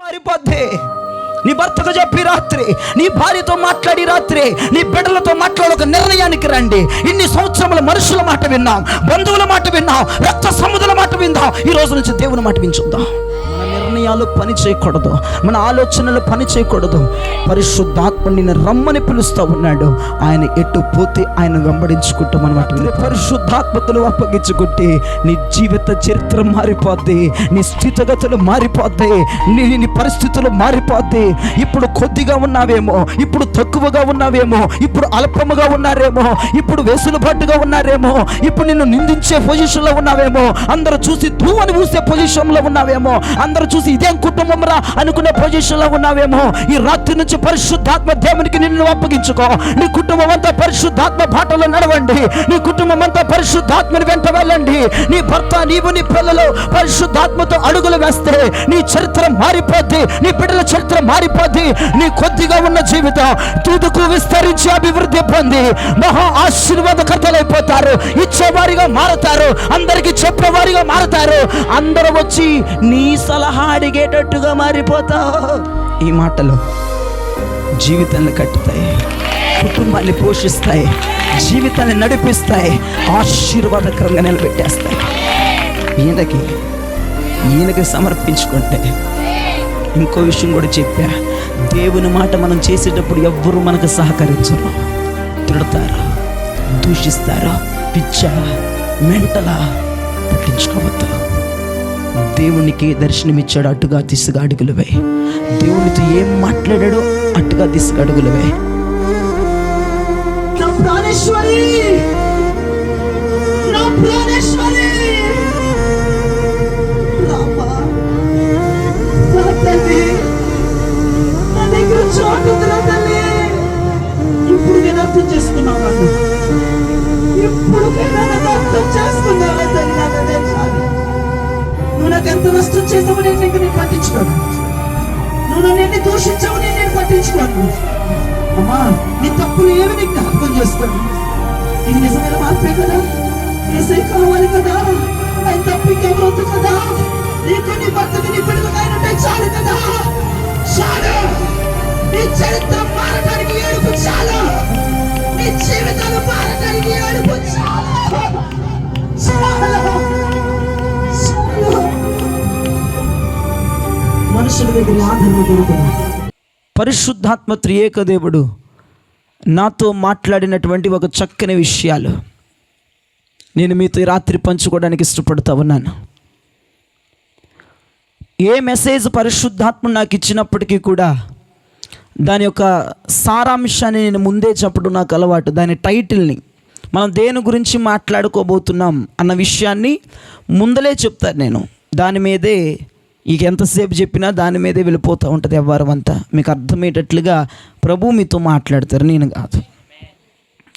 మారిపోద్ది. నీ భర్తకు చెప్పి రాత్రి, నీ భార్యతో మాట్లాడి రాత్రి, నీ బిడ్డలతో మాట్లాడి ఒక నిర్ణయానికి రండి. ఇన్ని సంవత్సరముల మనుషుల మాట విన్నాం, బంధువుల మాట విన్నాం, రక్త సముద్రుల మాట విందాం. ఈ రోజు నుంచి దేవుని మాట వించుద్దాం. మన నిర్ణయాలు పని చేయకూడదు, మన ఆలోచనలు పని చేయకూడదు. పరిశుద్ధాత్మ నిన్ను రమ్మని పిలుస్తూ ఉన్నాడు. ఆయన ఎటు పోతే ఆయన వెంబడించుకుంటాం అన్నమాట. పరిశుద్ధాత్మతలు అప్పగించుకుంటే నీ జీవిత చరిత్ర మారిపోద్ది, నీ స్థితిగతులు మారిపోద్ది, నీ పరిస్థితులు మారిపోద్ది. ఇప్పుడు కొద్దిగా ఉన్నావేమో, ఇప్పుడు తక్కువగా ఉన్నావేమో, ఇప్పుడు అల్పముగా ఉన్నారేమో, ఇప్పుడు వెసులుబాటుగా ఉన్నారేమో, ఇప్పుడు నిన్ను నిందించే పొజిషన్లో ఉన్నావేమో, అందరూ చూసి తూ అని ఊసే పొజిషన్లో ఉన్నావేమో, అందరూ చూసి ఇదేం కుటుంబం రా అనుకునే పొజిషన్లో ఉన్నావేమో. ఈ రాత్రి నుంచి పరిశుద్ధాత్మ దేవునికి నిన్ను అప్పగించుకో. నీ కుటుంబం అంతా పరిశుద్ధాత్మ బాటలో నడవండి. నీ కుటుంబం అంతా పరిశుద్ధాత్మని వెంట వెళ్ళండి. నీ భర్త, నీవు, నీ పిల్లలు పరిశుద్ధాత్మతో అడుగులు వేస్తే నీ చరిత్ర మారిపోద్ది, నీ బిడ్డల చరిత్ర మారిపోద్ది. నీ కొద్దిగా ఉన్న జీవితం తుదుకు విస్తరించి అభివృద్ధి పొంది మహా ఆశీర్వాదకర్తలైపోతారు. ఇచ్చేవారిగా మారుతారు, అందరికి చెప్పేవారిగా మారుతారు. అందరూ వచ్చి నీ సలహా అడిగేటట్టుగా మారిపోతావు. ఈ మాటలు జీవితాన్ని కట్టుతాయి, కుటుంబాన్ని పోషిస్తాయి, జీవితాన్ని నడిపిస్తాయి, ఆశీర్వాదకరంగా నిలబెట్టేస్తాయి. ఈయనకి సమర్పించుకుంటే ఇంకో విషయం కూడా చెప్పా. దేవుని మాట మనం చేసేటప్పుడు ఎవ్వరూ మనకు సహకరించరు, తిడతారు, దూషిస్తారు, పిచ్చా మెంటలా పట్టించుకోవద్దు. దేవునికి దర్శనమిచ్చాడు, అటుగా దిశగా అడుగులు వేయి. దేవునితో ఏం మాట్లాడాడో అటుగా దిశగా అడుగులు వేయి. నా ప్రాణేశ్వరి, నా ప్రాణేశ్వరి, రామా, నా తల్లి, నా దగ్గర చోటు ఉందిరా తల్లి. ఇప్పుడు నేను అర్థం చేసుకున్నాను, ఇప్పుడు నేను అర్థం చేసుకున్నాను తల్లి. నాకు తెలుసు నువ్వు నాకు ఎంత నష్టం చేసావు, నేను పట్టించుకోను. నువ్వు నన్ను ఎన్ని దూషించావు, నేను పట్టించుకోను. అమ్మా, నీ తప్పులు ఏమి నీకు జ్ఞాపకం చేసుకోండి. ఇది నిజమైన మార్పే కదా, ఏసై కావాలి కదా. ఆయన తప్పికేమవుతుంది కదా. నీకు, నీ భర్తకి, నీ బిడ్డలకు ఆయన ఉంటే చాలు కదా. చాలు. నీ చరిత్ర మారడానికి ఏడుపు చాలు. నీ జీవితాలు మారడానికి ఏడుపు చాలు. మనుషుల దగ్గర ఆదరణ దొరుకుతుంది. పరిశుద్ధాత్మ త్రియేక దేవుడు నాతో మాట్లాడినటువంటి ఒక చక్కని విషయాలు నేను మీతో ఈ రాత్రి పంచుకోవడానికి ఇష్టపడుతూ ఉన్నాను. ఏ మెసేజ్ పరిశుద్ధాత్మ నాకు ఇచ్చినప్పటికీ కూడా దాని యొక్క సారాంశాన్ని నేను ముందే చెప్పడం నాకు అలవాటు. దాని టైటిల్ని, మనం దేని గురించి మాట్లాడుకోబోతున్నాం అన్న విషయాన్ని ముందలే చెప్తాను నేను. దాని మీదే ఇక ఎంతసేపు చెప్పినా దాని మీదే వెళ్ళిపోతూ ఉంటుంది వ్యవహారం అంతా. మీకు అర్థమయ్యేటట్లుగా ప్రభు మీతో మాట్లాడతారు, నేను కాదు.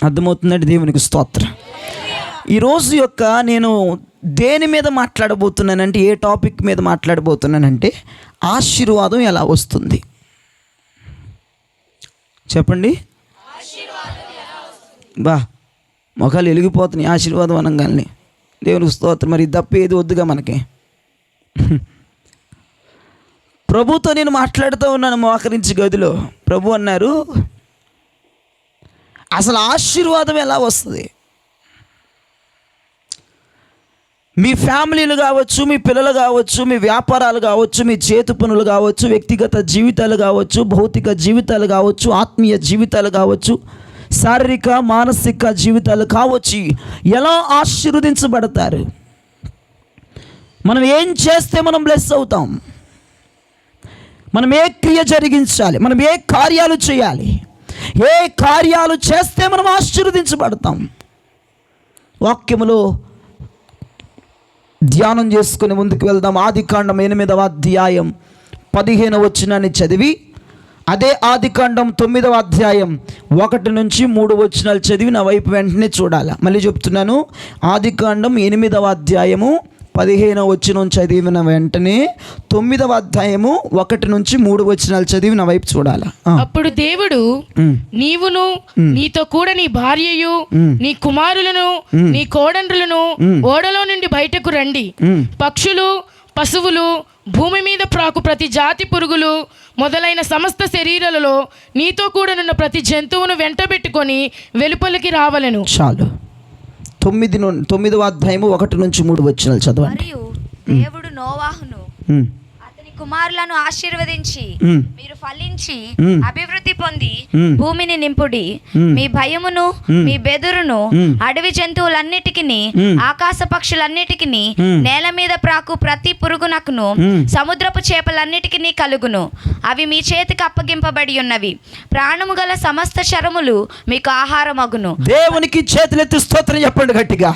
అర్థమవుతుందండి? దేవునికి స్తోత్రం. ఈరోజు యొక్క నేను దేని మీద మాట్లాడబోతున్నానంటే, ఏ టాపిక్ మీద మాట్లాడబోతున్నానంటే, ఆశీర్వాదం ఎలా వస్తుంది చెప్పండి. బా మొఖాలు వెలిగిపోతున్నాయి ఆశీర్వాదం అనగానే. దేవునికి స్తోత్రం. మరి తప్ప ఏది వద్దుగా మనకి. ప్రభుతో నేను మాట్లాడుతూ ఉన్నాను మోకరించి గదిలో. ప్రభు అన్నారు, అసలు ఆశీర్వాదం ఎలా వస్తుంది? మీ ఫ్యామిలీలు కావచ్చు, మీ పిల్లలు కావచ్చు, మీ వ్యాపారాలు కావచ్చు, మీ చేతి పనులు కావచ్చు, వ్యక్తిగత జీవితాలు కావచ్చు, భౌతిక జీవితాలు కావచ్చు, ఆత్మీయ జీవితాలు కావచ్చు, శారీరక మానసిక జీవితాలు కావచ్చు, ఎలా ఆశీర్వదించబడతారు? మనం ఏం చేస్తే మనం బ్లెస్ అవుతాం? మనం ఏ క్రియ జరిగించాలి? మనం ఏ కార్యాలు చేయాలి? ఏ కార్యాలు చేస్తే మనం ఆశీర్వదించబడతాం? వాక్యములో ధ్యానం చేసుకుని ముందుకు వెళ్దాం. ఆదికాండం 8వ అధ్యాయం 15వ వచనాన్ని చదివి, అదే ఆదికాండం 9వ అధ్యాయం 1 నుంచి 3 వచనాలు చదివి నా వైపు వెంటనే చూడాలి. మళ్ళీ చెప్తున్నాను, ఆదికాండం 8వ అధ్యాయము 15వ వచనం చదివిన వెంటనే 9వ అధ్యాయము 1 నుంచి 3 వచనాలు చదివి నా వైపు చూడాలి. అప్పుడు దేవుడు, నీవును నీతో కూడా నీ భార్యయు నీ కుమారులను నీ కోడండ్రులను ఓడలో నుండి బయటకు రండి. పక్షులు, పశువులు, భూమి మీద ప్రాకు ప్రతి జాతి పురుగులు మొదలైన సమస్త శరీరాలలో నీతో కూడానున్న ప్రతి జంతువును వెంటబెట్టుకొని వెలుపలికి రావలెను. చాలు. 9వ అధ్యాయము 1-3 వచనాలు చదవండి. మరియు దేవుడు నోవాహును అతని కుమారులను ఆశీర్వదించి, మీరు ఫలించి అభివృద్ధి పొంది భూమిని నింపుడి. మీ భయమును మీ బెదురును అడవి జంతువులన్నిటికిని ఆకాశ పక్షులన్నిటికి నేల మీద ప్రాకు ప్రతి పురుగునకును సముద్రపు చేపలన్నిటికీ కలుగును. అవి మీ చేతికి అప్పగింపబడి ఉన్నవి. ప్రాణము గల సమస్త శరములు మీకు ఆహారమగును. దేవునికి చేతులెత్తి స్తోత్రం చెప్పండి గట్టిగా.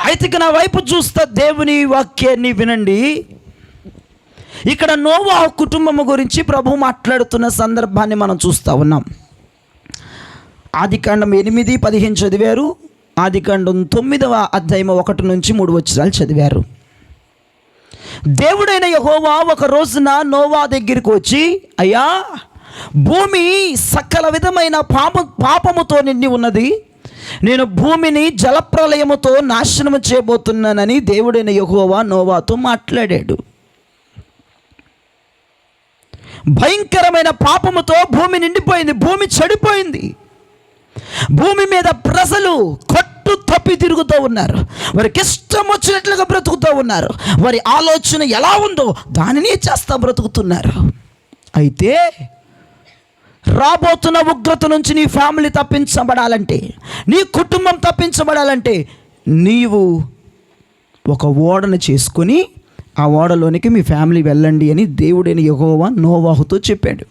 అయితే నా వైపు చూస్తా, దేవుని వాక్యాన్ని వినండి. ఇక్కడ నోవాహు కుటుంబము గురించి ప్రభు మాట్లాడుతున్న సందర్భాన్ని మనం చూస్తూ ఉన్నాం. ఆదికాండం 8:15 చదివారు. ఆదికాండం 9వ అధ్యాయం 1-3 వచనాలు చదివారు. దేవుడైన యెహోవా ఒక రోజున నోవా దగ్గరికి వచ్చి, అయ్యా, భూమి సకల విధమైన పాపముతో నిండి ఉన్నది, నేను భూమిని జలప్రలయముతో నాశనము చేయబోతున్నానని దేవుడైన యెహోవా నోవాతో మాట్లాడాడు. భయంకరమైన పాపముతో భూమి నిండిపోయింది, భూమి చెడిపోయింది. భూమి మీద ప్రజలు కొట్టు తప్పి తిరుగుతూ ఉన్నారు, వారికి ఇష్టం వచ్చినట్లుగా బ్రతుకుతూ ఉన్నారు. వారి ఆలోచన ఎలా ఉందో దానిని చేస్తా బ్రతుకుతున్నారు. అయితే రాబోతున్న ఉగ్రత నుంచి నీ ఫ్యామిలీ తప్పించబడాలంటే, నీ కుటుంబం తప్పించబడాలంటే, నీవు ఒక ఓడను చేసుకొని ఆ ఓడలోనికి మీ ఫ్యామిలీ వెళ్ళండి అని దేవుడైన యెహోవా నోవాహుతో చెప్పాడు.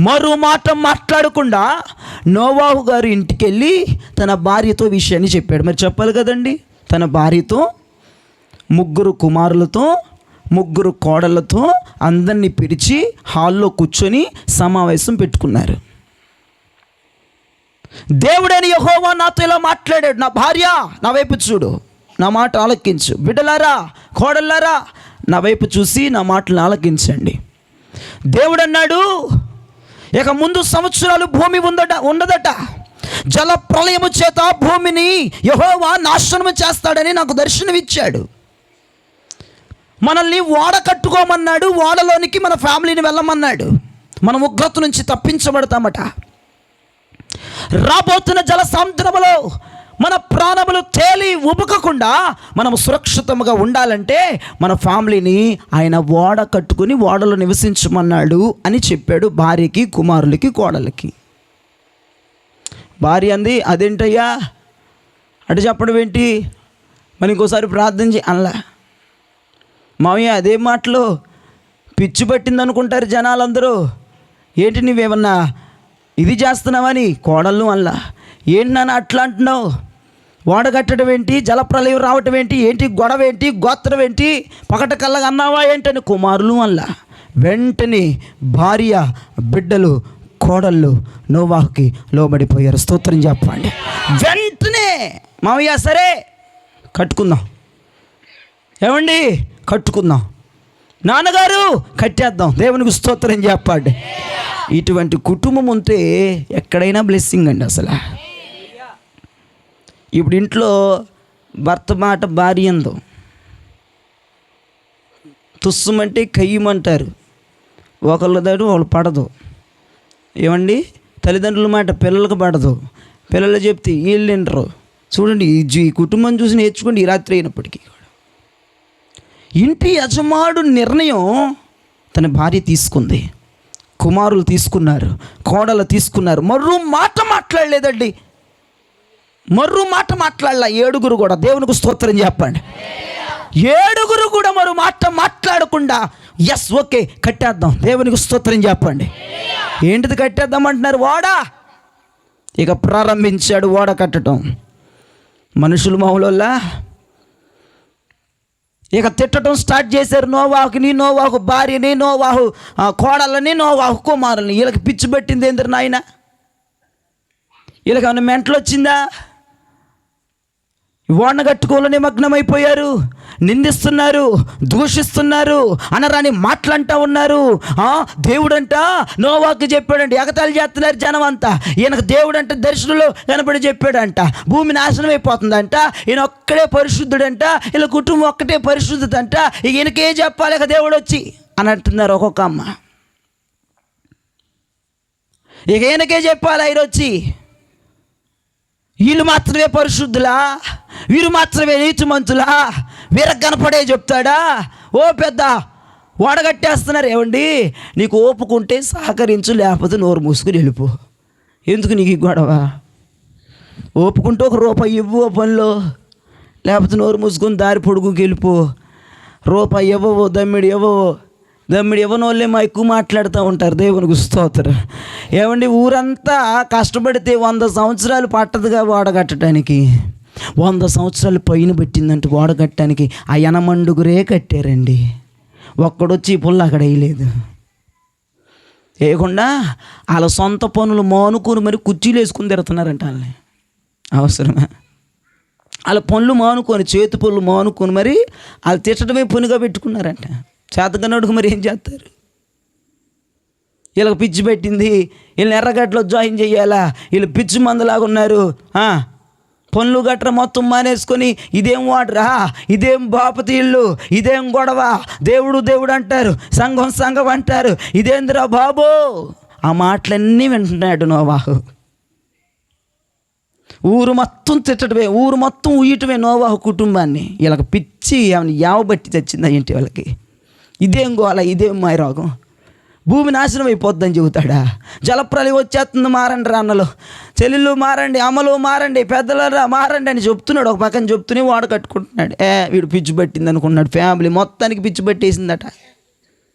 మరో మాట మాట్లాడకుండా నోవాహు గారు ఇంటికి వెళ్ళి తన భార్యతో విషయాన్ని చెప్పాడు. మరి చెప్పాలి కదండి. తన భార్యతో, 3 కుమారులతో, 3 కోడళ్ళతో అందరినీ పిలిచి హాల్లో కూర్చొని సమావేశం పెట్టుకున్నారు. దేవుడైన యెహోవా నాతో ఇలా మాట్లాడాడు, నా భార్య నా వైపు చూడు, నా మాట ఆలకించు. బిడ్డలారా, కోడళ్ళారా, నా వైపు చూసి నా మాటలు ఆలకించండి. దేవుడు అన్నాడు, ఇక ముందు సంవత్సరాలు భూమి ఉండదట. జల ప్రళయము చేత భూమిని యెహోవా నాశనము చేస్తాడని నాకు దర్శనం ఇచ్చాడు. మనల్ని ఓడ కట్టుకోమన్నాడు, ఓడలోనికి మన ఫ్యామిలీని వెళ్ళమన్నాడు. మనం ఉగ్రత నుంచి తప్పించబడతామట. రాబోతున్న జల సముద్రములో మన ప్రాణములు తేలి ఉబకకుండా మనం సురక్షితంగా ఉండాలంటే మన ఫ్యామిలీని ఆయన ఓడ కట్టుకుని ఓడలో నివసించమన్నాడు అని చెప్పాడు భార్యకి, కుమారులకి, కోడలకి. భార్య అంది, అదేంటయ్యా అటు చెప్పడం ఏంటి, మరి ఇంకోసారి ప్రార్థన అనలా. మామయ్య అదే మాటలు పిచ్చి పట్టింది అనుకుంటారు జనాలందరూ. ఏంటి నువ్వేమన్నా ఇది చేస్తున్నావని కోడళ్ళు అనలా. ఏంటి నాన్న అట్లా అంటున్నావు, ఓడ కట్టడం ఏంటి, జలప్రలయం రావటం ఏంటి, ఏంటి గొడవ ఏంటి, గోత్రం ఏంటి, పకట కళ్ళగా అన్నావా ఏంటని కుమారులు వల్ల వెంటనే భార్య, బిడ్డలు, కోడళ్ళు నోవాహుకి లోబడిపోయారు. స్తోత్రం చెప్పండి. వెంటనే మామయ్య సరే కట్టుకుందాం, ఏమండి కట్టుకుందాం, నాన్నగారు కట్టేద్దాం, దేవునికి స్తోత్రం చెప్పండి. ఇటువంటి కుటుంబం ఉంటే ఎక్కడైనా బ్లెస్సింగ్ అండి. అసలు ఇప్పుడు ఇంట్లో భర్త మాట భార్య ఎందో తుస్సుమంటే కయ్యమంటారు, ఒకళ్ళ దాడు వాళ్ళు పడదు. ఏమండి, తల్లిదండ్రుల మాట పిల్లలకు పడదు, పిల్లలు చెప్తే వీళ్ళు వింటారు. చూడండి, ఈ కుటుంబం చూసి నేర్చుకోండి. ఈ రాత్రి అయినప్పటికీ ఇంటి యజమానుడు నిర్ణయం తన భార్య తీసుకుంది, కుమారులు తీసుకున్నారు, కోడలు తీసుకున్నారు. మరో మాట మాట్లాడలేదండి, మరో మాట మాట్లాడలే. 7 కూడా, దేవునికి స్తోత్రం చెప్పండి. 7 కూడా మరో మాట మాట్లాడకుండా ఎస్ ఓకే కట్టేద్దాం, దేవునికి స్తోత్రం చెప్పండి. ఏంటిది కట్టేద్దాం అంటున్నారు? ఓడ. ఇక ప్రారంభించాడు ఓడ కట్టడం. మనుషులు మామూలులా ఇక తిట్టడం స్టార్ట్ చేశారు. నోవాహుని, నోవాహు భార్యని, నోవాహు కోడళ్ళని, నోవాహు కుమారులని. వీళ్ళకి పిచ్చి పెట్టింది ఏంటంటే నాయన, వీళ్ళకి ఏమైనా మెంటలు వచ్చిందా? ఓడ కట్టుకోవాలని నిమగ్నమైపోయారు. నిందిస్తున్నారు, దూషిస్తున్నారు, అనరాని మాటలంటా ఉన్నారు. దేవుడంట నోవాకు చెప్పాడంట, ఎగతాళి చేస్తున్నారు జనం అంతా. ఈయనకు దేవుడంట దర్శనంలో కనపడి చెప్పాడంట భూమి నాశనం అయిపోతుందంట, ఈయన ఒక్కడే పరిశుద్ధుడంట, వీళ్ళ కుటుంబం ఒక్కటే పరిశుద్ధతంట, ఈయనకే చెప్పాలి ఇక దేవుడు వచ్చి అని అంటున్నారు ఒక్కొక్క అమ్మ. ఇక ఈయనకే చెప్పాలి ఆయన వచ్చి. వీళ్ళు మాత్రమే పరిశుద్ధులా, వీరు మాత్రమే నీతిమంతులా, వీరికి కనపడే చెప్తాడా? ఓ పెద్ద ఓడగట్టేస్తున్నారు. ఏమండి, నీకు ఓపుకుంటే సహకరించు, లేకపోతే నోరు మూసుకుని వెళ్ళిపో. ఎందుకు నీకు ఈ గొడవ? ఓపుకుంటే ₹1 ఇవ్వు పనిలో, లేకపోతే నోరు మూసుకొని దారి పొడుగుకి వెళ్ళిపో. ₹1 ఇవ్వవు, దమ్మిడి ఇవ్వని వాళ్ళే మా ఎక్కువ మాట్లాడుతూ ఉంటారు. దేవునికి స్తోత్రం. ఏమండి, ఊరంతా కష్టపడితే 100 సంవత్సరాలు పట్టదుగా ఓడగట్టడానికి. 100 సంవత్సరాలు పైన పెట్టిందంటే ఓడగట్టడానికి. ఆ యనమండుగురే కట్టారండి. ఒక్కడొచ్చి ఈ పుల్ల అక్కడ వేయలేదు. వేయకుండా వాళ్ళ సొంత పనులు మానుకొని మరి కుర్చీలు వేసుకుని తిరుగుతున్నారంట. వాళ్ళని అవసరమే? వాళ్ళ పనులు మానుకొని, చేతి పనులు మానుకొని మరి వాళ్ళు తిట్టడమే పనిగా పెట్టుకున్నారంట. చేతకన్నోడుకు మరి ఏం చేస్తారు? వీళ్ళకి పిచ్చి పెట్టింది, వీళ్ళని ఎర్రగడ్డలో జాయిన్ చేయాలా, వీళ్ళు పిచ్చి మందలాగా ఉన్నారు. పనులు గట్ర మొత్తం మానేసుకొని ఇదేం వాడరా, ఇదేం బాపతి ఇల్లు, ఇదేం గొడవ, దేవుడు అంటారు, సంఘం అంటారు, ఇదేందిరా బాబు. ఆ మాటలన్నీ వింటున్నాడు నోవాహు. ఊరు మొత్తం తిట్టడమే, ఊరు మొత్తం ఉయ్యటమే నోవాహు కుటుంబాన్ని. వీళ్ళకి పిచ్చి యావబట్టి తెచ్చింది ఏంటి వాళ్ళకి. ఇదేం గోల, ఇదేం మాయరోగం, భూమి నాశనం అయిపోద్దని చెబుతాడా? జలప్రలయం వచ్చేస్తుంది, మారండి రా అన్నలు, చెల్లెళ్ళు మారండి, అమ్మలు మారండి, పెద్దలరా మారండి అని చెప్తున్నాడు. ఒక పక్కన చెప్తూనే వాడ కట్టుకుంటున్నాడు. వీడు పిచ్చి పట్టింది అనుకున్నాడు. ఫ్యామిలీ మొత్తానికి పిచ్చి పట్టేసిందట.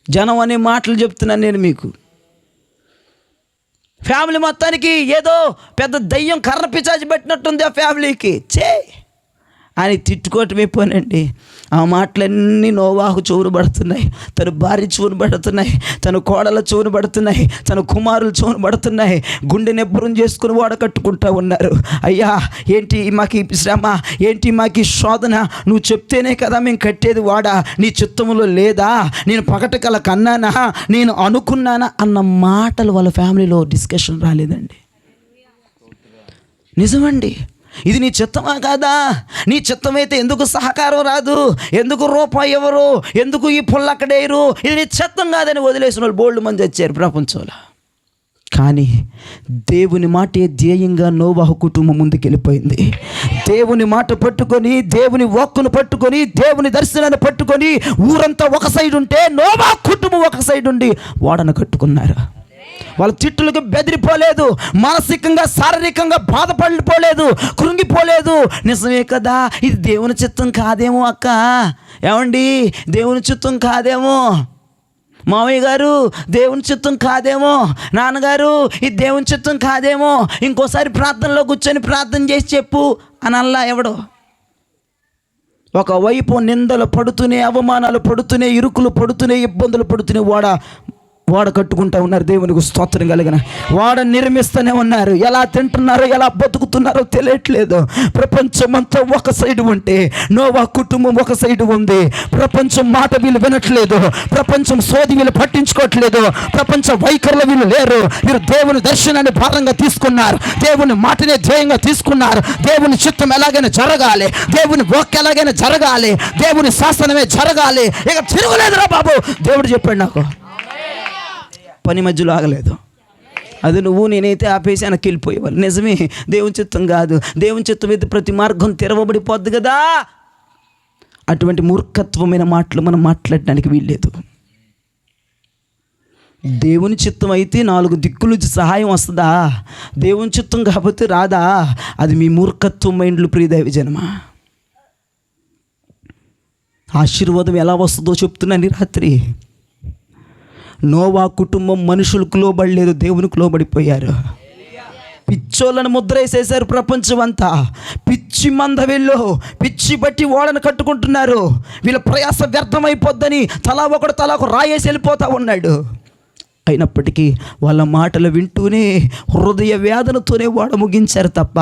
జనం అనే మాటలు చెప్తున్నాను నేను మీకు. ఫ్యామిలీ మొత్తానికి ఏదో పెద్ద దయ్యం కర్ర పిచాచి పెట్టినట్టుంది ఆ ఫ్యామిలీకి. అని తిట్టుకోవటమే పోనండి. ఆ మాటలన్నీ నోవాహు చెవును పడుతున్నాయి, తన భార్య చెవును పడుతున్నాయి, తన కోడల చెవును పడుతున్నాయి, తన కుమారులు చెవును పడుతున్నాయి. గుండె నిబ్బరం చేసుకుని వాడ కట్టుకుంటా ఉన్నారు. అయ్యా, ఏంటి మాకు ఈ శ్రమ, ఏంటి మాకు ఈ శోధన? నువ్వు చెప్తేనే కదా మేము కట్టేది వాడ, నీ చిత్తములో లేదా? నేను పగటకల కన్నానా, నేను అనుకున్నానా అన్న మాటలు వాళ్ళ ఫ్యామిలీలో డిస్కషన్ రాలేదండి. నిజమండి. ఇది నీ చిత్తమా కాదా? నీ చిత్తమైతే ఎందుకు సహకారం రాదు? ఎందుకు ₹1 ఎవరు? ఎందుకు ఈ పుల్ల అక్కడేరు? ఇది నీ చిత్తం కాదని వదిలేసిన వాళ్ళు బోల్డ్ మంది వచ్చారు ప్రపంచంలో. కానీ దేవుని మాటే ధ్యేయంగా నోవాహు కుటుంబం ముందుకెళ్ళిపోయింది. దేవుని మాట పట్టుకొని, దేవుని వాక్కును పట్టుకొని, దేవుని దర్శనాన్ని పట్టుకొని ఊరంతా ఒక సైడ్ ఉంటే నోవాహు కుటుంబం ఒక సైడ్ ఉండి ఓడను కట్టుకున్నారు. వాళ్ళ తిట్టులకు బెదిరిపోలేదు, మానసికంగా శారీరకంగా బాధపడిపోలేదు, కృంగిపోలేదు. నిజమే కదా, ఇది దేవుని చిత్తం కాదేమో అక్క, ఏమండి దేవుని చిత్తం కాదేమో, మామయ్య గారు దేవుని చిత్తం కాదేమో, నాన్నగారు ఇది దేవుని చిత్తం కాదేమో, ఇంకోసారి ప్రార్థనలో కూర్చొని ప్రార్థన చేసి చెప్పు అని అల్లా ఎవడో. ఒకవైపు నిందలు పడుతూనే, అవమానాలు పడుతూనే, ఇరుకులు పడుతూనే, ఇబ్బందులు పడుతూనే వాడ కట్టుకుంటూ ఉన్నారు. దేవునికి స్తోత్రం కలిగిన వాడ నిర్మిస్తూనే ఉన్నారు. ఎలా తింటున్నారో, ఎలా బతుకుతున్నారో తెలియట్లేదు. ప్రపంచమంతా ఒక సైడు ఉంటే నోవా కుటుంబం ఒక సైడు ఉంది. ప్రపంచం మాట వీళ్ళు వినట్లేదు, ప్రపంచం సోది వీళ్ళు పట్టించుకోవట్లేదు, ప్రపంచ వైఖరులు వీళ్ళు లేరు. వీరు దేవుని దర్శనాన్ని భారంగా తీసుకున్నారు, దేవుని మాటనే ధ్యేయంగా తీసుకున్నారు. దేవుని చిత్తం ఎలాగైనా జరగాలి, దేవుని వాక్యం ఎలాగైనా జరగాలి, దేవుని శాసనమే జరగాలి, ఇక తిరుగులేదురా బాబు. దేవుడు చెప్పాడు నాకు, పని మధ్యలో ఆగలేదు. అది నువ్వు నేనైతే ఆపేసి వెనక్కి వెళ్ళిపోయేవాళ్ళు. నిజమే, దేవుని చిత్తం కాదు. దేవుని చిత్తం అయితే ప్రతి మార్గం తెరవబడిపోద్ది కదా. అటువంటి మూర్ఖత్వమైన మాటలు మనం మాట్లాడడానికి వీల్లేదు. దేవుని చిత్తం అయితే 4 దిక్కుల నుంచి సహాయం వస్తుందా? దేవుని చిత్తం కాకపోతే రాదా? అది మీ మూర్ఖత్వం మైండ్లు. ప్రియదైవ జనమా, ఆశీర్వాదం ఎలా వస్తుందో చెప్తున్నాను రాత్రి. నోవా కుటుంబం మనుషులకు లోబడలేదు, దేవునికి లోబడిపోయారు. పిచ్చోళ్ళను ముద్ర వేసేసారు ప్రపంచం అంతా. పిచ్చి మంద వీళ్ళు, పిచ్చి బట్టి ఓడను కట్టుకుంటున్నారు. వీళ్ళ ప్రయాస వ్యర్థమైపోద్దని తలా ఒక రాయేసి వెళ్ళిపోతూ ఉన్నాడు. అయినప్పటికీ వాళ్ళ మాటలు వింటూనే హృదయ వేదనతోనే వాడ ముగించారు తప్ప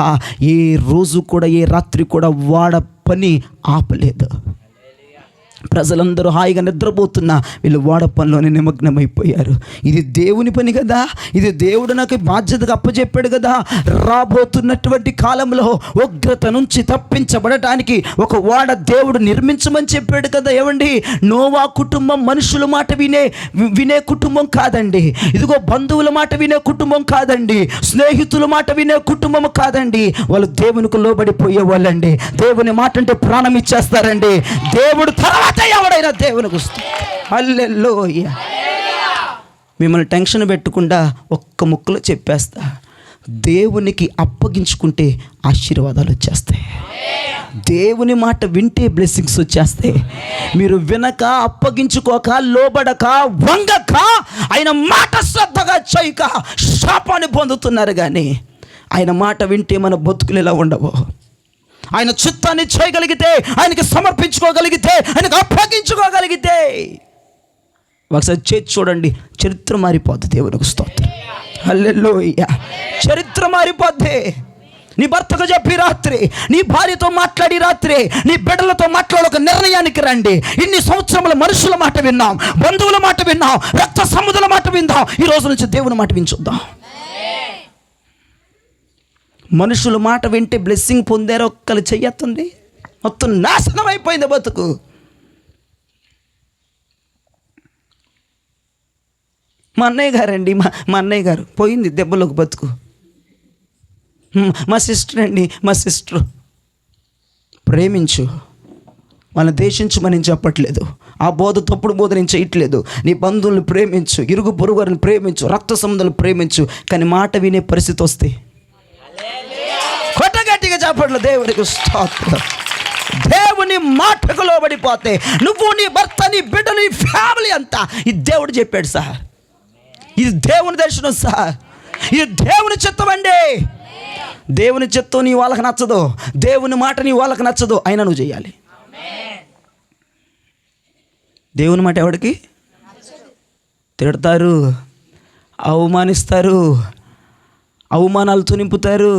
ఏ రోజు కూడా, ఏ రాత్రి కూడా వాడ పని ఆపలేదు. ప్రజలందరూ హాయిగా నిద్రపోతున్నా వీళ్ళు ఓడ పనిలోనే నిమగ్నమైపోయారు. ఇది దేవుని పని కదా, ఇది దేవుడు నాకు బాధ్యతగా అప్పచెప్పాడు కదా. రాబోతున్నటువంటి కాలంలో ఉగ్రత నుంచి తప్పించబడటానికి ఒక ఓడ దేవుడు నిర్మించమని చెప్పాడు కదా. ఏమండి, నోవా కుటుంబం మనుషుల మాట వినే కుటుంబం కాదండి. ఇదిగో బంధువుల మాట వినే కుటుంబం కాదండి, స్నేహితుల మాట వినే కుటుంబం కాదండి. వాళ్ళు దేవునికి లోబడిపోయే వాళ్ళండి. దేవుని మాట అంటే ప్రాణం ఇచ్చేస్తారండి. దేవుడు తర్వాత ఎవడైనా దేవునికి వస్తుంది. హల్లెలూయా. మిమ్మల్ని టెన్షన్ పెట్టకుండా ఒక్క ముక్కలో చెప్పేస్తా, దేవునికి అప్పగించుకుంటే ఆశీర్వాదాలు వచ్చేస్తాయి. దేవుని మాట వింటే బ్లెస్సింగ్స్ వచ్చేస్తాయి. మీరు వినక, అప్పగించుకోక, లోబడక, వంగక, ఆయన మాట శ్రద్ధగా చేయక శాపాన్ని పొందుతున్నారు. కానీ ఆయన మాట వింటే మన బతుకులు ఎలా ఉండవు. ఆయన చిత్తాన్ని చేయగలిగితే, ఆయనకి సమర్పించుకోగలిగితే, ఆయనకు అప్పగించుకోగలిగితే ఒకసారి చేతి చూడండి, చరిత్ర మారిపోద్ది. దేవునికి స్తోత్రం. హల్లెలూయా. చరిత్ర మారిపోద్ది. నీ భర్తకు చెప్పి రాత్రి, నీ భార్యతో మాట్లాడి రాత్రి, నీ బిడ్డలతో మాట్లాడి ఒక నిర్ణయానికి రండి. ఇన్ని సంవత్సరముల మనుషుల మాట విన్నాం, బంధువుల మాట విన్నాం, రక్త సముద్రుల మాట విందాం. ఈ రోజు నుంచి దేవుని మాట వించుద్దాం. మనుషుల మాట వింటే బ్లెస్సింగ్ పొందారో ఒక్కరు చెయ్యొద్దండి, మొత్తం నాశనం అయిపోయింది బతుకు. మా అన్నయ్య గారండి, మా అన్నయ్య గారు పోయింది దెబ్బలోకి బతుకు. మా సిస్టర్ అండి, మా సిస్టర్. ప్రేమించు, వాళ్ళని దేశించమని చెప్పట్లేదు. ఆ బోధ తప్పుడు బోధ నేను చేయట్లేదు. నీ బంధువులను ప్రేమించు, ఇరుగు పొరుగు వారిని ప్రేమించు, రక్త సంబంధాలు ప్రేమించు. కానీ మాట వినే పరిస్థితి వస్తే కొట్టగట్టిగా చెప్పట్లు. దేవుడికి స్తోత్రం. దేవుని మాటకు లోబడిపోతే నువ్వు, నీ భర్త, నీ బిడ్డలు, నీ ఫ్యామిలీ అంతా ఇది దేవుడు చెప్పాడు సార్. ఇది దేవుని దర్శనం సార్. ఇది దేవుని చిత్తం అండి. దేవుని చిత్తం నీ వాళ్ళకి నచ్చదు, దేవుని మాట నీ వాళ్ళకి నచ్చదు, అయినా నువ్వు చేయాలి. దేవుని మాట ఎవడికి తిడతారు, అవమానిస్తారు, అవమానాలతో నింపుతారు,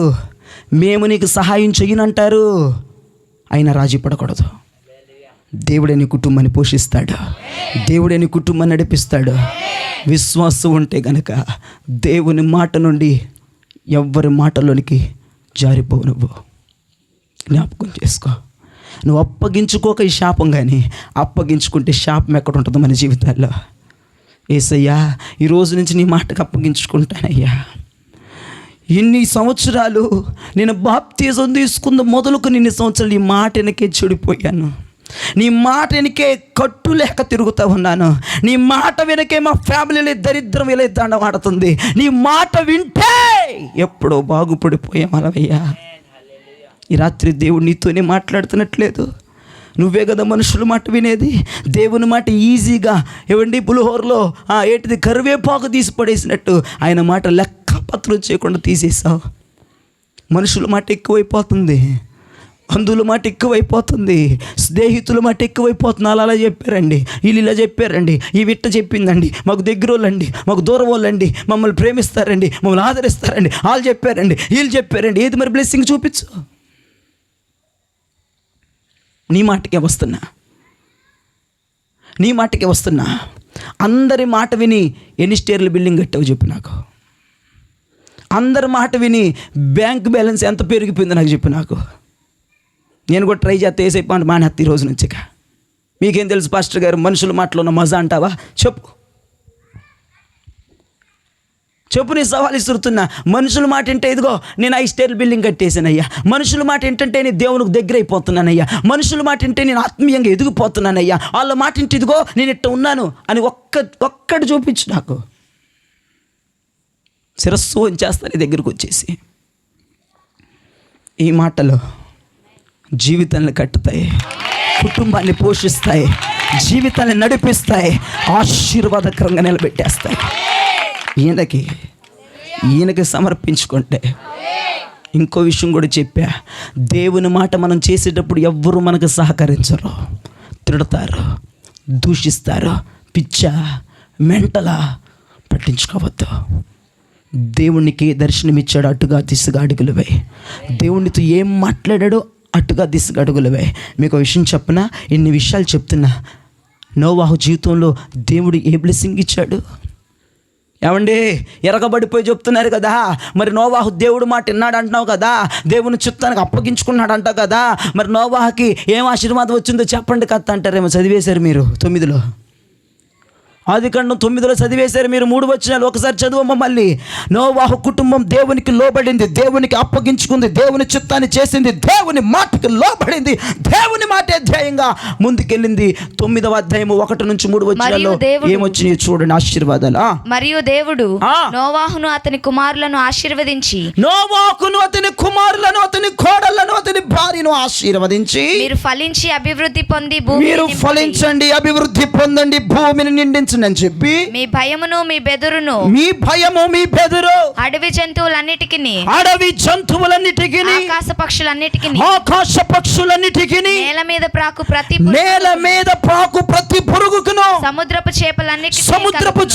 మేము నీకు సహాయం చెయ్యనంటారు, అయినా రాజీ పడకూడదు. దేవుడే నీ కుటుంబాన్ని పోషిస్తాడు, దేవుడే నీ కుటుంబాన్ని నడిపిస్తాడు. విశ్వాసం ఉంటే గనక దేవుని మాట నుండి ఎవ్వరి మాటలోనికి జారిపోవు. నువ్వు జ్ఞాపకం చేసుకో. నువ్వు అప్పగించుకోక ఈ శాపం, కానీ అప్పగించుకుంటే శాపం ఎక్కడ ఉంటుందో మన జీవితాల్లో. యేసయ్యా, ఈ రోజు నుంచి నీ మాటకు అప్పగించుకుంటానయ్యా. ఇన్ని సంవత్సరాలు నేను బాప్తిజం తీసుకున్న మొదలుకొని ఇన్ని సంవత్సరాలు నీ మాట వెనకే చెడిపోయాను. నీ మాట వెనకే కట్టు లేక తిరుగుతూ ఉన్నాను. నీ మాట వెనకే మా ఫ్యామిలీలో దరిద్రం ఇలా దండమాడుతుంది. నీ మాట వింటే ఎప్పుడో బాగుపడిపోయామలవయ్యా. ఈ రాత్రి దేవుడు నీతోనే మాట్లాడుతున్నట్లేదు. నువ్వే కదా మనుషుల మాట వినేది. దేవుని మాట ఈజీగా ఏవండి పులిహోరలో ఏంటిది కరివేపాకు తీసి పడేసినట్టు ఆయన మాట లెక్కపత్రం చేయకుండా తీసేసావు. మనుషుల మాట ఎక్కువైపోతుంది, బంధువుల మాట ఎక్కువైపోతుంది, స్నేహితుల మాట ఎక్కువైపోతుంది. అలా చెప్పారండి, వీళ్ళు ఇలా చెప్పారండి, ఈ విట్ట చెప్పిందండి, మాకు దగ్గర వాళ్ళండి, మాకు దూరం వాళ్ళండి, మమ్మల్ని ప్రేమిస్తారండి, మమ్మల్ని ఆదరిస్తారండి, వాళ్ళు చెప్పారండి, వీళ్ళు చెప్పారండి. ఏది మరి బ్లెస్సింగ్ చూపించు. నీ మాటకే వస్తున్నా, నీ మాటకే వస్తున్నా. అందరి మాట విని ఎన్ని స్టేర్ల బిల్డింగ్ కట్టావు చెప్పు నాకు. అందరి మాట విని బ్యాంక్ బ్యాలెన్స్ ఎంత పెరిగిపోయిందో నాకు చెప్పు నాకు. నేను కూడా ట్రై చేస్తే వేసైపోయి మానేస్తా ఈ రోజు నుంచి. మీకేం తెలుసు పాస్టర్ గారు, మనుషుల మాటలో ఉన్న మజా అంటావా? చెప్పు చెప్పు, నీ సవాల్ ఇస్తున్నా. మనుషుల మాట ఏంటే ఇదిగో నేను 5 స్టేర్ల బిల్డింగ్ కట్టేశానయ్యా. మనుషుల మాట ఏంటంటే నేను దేవునికి దగ్గర అయిపోతున్నానయ్యా. మనుషుల మాట ఏంటే నేను ఆత్మీయంగా ఎదిగిపోతున్నానయ్యా. వాళ్ళ మాట ఏంటి ఇదిగో నేను ఇట్ట ఉన్నాను అని ఒక్కటి చూపించు నాకు. శిరస్సు వంచేస్తాను దగ్గరకు వచ్చేసి. ఈ మాటలు జీవితాన్ని కట్టుతాయి, కుటుంబాన్ని పోషిస్తాయి, జీవితాన్ని నడిపిస్తాయి, ఆశీర్వాదకరంగా నిలబెట్టేస్తాయి. ఈయనకి సమర్పించుకుంటే. ఇంకో విషయం కూడా చెప్పా, దేవుని మాట మనం చేసేటప్పుడు ఎవ్వరూ మనకు సహకరించరు, తిడతారు, దూషిస్తారు, పిచ్చా మెంటలా పట్టించుకోవద్దు. దేవునికి దర్శనమిచ్చాడు, అటుగా దిశగా అడుగులువే. దేవునితో ఏం మాట్లాడాడో అటుగా దిశగా అడుగులువే. మీకు విషయం చెప్పనా, ఇన్ని విషయాలు చెప్తున్నా, నోవాహు జీవితంలో దేవుడు ఏ బ్లెస్సింగ్ ఇచ్చాడు? ఏమండి, ఎరగబడిపోయి చెప్తున్నారు కదా, మరి నోవాహు దేవుడు మాట విన్నాడు అంటున్నావు కదా, దేవుని చిత్తానికి అప్పగించుకున్నాడు అంటావు కదా, మరి నోవాహుకి ఏం ఆశీర్వాదం వచ్చిందో చెప్పండి కథ అంటారేమో. చదివేశారు మీరు 9లో, ఆదికాండం 9లో చదివేశారు మీరు 3 వచనాలు. ఒకసారి చదువమ్మ మళ్ళీ. నోవాహు కుటుంబం దేవునికి లోబడింది, దేవునికి అప్పగించుకుంది, దేవుని చిత్తాన్ని చేసింది, దేవుని మాటకి లోబడింది, దేవుని మాటే ధ్యేయంగా ముందుకెళ్ళింది. 9వ అధ్యాయము 1 నుంచి 3 వచనాల్లో ఏమొచ్చినాయి చూడండి ఆశీర్వాదాలు. మరియు దేవుడు నోవాహును అతని కుమారులను ఆశీర్వదించి, నోవాహును అతని కుమారులను, అతని కోడళ్లను, అతని భార్యను ఆశీర్వదించి, మీరు ఫలించి అభివృద్ధి పొంది మీరు ఫలించండి, అభివృద్ధి పొందండి, భూమిని నిండించండి అని చెప్పి, మీ భయమును మీ బెదురును, మీ భయము మీ బెదురు అడవి జంతువులన్నిటికిని, అడవి జంతువులన్నిటికీ, ఆకాశ పక్షులన్నిటికిని, ఆకాశ పక్షులన్నిటికీ, నేల మీద ప్రాకు ప్రతి నేల మీద ప్రాకు ప్రతి పురుగుకును, సముద్రపు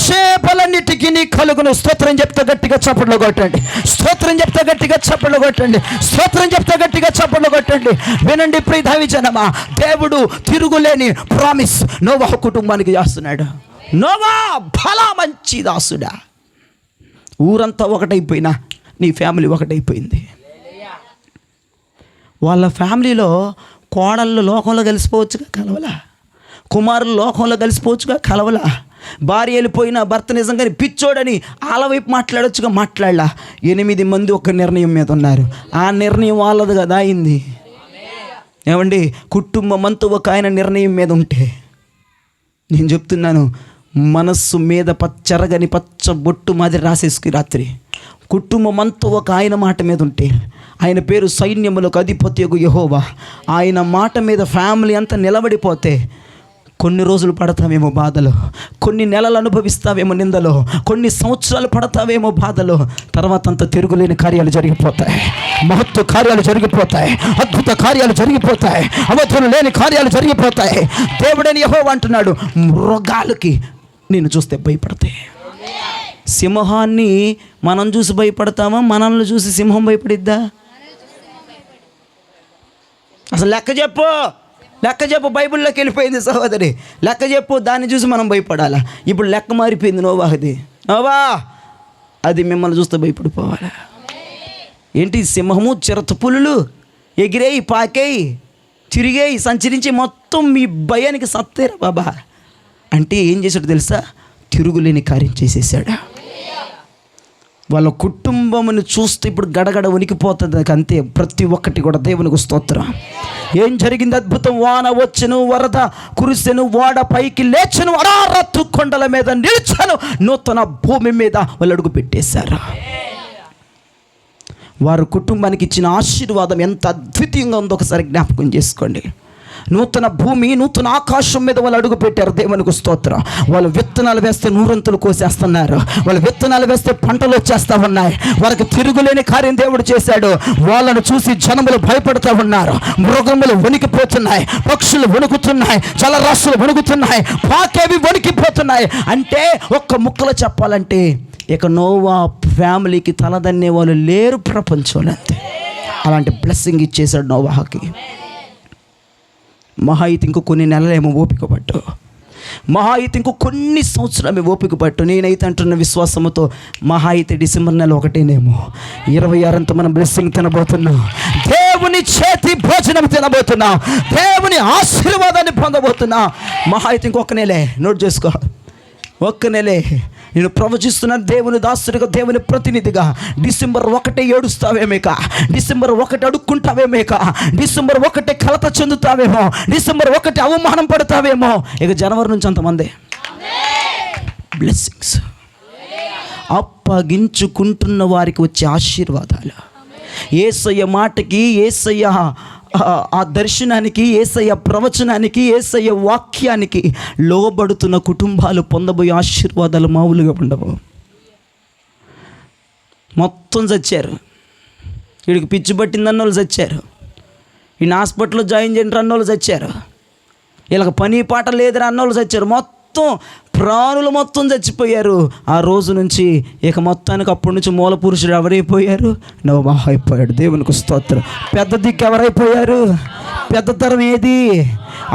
చేపలన్నిటికీ కలుగును. స్తోత్రం చెప్తే గట్టిగా చప్పట్లు కొట్టండి, స్తోత్రం చెప్తే గట్టిగా చప్పట్లు కొట్టండి, స్తోత్రం చెప్తే గట్టిగా చప్పట్లు కొట్టండి. వినండి ప్రియ దైవజనమా, దేవుడు తిరుగులేని ప్రామిస్ నోవాహు కుటుంబానికి చేస్తున్నాడు. నోవా భలా మంచి దాసుడా. ఊరంతా ఒకటైపోయినా నీ ఫ్యామిలీ ఒకటైపోయింది. వాళ్ళ ఫ్యామిలీలో కోడళ్ళు లోకంలో కలిసిపోవచ్చుగా, కలవలా. కుమారులు లోకంలో కలిసిపోవచ్చుగా, కలవలా. భార్య వెళ్ళిపోయినా భర్త నిజంగానే పిచ్చోడని వాళ్ళ వైపు మాట్లాడొచ్చుగా, మాట్లాడలా. 8 మంది ఒక నిర్ణయం మీద ఉన్నారు. ఆ నిర్ణయం వాళ్ళది కదా అయింది. ఏమండి, కుటుంబం అంతా ఒక ఆయన నిర్ణయం మీద ఉంటే, నేను చెప్తున్నాను, మనస్సు మీద చెరగని పచ్చ బొట్టు మాదిరి రాసేసుకు రాత్రి కుటుంబం అంతా ఒక ఆయన మాట మీద ఉంటే, ఆయన పేరు సైన్యములకు అధిపత్యకు యెహోవా, ఆయన మాట మీద ఫ్యామిలీ అంతా నిలబడిపోతే కొన్ని రోజులు పడతావేమో బాధలో, కొన్ని నెలలు అనుభవిస్తావేమో నిందలో, కొన్ని సంవత్సరాలు పడతావేమో బాధలో, తర్వాత అంతా తిరుగులేని కార్యాలు జరిగిపోతాయి, మహత్వ కార్యాలు జరిగిపోతాయి, అద్భుత కార్యాలు జరిగిపోతాయి, అవధులు లేని కార్యాలు జరిగిపోతాయి. దేవుడని యెహోవా అంటున్నాడు, మృగాలకి నిన్ను చూస్తే భయపడతాయి. సింహాన్ని మనం చూసి భయపడతామా, మనల్ని చూసి సింహం భయపడిద్దా? అసలు లెక్క చెప్పు, బైబిల్లోకి వెళ్ళిపోయింది సహోదరి. లెక్క చెప్పు, దాన్ని చూసి మనం భయపడాలా? ఇప్పుడు లెక్క మారిపోయింది నోవాహుది. నోవా, అది మిమ్మల్ని చూస్తే భయపడిపోవాలా? ఏంటి, సింహము చిరత పులులు ఎగిరేయి, పాకేయి, తిరిగేయి, సంచరించి మొత్తం మీ భయానికి సత్తేరా బాబా అంటే ఏం చేశాడు తెలుసా? తిరుగులేని కార్యం చేసేసాడు. వాళ్ళ కుటుంబమును చూస్తే ఇప్పుడు గడగడ వణికిపోతుంది. అంతే, ప్రతి ఒక్కటి కూడా దేవునికి స్తోత్రం. ఏం జరిగింది? అద్భుతం. వాన వచ్చెను, వరద కురిసెను, ఓడ పైకి లేచెను, అరారత్తు కొండల మీద నిలిచాను, నూతన భూమి మీద వాళ్ళు అడుగు పెట్టేశారు. వారు కుటుంబానికి ఇచ్చిన ఆశీర్వాదం ఎంత అద్వితీయంగా ఉందో ఒకసారి జ్ఞాపకం చేసుకోండి. నూతన భూమి, నూతన ఆకాశం మీద వాళ్ళు అడుగు పెట్టారు. దేవునికి స్తోత్రం. వాళ్ళు విత్తనాలు వేస్తే నూరంతులు కోసేస్తున్నారు, వాళ్ళు విత్తనాలు వేస్తే పంటలు వచ్చేస్తా ఉన్నాయి. వారికి తిరుగులేని కార్యం దేవుడు చేశాడు. వాళ్ళను చూసి జనములు భయపడుతూ ఉన్నారు, మృగములు వణికిపోతున్నాయి, పక్షులు వణుకుతున్నాయి, జలరాశులు వణుకుతున్నాయి, పాకేవి వణికిపోతున్నాయి. అంటే ఒక్క ముక్కలో చెప్పాలంటే ఇక నోవా ఫ్యామిలీకి తలదన్నే వాళ్ళు లేరు ప్రపంచంలో. అంతే, అలాంటి బ్లెస్సింగ్ ఇచ్చేశాడు నోవాహుకి. మహా అయితే ఇంకో కొన్ని నెలలేమో ఓపిక పట్టు, మహా అయితే ఇంకో కొన్ని సంవత్సరాలు ఓపిక పట్టు. నేనైతే అంటున్న విశ్వాసంతో మహా అయితే డిసెంబర్ నెల 1 26 మనం బ్లెస్సింగ్ తినబోతున్నాం, దేవుని చేతి భోజనం తినబోతున్నాం, దేవుని ఆశీర్వాదాన్ని పొందబోతున్నాం. మహా అయితే ఇంకొక నెలే, నోట్ చేసుకో, ఒక్క నెలే. నేను ప్రవచిస్తున్న దేవుని దాసుడిగా, దేవుని ప్రతినిధిగా, డిసెంబర్ 1 ఏడుస్తావేమేక, డిసెంబర్ 1 అడుక్కుంటావేమేక, డిసెంబర్ 1 కలత చెందుతావేమో, డిసెంబర్ 1 అవమానం పడతావేమో. ఇక జనవరి నుంచి అంతమంది బ్లెస్సింగ్స్. అప్పగించుకుంటున్న వారికి వచ్చే ఆశీర్వాదాలు, యేసయ్య మాటకి, యేసయ్య ఆ దర్శనానికి, యేసయ్య ప్రవచనానికి, యేసయ్య వాక్యానికి లోబడుతున్న కుటుంబాలు పొందబోయే ఆశీర్వాదాలు మామూలుగా ఉండవు. మొత్తం చచ్చారు, వీడికి పిచ్చి పట్టింది అన్నోళ్ళు చచ్చారు, ఈయన హాస్పిటల్లో జాయిన్ చేయండి అన్నోళ్ళు చచ్చారు, వీళ్ళకి పని పాట లేదురా అన్నోళ్ళు చచ్చారు. మొత్తం మొత్తం ప్రాణులు మొత్తం చచ్చిపోయారు. ఆ రోజు నుంచి ఇక మొత్తానికి అప్పటి నుంచి మూల పురుషుడు ఎవరైపోయారు? నోవాహు అయిపోయాడు. దేవునికి స్తోత్రం. పెద్ద దిక్కు ఎవరైపోయారు? పెద్ద తరం ఏది?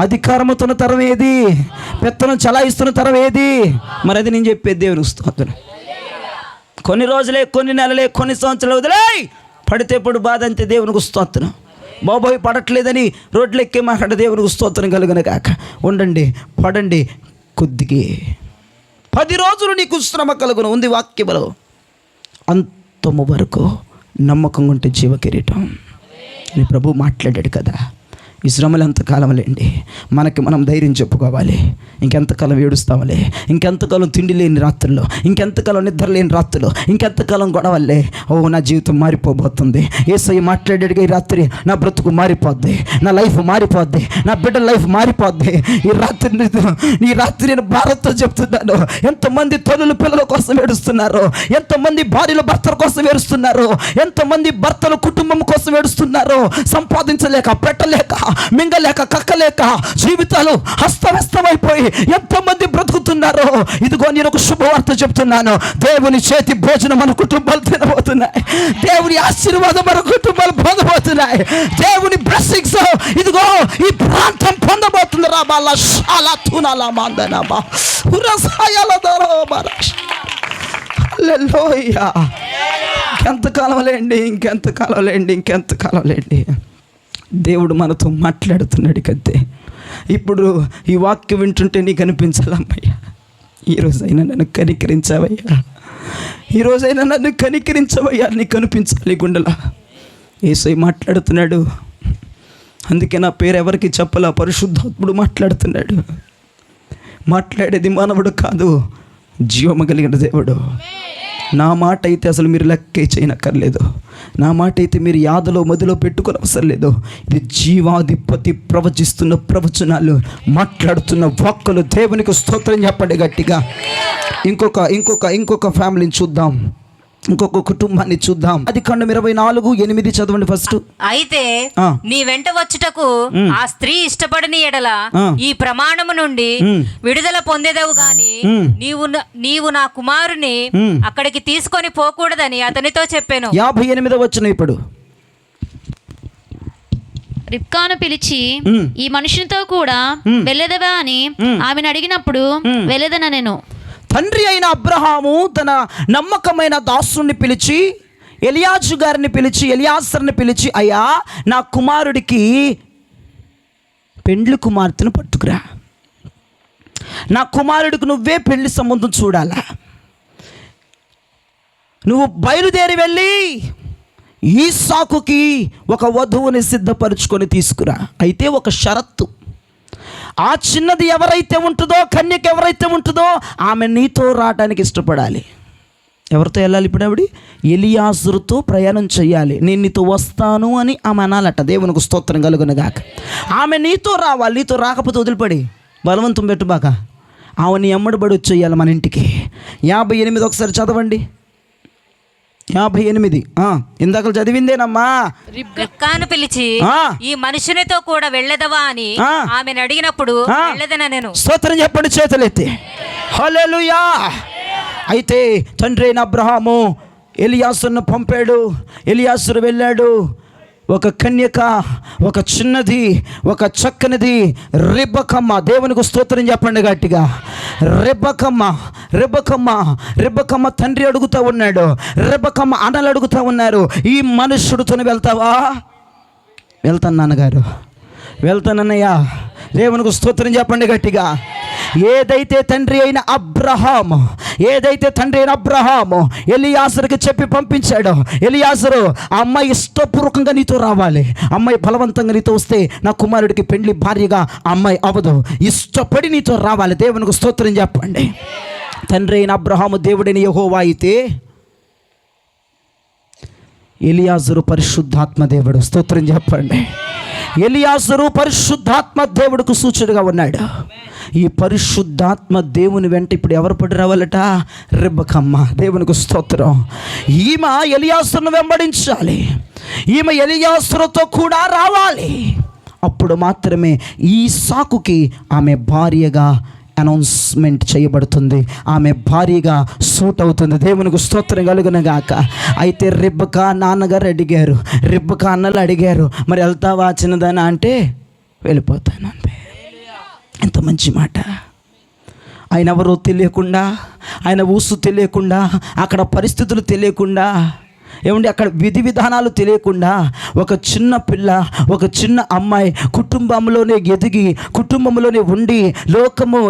అధికారముతున్న తరం ఏది? పెత్తనం చలాయిస్తున్న తరం ఏది? మరి అది నేను చెప్పేది. దేవునికి స్తోత్రం. కొన్ని రోజులే, కొన్ని నెలలే, కొన్ని సంవత్సరాలు వదిలేయ్, పడితే ఇప్పుడు బాధ అంతే. దేవునికి స్తోత్రం. బాబోయ్ పడట్లేదని రోడ్లు ఎక్కే మాట్లాడే దేవునికి స్తోత్రం కలుగును కాక. ఉండండి, పడండి, కొద్దిగా 10 రోజులు నీకు శ్రమ కలుగును ఉంది వాక్యములో. అంతము వరకు నమ్మకంగా ఉంటే జీవ కిరీటం అని ప్రభు మాట్లాడాడు కదా. ఈ శ్రమలు ఎంతకాలంలేండి, మనకి మనం ధైర్యం చెప్పుకోవాలి. ఇంకెంతకాలం ఏడుస్తామలే, ఇంకెంతకాలం తిండి లేని రాత్రుల్లో, ఇంకెంతకాలం నిద్ర లేని రాత్రులు, ఇంకెంతకాలం గొడవల్లే. ఓ నా జీవితం మారిపోబోతుంది. యేసయ్య మాట్లాడాడుగా, ఈ రాత్రి నా బ్రతుకు మారిపోద్ది, నా లైఫ్ మారిపోద్ది, నా బిడ్డ లైఫ్ మారిపోద్ది. ఈ రాత్రి నేను భారత్తో చెప్తున్నాను. ఎంతమంది తల్లులు పిల్లల కోసం ఏడుస్తున్నారు, ఎంతమంది భార్యలు భర్తల కోసం ఏడుస్తున్నారు, ఎంతమంది భర్తలు కుటుంబం కోసం ఏడుస్తున్నారు. సంపాదించలేక, పెట్టలేక, మింగలేక, కక్కలేక జీవితాలు హస్తవ్యస్తమైపోయి ఎంతోమంది బ్రతుకుతున్నారు. ఇదిగో నేను ఒక శుభవార్త చెప్తున్నాను. దేవుని చేతి భోజనం మన కుటుంబాలు తినబోతున్నాయి. దేవుని ఆశీర్వాదం మన కుటుంబాలు పొందబోతున్నాయి. దేవుని బ్లెస్సింగ్స్ ఇదిగో ఈ ప్రాంతం పొందబోతుంది. రాబాలా చాలా తునాలా మాందనాబా ఉరసాయాల దరోబారా. హల్లెలూయా. ఇంకెంతకాలం లేండి. దేవుడు మనతో మాట్లాడుతున్నాడు కదే. ఇప్పుడు ఈ వాక్యం వింటుంటే నీకు అనిపించాలమ్మయ్యా, ఈరోజైనా నన్ను కనికరించవయ్యా, నీకు అనిపించాలి గుండెలా. యేసయ్య మాట్లాడుతున్నాడు. అందుకే నా పేరు ఎవరికి చెప్పలా, పరిశుద్ధాత్ముడు మాట్లాడుతున్నాడు. మాట్లాడేది మానవుడు కాదు, జీవము కలిగిన దేవుడు. నా మాట అయితే అసలు మీరు లెక్కే చేయనక్కర్లేదు. నా మాట అయితే మీరు యాదలో మదిలో పెట్టుకుని అవసరం లేదు. ఇది జీవాధిపతి ప్రవచిస్తున్న ప్రవచనాలు, మాట్లాడుతున్న వాక్కులు. దేవునికి స్తోత్రం చెప్పండి గట్టిగా. ఇంకొక ఫ్యామిలీని చూద్దాం, ఇంకొక కుటుంబాన్ని చూద్దాం. అది కాండం 24:8 చదవండి ఫస్ట్. అయితే నీ వెంట వచ్చుటకు ఆ స్త్రీ ఇష్టపడని ఎడల ఈ ప్రమాణము నుండి విడుదల పొందేదవు గాని నీవు నా కుమారుని అక్కడికి తీసుకొని పోకూడదని అతనితో చెప్పాను. 58వ వచనం. ఇప్పుడు రిబ్కాను పిలిచి ఈ మనుషునితో కూడా వెళ్ళేదవా అని ఆమెను అడిగినప్పుడు వెళ్ళేదన నేను. తండ్రి అయిన అబ్రహాము తన నమ్మకమైన దాసుని పిలిచి, ఎలియాజర్ని పిలిచి, అయ్యా నా కుమారుడికి పెండ్లి కుమార్తెను పట్టుకురా, నా కుమారుడికి నువ్వే పెళ్లి సంబంధం చూడాలా, నువ్వు బయలుదేరి వెళ్ళి ఈసాకుకి ఒక వధువుని సిద్ధపరుచుకొని తీసుకురా. అయితే ఒక షరత్తు, ఆ చిన్నది ఎవరైతే ఉంటుందో, కన్యక ఎవరైతే ఉంటుందో ఆమె నీతో రావడానికి ఇష్టపడాలి. ఎవరితో వెళ్ళాలి ఇప్పుడు? ఆవిడ ఎలియాజరుతో ప్రయాణం చేయాలి. నేను నీతో వస్తాను అని ఆమె అనాలట. దేవునికి స్తోత్రం కలుగునుగాక. ఆమె నీతో రావాలి. నీతో రాకపోతే వదిలిపడి బలవంతం పెట్టుబాక. ఆమె ఎమ్మడిబడి వచ్చేయాలి మన ఇంటికి. 58 ఒకసారి చదవండి. 58. ఇందాక చదివిందేనమ్మా. రిబ్కాను పిలిచి ఈ మనుషునితో కూడా వెళ్ళదవా అని ఆమెను అడిగినప్పుడు వెళ్ళదన నేను. స్తోత్రం చెప్పండి చేతులెత్తి. హల్లెలూయా. అయితే తండ్రి అయిన అబ్రహాము ఎలియాసును పంపాడు. ఎలియాసు వెళ్ళాడు. ఒక కన్యక, ఒక చిన్నది, ఒక చక్కనిది రెబెక్కమ్మ. దేవునికి స్తోత్రం చెప్పండి గట్టిగా. రెబెక్కమ్మ తండ్రి అడుగుతూ ఉన్నాడు, రెబెక్కమ్మ అన్నలు అడుగుతూ ఉన్నారు, ఈ మనుష్యుడితో వెళ్తావా? వెళ్తాను నాన్నగారు, వెళ్తానన్నయ్యా. దేవునికి స్తోత్రం చెప్పండి గట్టిగా. ఏదైతే తండ్రి అయిన అబ్రహాము ఎలియాజరుకి చెప్పి పంపించాడో, ఎలియాజరు ఆ అమ్మాయి ఇష్టపూర్వకంగా నీతో రావాలి, అమ్మాయి బలవంతంగా నీతో వస్తే నా కుమారుడికి పెండ్లి భార్యగా ఆ అమ్మాయి అవ్వదు, ఇష్టపడి నీతో రావాలి. దేవునికి స్తోత్రం చెప్పండి. తండ్రి అయిన అబ్రహాము దేవుడైన యెహోవా అయితే ఎలియాజరు పరిశుద్ధాత్మ దేవుడు. స్తోత్రం చెప్పండి. ఎలియాజరు పరిశుద్ధాత్మ దేవుడికి సూచనగా ఉన్నాడు. ఈ పరిశుద్ధాత్మ దేవుని వెంట ఇప్పుడు ఎవరు పడి రావాలట? రెబెక్కమ్మ. దేవునికి స్తోత్రం. ఈమె ఎలియాజరును వెంబడించాలి, ఈమె ఎలియాజరుతో కూడా రావాలి. అప్పుడు మాత్రమే ఈసాకుకి ఆమె భార్యగా అనౌన్స్మెంట్ చేయబడుతుంది. ఆమె భారీగా సూట్ అవుతుంది. దేవునికి స్తోత్రం కలుగునగాక. అయితే రిబ్కా నాన్నగారు అడిగారు, రిబ్కా అన్నలు అడిగారు, మరి వెళ్తావా చిన్నదానా అంటే వెళ్ళిపోతానంతే. ఎంత మంచి మాట. ఆయన ఎవరో తెలియకుండా, ఆయన ఊసు తెలియకుండా, అక్కడ పరిస్థితులు తెలియకుండా, ఏమండి అక్కడ విధి విధానాలు తెలియకుండా ఒక చిన్న పిల్ల, ఒక చిన్న అమ్మాయి కుటుంబంలోనే ఎదిగి, కుటుంబంలోనే ఉండి,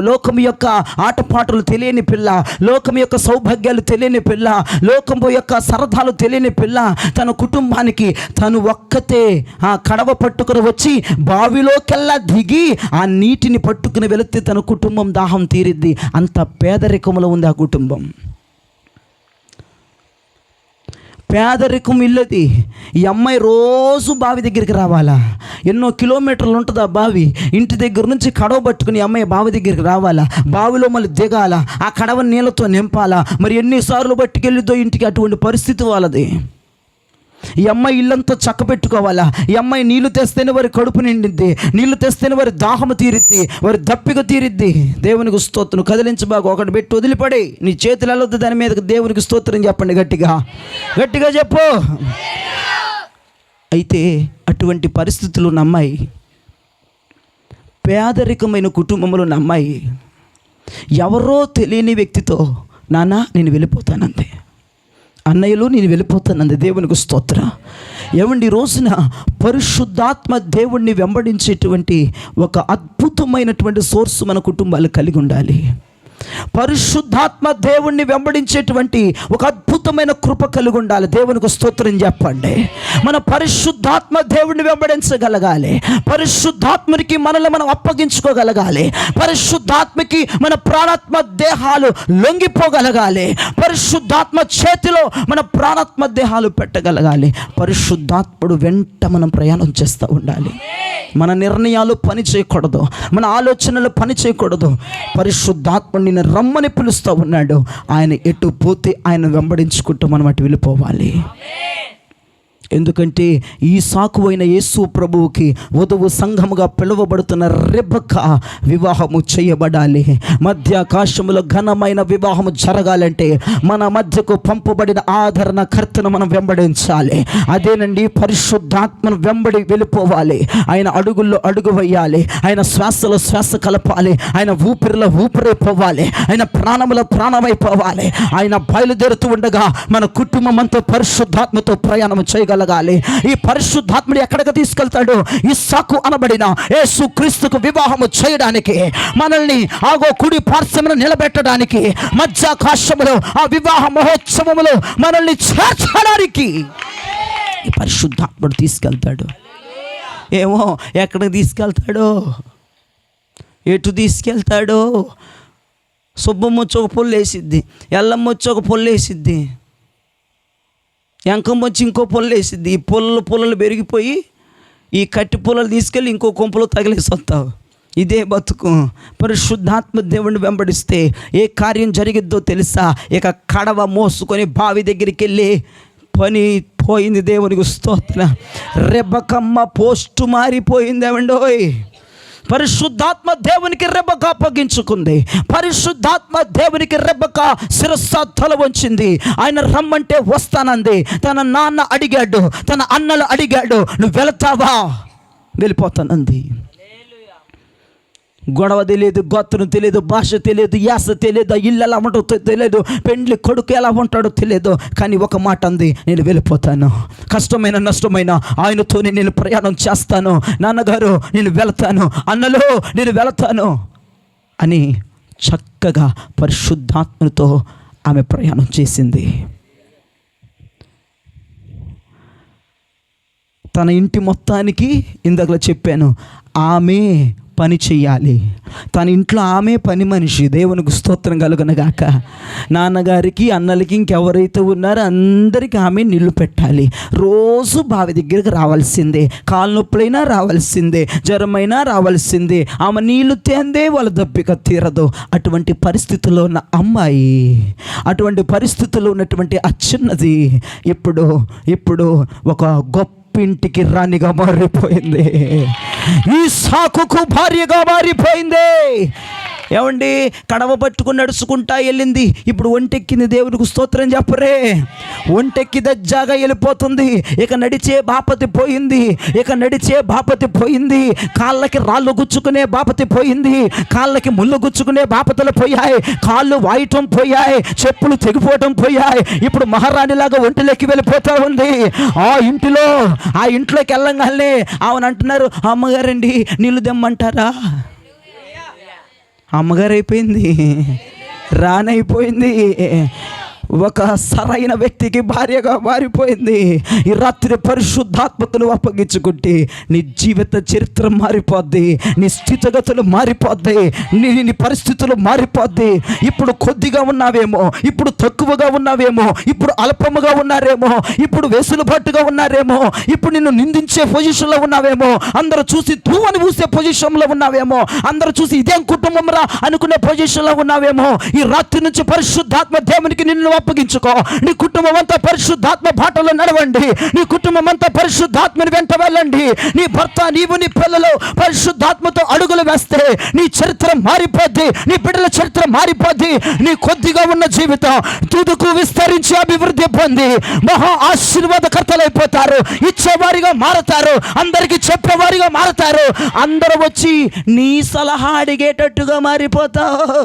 లోకము యొక్క ఆటపాటలు తెలియని పిల్ల, లోకము యొక్క సౌభాగ్యాలు తెలియని పిల్ల, లోకము యొక్క సరదాలు తెలియని పిల్ల తన కుటుంబానికి తను ఒక్కతే ఆ కడవ పట్టుకుని వచ్చి బావిలోకెల్లా దిగి ఆ నీటిని పట్టుకుని వెళితే తన కుటుంబం దాహం తీరిద్ది. అంత పేదరికంలో ఉంది ఆ కుటుంబం. పేదరికం ఇల్లది. ఈ అమ్మాయి రోజు బావి దగ్గరికి రావాలా, ఎన్నో కిలోమీటర్లు ఉంటుంది ఆ బావి. ఇంటి దగ్గర నుంచి కడవ పట్టుకుని ఈ అమ్మాయి బావి దగ్గరికి రావాలా, బావిలో మళ్ళీ దిగాల, ఆ కడవ నీళ్ళతో నింపాలా. మరి ఎన్నిసార్లు పట్టుకెళ్ళిద్దో ఇంటికి. అటువంటి పరిస్థితి వాళ్ళది. ఈ అమ్మాయి ఇల్లంతా చక్కబెట్టుకోవాలా. ఈ అమ్మాయి నీళ్లు తెస్తేనే వారి కడుపు నిండిద్ది, నీళ్లు తెస్తేనే వారి దాహము తీరిద్ది, వారి దప్పిక తీరిద్ది. దేవునికి స్తోత్రం. కదిలించబాకు, ఒకటి పెట్టి వదిలిపడి నీ చేతులు వెళ్ళొద్దు దాని మీదకి. దేవునికి స్తోత్రం చెప్పండి గట్టిగా, గట్టిగా చెప్పు. అయితే అటువంటి పరిస్థితులు ఉన్న అమ్మాయి, పేదరికమైన కుటుంబంలో ఉన్న అమ్మాయి ఎవరో తెలియని వ్యక్తితో, నాన్న నేను వెళ్ళిపోతానంతే, అన్నయ్యలు నేను వెళ్ళిపోతానంది. దేవునికి స్తోత్రం. ఏమండి, ఈ రోజున పరిశుద్ధాత్మ దేవుణ్ణి వెంబడించేటువంటి ఒక అద్భుతమైనటువంటి సోర్స్ మన కుటుంబాలు కలిగి ఉండాలి. పరిశుద్ధాత్మ దేవుణ్ణి వెంబడించేటువంటి ఒక అద్భుతమైన కృప కలిగి ఉండాలి. దేవునికి స్తోత్రం చెప్పండి. మన పరిశుద్ధాత్మ దేవుణ్ణి వెంబడించగలగాలి. పరిశుద్ధాత్మనికి మనల్ని మనం అప్పగించుకోగలగాలి. పరిశుద్ధాత్మకి మన ప్రాణాత్మ దేహాలు లొంగిపోగలగాలి. పరిశుద్ధాత్మ చేతిలో మన ప్రాణాత్మ దేహాలు పెట్టగలగాలి. పరిశుద్ధాత్ముడు వెంట మనం ప్రయాణం చేస్తూ ఉండాలి. మన నిర్ణయాలు పని చేయకూడదు, మన ఆలోచనలు పని చేయకూడదు. పరిశుద్ధాత్ముడిని రమ్మని పిలుస్తూ ఉన్నాడు. ఆయన ఎటు పోతే ఆయన వెంబడించుకుంటూ మనం అటు వెళ్ళిపోవాలి. ఎందుకంటే ఈ సాకువైన యేసు ప్రభువుకి వధువు సంఘముగా పిలువబడుతున్న రెబెక్క వివాహము చేయబడాలి. మధ్యాకాశములో ఘనమైన వివాహము జరగాలంటే మన మధ్యకు పంపబడిన ఆదరణకర్తను మనం వెంబడించాలి. అదేనండి, పరిశుద్ధాత్మను వెంబడి వెళ్ళిపోవాలి. ఆయన అడుగుల్లో అడుగు వేయాలి. ఆయన శ్వాసలో శ్వాస కలపాలి. ఆయన ఊపిరిలో ఊపిరైపోవాలి. ఆయన ప్రాణములో ప్రాణమైపోవాలి. ఆయన బయలుదేరుతూ ఉండగా మన కుటుంబం అంతా పరిశుద్ధాత్మతో ప్రయాణం చేయగలగాలి. ఈ పరిశుద్ధాత్ముడు ఎక్కడికి తీసుకెళ్తాడు? ఇస్సాకు అనబడిన యేసు క్రీస్తుకు వివాహము చేయడానికి, మనల్ని ఆగో కుడి పార్శ్వమున నిలబెట్టడానికి, మధ్యాకాశములో ఆ వివాహ మహోత్సవములో మనల్ని చేర్చడానికి ఈ పరిశుద్ధాత్ముడు తీసుకెళ్తాడు. ఏమో ఎక్కడికి తీసుకెళ్తాడో, ఎటు తీసుకెళ్తాడో. సుబ్బమ్మ వచ్చి ఒక పొల్లు వేసిద్ది, ఎల్లమ్మ వచ్చి ఒక పొల్లు వేసిద్ది, ఎంకమ్మ వచ్చి ఇంకో పొల్లు వేసిద్ది. ఈ పొల్లలు పెరిగిపోయి ఈ కట్టి పొల్లలు తీసుకెళ్ళి ఇంకో కొంపలో తగిలేసి వస్తావు. ఇదే బతుకు. పరిశుద్ధాత్మ దేవుణ్ణి వెంబడిస్తే ఏ కార్యం జరిగిద్దో తెలుసా? ఇక కడవ మోసుకొని బావి దగ్గరికి వెళ్ళి పని పోయింది. దేవునికి స్తోత్రం. రెబెక్కమ్మ పోస్టు మారిపోయింది. ఏమండోయ్, పరిశుద్ధాత్మ దేవునికి రెబెక్క అప్పగించుకుంది. పరిశుద్ధాత్మ దేవునికి రెబెక్క శిరస్సు తల వంచింది. ఆయన రమ్మంటే వస్తానంది. తన నాన్న అడిగాడు, తన అన్నలు అడిగాడు, నువ్వు వెళతావా? వెళ్ళిపోతానంది. గొడవ తెలియదు, గోత్రం తెలియదు, భాష తెలియదు, యాస తెలియదు, ఇల్లు ఎలా ఉంటుందో తెలియదు, పెండ్లి కొడుకు ఎలా ఉంటాడో తెలియదు. కానీ ఒక మాట అంది, నేను వెళ్ళిపోతాను. కష్టమైన నష్టమైన ఆయనతోనే నేను ప్రయాణం చేస్తాను. నాన్నగారు నేను వెళతాను, అన్నలో నేను వెళతాను అని చక్కగా పరిశుద్ధాత్మతో ఆమె ప్రయాణం చేసింది. తన ఇంటి మొత్తానికి ఇందాక చెప్పాను, ఆమె పని చెయ్యాలి. తన ఇంట్లో ఆమె పని మనిషి. దేవునికి స్తోత్రం కలుగునగాక. నాన్నగారికి, అన్నలకి, ఇంకెవరైతే ఉన్నారో అందరికీ ఆమె నీళ్లు పెట్టాలి. రోజు బావి దగ్గరికి రావాల్సిందే. కాలు నొప్పులైనా రావాల్సిందే, జ్వరమైనా రావాల్సిందే. ఆమె నీళ్లు తేందే వాళ్ళ దప్పిక తీరదు. అటువంటి పరిస్థితుల్లో ఉన్న అమ్మాయి, అటువంటి పరిస్థితుల్లో ఉన్నటువంటి ఆ చిన్నది ఇప్పుడు ఒక గొప్ప ఇంటికి రాణిగా మారిపోయింది. ఈ సాకుకు భార్యగా మారిపోయింది. ఏమండి కడవ పట్టుకుని నడుచుకుంటా వెళ్ళింది, ఇప్పుడు ఒంటెక్కింది. దేవునికి స్తోత్రం చెప్పరే. ఒంటెక్కి దజ్జాగా వెళ్ళిపోతుంది. ఇక నడిచే బాపతి పోయింది. కాళ్ళకి రాళ్ళు గుచ్చుకునే బాపతి పోయింది. కాళ్ళకి ముళ్ళు గుచ్చుకునే బాపతులు పోయాయి. కాళ్ళు వాయటం పోయాయి. చెప్పులు తెగిపోవటం పోయాయి. ఇప్పుడు మహారాణిలాగా ఒంటిలోకి వెళ్ళిపోతా ఉంది. ఆ ఇంట్లోకి వెళ్ళంగానే ఆమెను అంటున్నారు, అమ్మగారండి నీళ్ళు దెమ్మంటారా? అమ్మగారు అయిపోయింది, రానైపోయింది. ఒక సరైన వ్యక్తికి భార్యగా మారిపోయింది. ఈ రాత్రి పరిశుద్ధాత్మను అప్పగించుకుంటే నీ జీవిత చరిత్ర మారిపోద్ది, నీ స్థితిగతులు మారిపోద్ది, నీ పరిస్థితులు మారిపోద్ది. ఇప్పుడు కొద్దిగా ఉన్నావేమో, ఇప్పుడు తక్కువగా ఉన్నావేమో, ఇప్పుడు అల్పముగా ఉన్నారేమో, ఇప్పుడు వెసులుబాటుగా ఉన్నారేమో, ఇప్పుడు నిన్ను నిందించే పొజిషన్లో ఉన్నావేమో, అందరూ చూసి తూ అని పూసే పొజిషన్లో ఉన్నావేమో, అందరూ చూసి ఇదేం కుటుంబం రా అనుకునే పొజిషన్లో ఉన్నావేమో. ఈ రాత్రి నుంచి పరిశుద్ధాత్మ దేవునికి నిన్ను అప్పగించుకో. నీ కుటుంబం అంతా పరిశుద్ధాత్మ బాటలో నడవండి. నీ కుటుంబం అంతా పరిశుద్ధాత్మని వెంట వెళ్ళండి. నీ భర్త, నీవు, నీ పిల్లలు పరిశుద్ధాత్మతో అడుగులు వేస్తే నీ చరిత్ర మారిపోద్ది, నీ బిడ్డల చరిత్ర మారిపోద్ది. నీ కొద్దిగా ఉన్న జీవితం తుదుకు విస్తరించి అభివృద్ధి పొంది మహా ఆశీర్వాదకర్తలు అయిపోతారు. ఇచ్చేవారిగా మారతారు, అందరికీ చెప్పేవారిగా మారతారు. అందరూ వచ్చి నీ సలహా అడిగేటట్టుగా మారిపోతావు.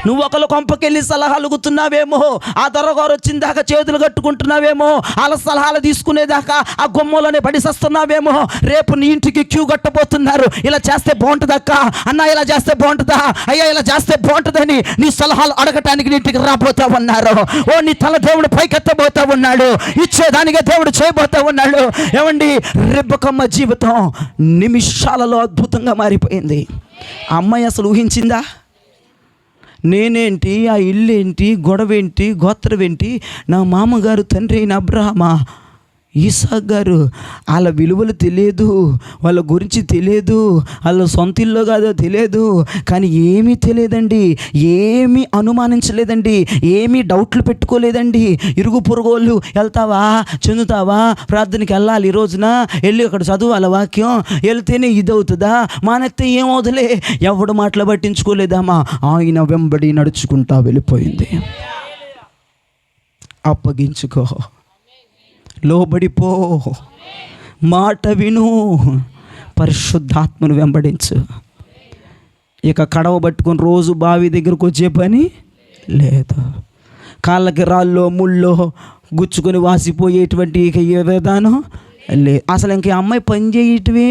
నువ్వు ఒకళ్ళు కొంపకెళ్ళి సలహాలు గుతున్నావేమో, ఆ దొరగారు వచ్చిందాకా చేతులు కట్టుకుంటున్నావేమో, వాళ్ళ సలహాలు తీసుకునేదాకా ఆ గుమ్మలోనే పడిసేస్తున్నావేమో. రేపు నీ ఇంటికి క్యూ కట్టబోతున్నారు. ఇలా చేస్తే బాగుంటుందక్క, అన్న ఇలా చేస్తే బాగుంటుందా, అయ్యా ఇలా చేస్తే బాగుంటుందని నీ సలహాలు అడగటానికి నీ ఇంటికి రాబోతా ఉన్నారు. ఓ నీ తల దేవుడు పైకెత్తబోతా ఉన్నాడు, ఇచ్చేదానిగా దేవుడు చేయబోతా ఉన్నాడు. ఏమండి, రెబ్బకమ్మ జీవితం నిమిషాలలో అద్భుతంగా మారిపోయింది. ఆ అమ్మాయి అసలు ఊహించిందా? నేనేంటి, ఆ ఇల్లు ఏంటి, గొడవేంటి, గోత్రం ఏంటి, నా మామగారు తండ్రి అయిన అబ్రహామా, ఈసాక్ గారు, వాళ్ళ విలువలు తెలియదు, వాళ్ళ గురించి తెలియదు, వాళ్ళ సొంత ఇల్లు కాదో తెలియదు. కానీ ఏమీ తెలియదండి, ఏమీ అనుమానించలేదండి, ఏమీ డౌట్లు పెట్టుకోలేదండి. ఇరుగు పొరుగోళ్ళు వెళ్తావా, చెందుతావా, ప్రార్థనకి వెళ్ళాలి, ఈ రోజున వెళ్ళి అక్కడ చదువు వాక్యం, వెళ్తేనే ఇది అవుతుందా, మానెత్తే ఏమవుతులే, ఎవడు మాటలు పట్టించుకోలేదామా. ఆయన వెంబడి నడుచుకుంటా వెళ్ళిపోయింది. అప్పగించుకో, లోబడిపో, మాట విను, పరిశుద్ధాత్మను వెంబడించు. ఇక కడవ పట్టుకొని రోజు బావి దగ్గరకు వచ్చే పని లేదు. కాళ్ళకి రాళ్ళో ముళ్ళో గుచ్చుకొని వాసిపోయేటువంటి ఇక ఏ విధానం లేదు. అసలు ఇంక అమ్మాయి పని చేయటమే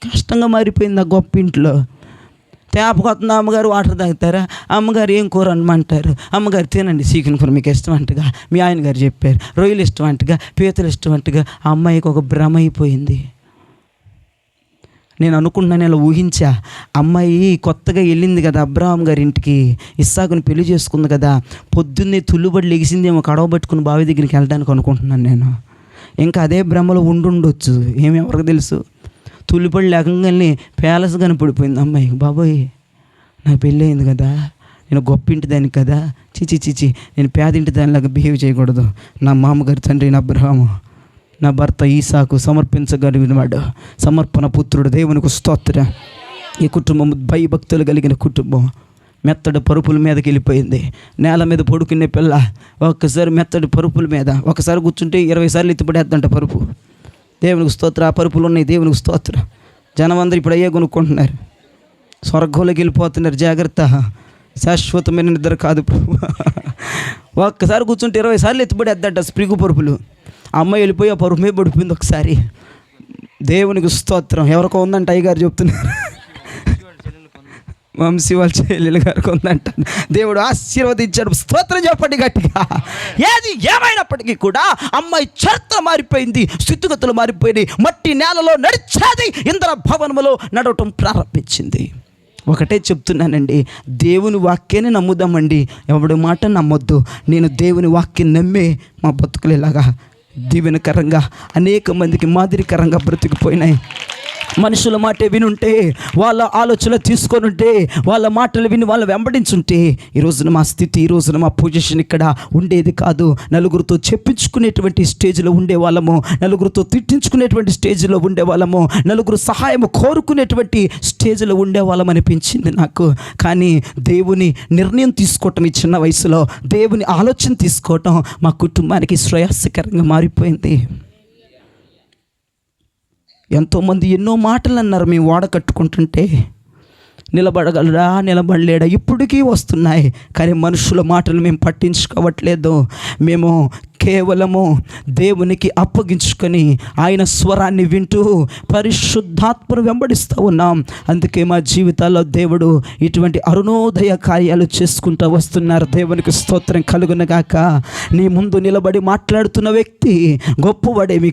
కష్టంగా మారిపోయింది. ఆ గొప్ప ఇంట్లో తేపకొస్తుంది. అమ్మగారు వాటర్ తాగుతారా, అమ్మగారు ఏం కూర అనమంటారు, అమ్మగారు తినండి చికెన్ కూర మీకు ఇష్టం అంటగా, మీ ఆయన గారు చెప్పారు, రొయ్యలు ఇష్టం అంటగా, పీతలు ఇష్టం అంటగా. ఆ అమ్మాయికి ఒక భ్రమ అయిపోయింది. నేను అనుకుంటున్నాను, ఇలా ఊహించా, అమ్మాయి కొత్తగా వెళ్ళింది కదా అబ్రహాం గారి ఇంటికి, ఇస్సాకుని పెళ్లి చేసుకుంది కదా, పొద్దున్నే తుల్లుబడి లెగిసిందేమో కడవ పట్టుకుని బావి దగ్గరికి వెళ్ళడానికి అనుకుంటున్నాను నేను. ఇంకా అదే భ్రమలో ఉండుండొచ్చు, ఏమి ఎవరికి తెలుసు. తుల్లిపడి లేకంగానే ప్యాలెస్ కనపడిపోయింది అమ్మాయికి. బాబోయ్, నాకు పెళ్ళి అయింది కదా, నేను గొప్ప ఇంటి దానికి కదా, చిచి నేను పేదింటి దానిలాగా బిహేవ్ చేయకూడదు. నా మామగారి తండ్రి నా అబ్రహాము, నా భర్త ఈసాకు సమర్పించగలిగినవాడు, సమర్పణ పుత్రుడు, దేవునికి స్తోత్రం. ఈ కుటుంబం భయభక్తులు కలిగిన కుటుంబం. మెత్తడి పరుపుల మీదకి వెళ్ళిపోయింది. నేల మీద పడుకునే పిల్ల ఒక్కసారి మెత్తడి పరుపుల మీద ఒకసారి కూర్చుంటే 20 సార్లు ఎత్తిపడేద్దంట పరుపు. దేవునికి స్తోత్రం. ఆ పరుపులు ఉన్నాయి, దేవునికి స్తోత్రం. జనం అందరూ ఇప్పుడు అయ్యే కొనుక్కుంటున్నారు, స్వర్గంలోకి వెళ్ళిపోతున్నారు. జాగ్రత్త, శాశ్వతమైన నిద్ర కాదు ప్రభు. ఒక్కసారి కూర్చుంటే 20 సార్లు ఎత్తిపడేద్దంట స్ప్రింగు పరుపులు. అమ్మాయి వెళ్ళిపోయి ఆ పరుపు మీద పడిపోయింది ఒకసారి. దేవునికి స్తోత్రం. ఎవరికో ఉందంట, అయ్యగారు చెప్తున్నారు, వంశీ వాళ్ళ చెల్లెలు గారికి ఉందంట. దేవుడు ఆశీర్వదించాడు. స్తోత్రం చెప్పండి గట్టిగా. ఏది ఏమైనప్పటికీ కూడా అమ్మాయి చరిత్ర మారిపోయింది, స్థితిగతులు మారిపోయినాయి. మట్టి నేలలో నడిచేది ఇంద్ర భవనములో నడవటం ప్రారంభించింది. ఒకటే చెప్తున్నానండి, దేవుని వాక్యాన్ని నమ్ముదామండి, ఎవడి మాట నమ్మొద్దు. నేను దేవుని వాక్యం నమ్మే మా బతుకులు ఇలాగా దీవెనకరంగా అనేక మందికి మాదిరికరంగా బ్రతికిపోయినాయి. మనుషుల మాట వినుంటే, వాళ్ళ ఆలోచనలు తీసుకొని ఉంటే, వాళ్ళ మాటలు విని వాళ్ళు వెంబడించుంటే ఈ రోజున మా స్థితి, ఈ రోజున మా పొజిషన్ ఇక్కడ ఉండేది కాదు. నలుగురితో చెప్పించుకునేటువంటి స్టేజ్లో ఉండేవాళ్ళము, నలుగురితో తిట్టించుకునేటువంటి స్టేజ్లో ఉండేవాళ్ళము, నలుగురు సహాయం కోరుకునేటువంటి స్టేజ్లో ఉండేవాళ్ళం అనిపించింది నాకు. కానీ దేవుని నిర్ణయం తీసుకోవటం, ఈ చిన్న వయసులో దేవుని ఆలోచన తీసుకోవటం మా కుటుంబానికి శ్రేయస్కరంగా మారిపోయింది. ఎంతోమంది ఎన్నో మాటలు అన్నారు మేము ఓడ కట్టుకుంటుంటే, నిలబడగలరా నిలబడలేడా ఇప్పటికీ వస్తున్నాయి. కానీ మనుషుల మాటలు మేము పట్టించుకోవట్లేదు. మేము కేవలము దేవునికి అప్పగించుకొని ఆయన స్వరాన్ని వింటూ పరిశుద్ధాత్మను వెంబడిస్తూ ఉన్నాం. అందుకే మా జీవితాల్లో దేవుడు ఇటువంటి అరుణోదయ కార్యాలు చేసుకుంటూ వస్తున్నారు. దేవునికి స్తోత్రం కలుగునగాక. నీ ముందు నిలబడి మాట్లాడుతున్న వ్యక్తి గొప్పవాడేమి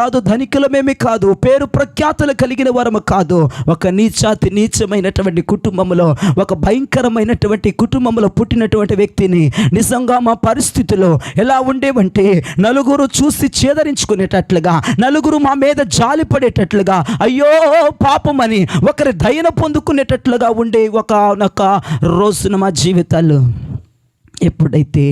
కాదు, ధనికులమేమి కాదు, పేరు ప్రఖ్యాతులు కలిగిన వారము కాదు. ఒక నీచమైనటువంటి కుటుంబంలో, ఒక భయంకరమైనటువంటి కుటుంబంలో పుట్టినటువంటి వ్యక్తిని నిజంగా మా పరిస్థితుల్లో ఎలా ఉండేవంటే, నలుగురు చూసి చేదరించుకునేటట్లుగా, నలుగురు మా మీద జాలిపడేటట్లుగా, అయ్యో పాపమని ఒకరి దయను పొందుకునేటట్లుగా ఉండే ఒక రోజున మా జీవితాలు ఎప్పుడైతే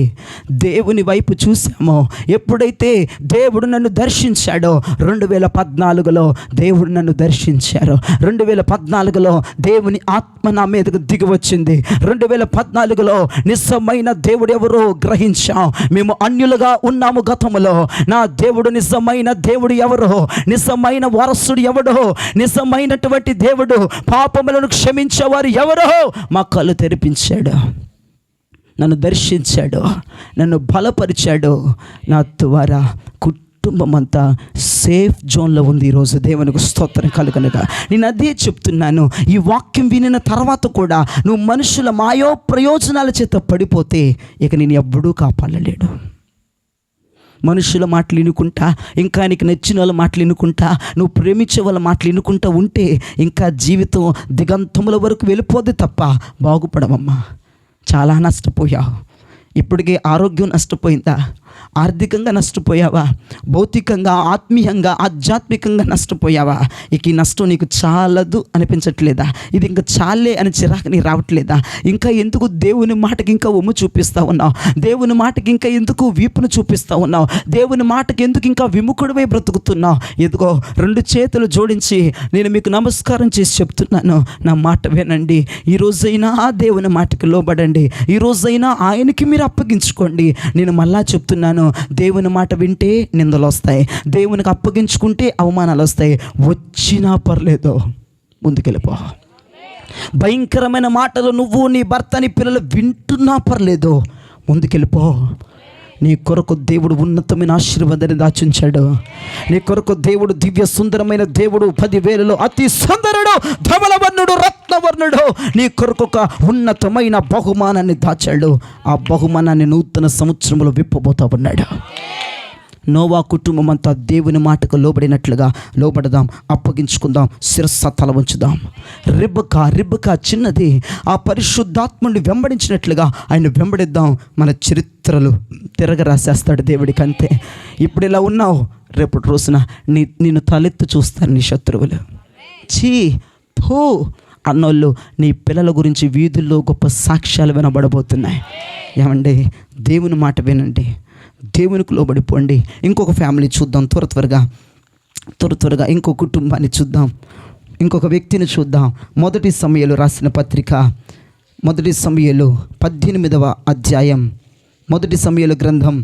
దేవుని వైపు చూసామో, ఎప్పుడైతే దేవుడు నన్ను దర్శించాడో, 2014లో దేవుడు నన్ను దర్శించారు. 2014లో దేవుని ఆత్మ నా మీదకు దిగి వచ్చింది. 2014లో నిజమైన దేవుడు ఎవరో గ్రహించాం. మేము అన్యులుగా ఉన్నాము గతంలో. నా దేవుడు నిజమైన దేవుడు ఎవరో, నిజమైన వారసుడు ఎవడో, నిజమైనటువంటి దేవుడు పాపములను క్షమించేవారు ఎవరో మా కళ్ళు తెరిపించాడు. నన్ను దర్శించాడు, నన్ను బలపరిచాడు. నా ద్వారా కుటుంబం అంతా సేఫ్ జోన్లో ఉంది ఈరోజు. దేవునికి స్తోత్రం కలుగునగా. నేను అదే చెప్తున్నాను. ఈ వాక్యం వినిన తర్వాత కూడా నువ్వు మనుషుల మాయో ప్రయోజనాల చేత పడిపోతే ఇక నేను ఎవ్వడూ కాపాడలేడు. మనుషుల మాటలు వినుకుంటా, ఇంకా నీకు నచ్చిన వాళ్ళ మాటలు వినుకుంటా, నువ్వు ప్రేమించే వాళ్ళ మాటలు వినుకుంటా ఉంటే ఇంకా జీవితం దిగంతముల వరకు వెళ్ళిపోద్ది తప్ప బాగుపడవమ్మా. చాలా నష్టపోయావు. ఇప్పటికే ఆరోగ్యం నష్టపోయిందా? ఆర్థికంగా నష్టపోయావా? భౌతికంగా, ఆత్మీయంగా, ఆధ్యాత్మికంగా నష్టపోయావా? ఇక ఈ నష్టం నీకు చాలదు అనిపించట్లేదా? ఇది ఇంకా చాలే అని చిరాకు నీకు రావట్లేదా? ఇంకా ఎందుకు దేవుని మాటకి ఇంకా ఒమ్ము చూపిస్తూ ఉన్నావు? దేవుని మాటకి ఇంకా ఎందుకు వీపును చూపిస్తూ ఉన్నావు? దేవుని మాటకి ఎందుకు ఇంకా విముఖుడివై బ్రతుకుతున్నావు? ఎదుగో 2 చేతులు జోడించి నేను మీకు నమస్కారం చేసి చెప్తున్నాను, నా మాట వినండి. ఈ రోజైనా దేవుని మాటకి లోబడండి. ఈ రోజైనా ఆయనకి మీరు అప్పగించుకోండి. నేను మళ్ళా చెప్తున్నాను, దేవుని మాట వింటే నిందలు వస్తాయి, దేవునికి అప్పగించుకుంటే అవమానాలు వస్తాయి. వచ్చినా పర్లేదు, ముందుకెళ్ళిపో. భయంకరమైన మాటలు నువ్వు, నీ భర్త, నీ పిల్లలు వింటున్నా పర్లేదు, ముందుకెళ్ళిపో. నీ కొరకు దేవుడు ఉన్నతమైన ఆశీర్వాదాన్ని దాచుంచాడు. నీ కొరకు దేవుడు దివ్య సుందరమైన దేవుడు, 10,000లో అతి సుందరుడు, ధవలవర్ణుడు, రత్నవర్ణుడు నీ కొరకు ఒక ఉన్నతమైన బహుమానాన్ని దాచాడు. ఆ బహుమానాన్ని నూతన సంవత్సరంలో విప్పబోతా ఉన్నాడు. నోవా కుటుంబం అంతా దేవుని మాటకు లోబడినట్లుగా లోబడదాం, అప్పగించుకుందాం, శిరస్సు తల వంచుదాం. రిబ్కా చిన్నది ఆ పరిశుద్ధాత్ముడిని వెంబడించినట్లుగా ఆయన వెంబడిద్దాం. మన చరిత్రలు తిరగరాసేస్తాడు దేవుడికి. అంతే. ఇప్పుడు ఇలా ఉన్నావు, రేపటి రోజున నిన్ను తలెత్తి చూస్తారు నీ శత్రువులు. థూ అన్నోళ్ళు నీ పిల్లల గురించి వీధుల్లో గొప్ప సాక్ష్యాలు వినబడబోతున్నాయి. ఏమండి, దేవుని మాట వినండి, దేవునికి లోబడిపోండి. ఇంకొక ఫ్యామిలీ చూద్దాం, త్వరగా ఇంకో కుటుంబాన్ని చూద్దాం, ఇంకొక వ్యక్తిని చూద్దాం. 1 సమూయేలు రాసిన పత్రిక 1 సమూయేలు 18వ అధ్యాయం, 1 సమూయేలు గ్రంథం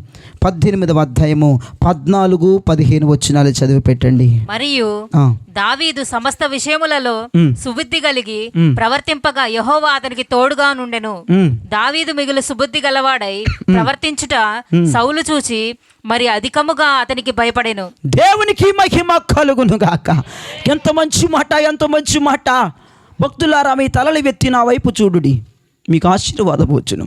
18వ అధ్యాయము 14-15 వచనాలు చదివి పెట్టండి. మరియు దావీదు సమస్త విషయములలో సుబుద్ధి కలిగి ప్రవర్తింపగా యెహోవా అతనికి తోడుగా నుండెను. దావీదు మిగులు సుబుద్ధి గలవాడై ప్రవర్తించుట సౌలు చూచి మరి అధికముగా అతనికి భయపడెను. దేవునికి మహిమ కలుగును గాక. ఎంత మంచి మాట. భక్తులారా, మీ తలలు ఎత్తి నా వైపు చూడుడి, మీకు ఆశీర్వాదం వచ్చును.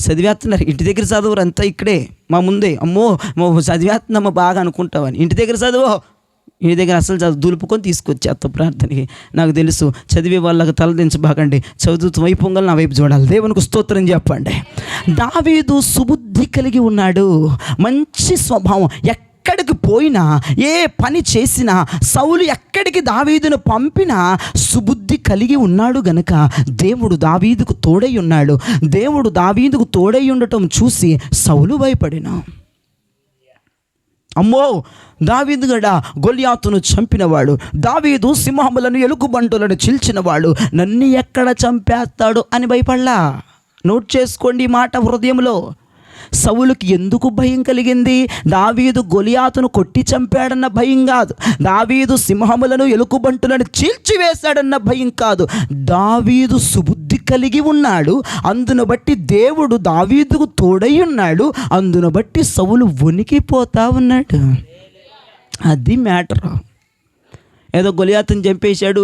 చదివేస్తున్నారు, ఇంటి దగ్గర చదువురు అంతా ఇక్కడే మా ముందే. అమ్మో చదివేస్తున్నామో బాగా అనుకుంటావని. ఇంటి దగ్గర చదువు, ఇంటి దగ్గర అసలు చదువు దులుపుకొని తీసుకొచ్చేస్తాం ప్రార్థనకి. నాకు తెలుసు, చదివే వాళ్ళకి తలదించబాకండి, చదువుతూ వైపొంగలు నా వైపు చూడాలి. దేవునికి స్తోత్రం చెప్పండి. దావీదు సుబుద్ధి కలిగి ఉన్నాడు, మంచి స్వభావం. ఎక్కడికి పోయినా, ఏ పని చేసినా, సౌలు ఎక్కడికి దావీదును పంపినా సుబుద్ధి కలిగి ఉన్నాడు గనుక దేవుడు దావీదుకు తోడై ఉన్నాడు. దేవుడు దావీదుకు తోడై ఉండటం చూసి సౌలు భయపడిన. అమ్మో, దావీదు గడ గొల్యాతును చంపినవాడు, దావీదు సింహములను ఎలుగుబంటులను చీల్చినవాడు, నన్ను ఎక్కడ చంపేస్తాడు అని భయపడలా. నోట్ చేసుకోండి ఈ మాట హృదయంలో. సౌలుకి ఎందుకు భయం కలిగింది? దావీదు గొలియాతును కొట్టి చంపాడన్న భయం కాదు, దావీదు సింహములను ఎలుగుబంటులను చీల్చివేశాడన్న భయం కాదు. దావీదు సుబుద్ధి కలిగి ఉన్నాడు, అందును బట్టి దేవుడు దావీదుకు తోడై ఉన్నాడు, అందును బట్టి సౌలు వణికిపోతా ఉన్నాడు. అది మ్యాటర్. ఏదో గొలియాతుని చంపేశాడు,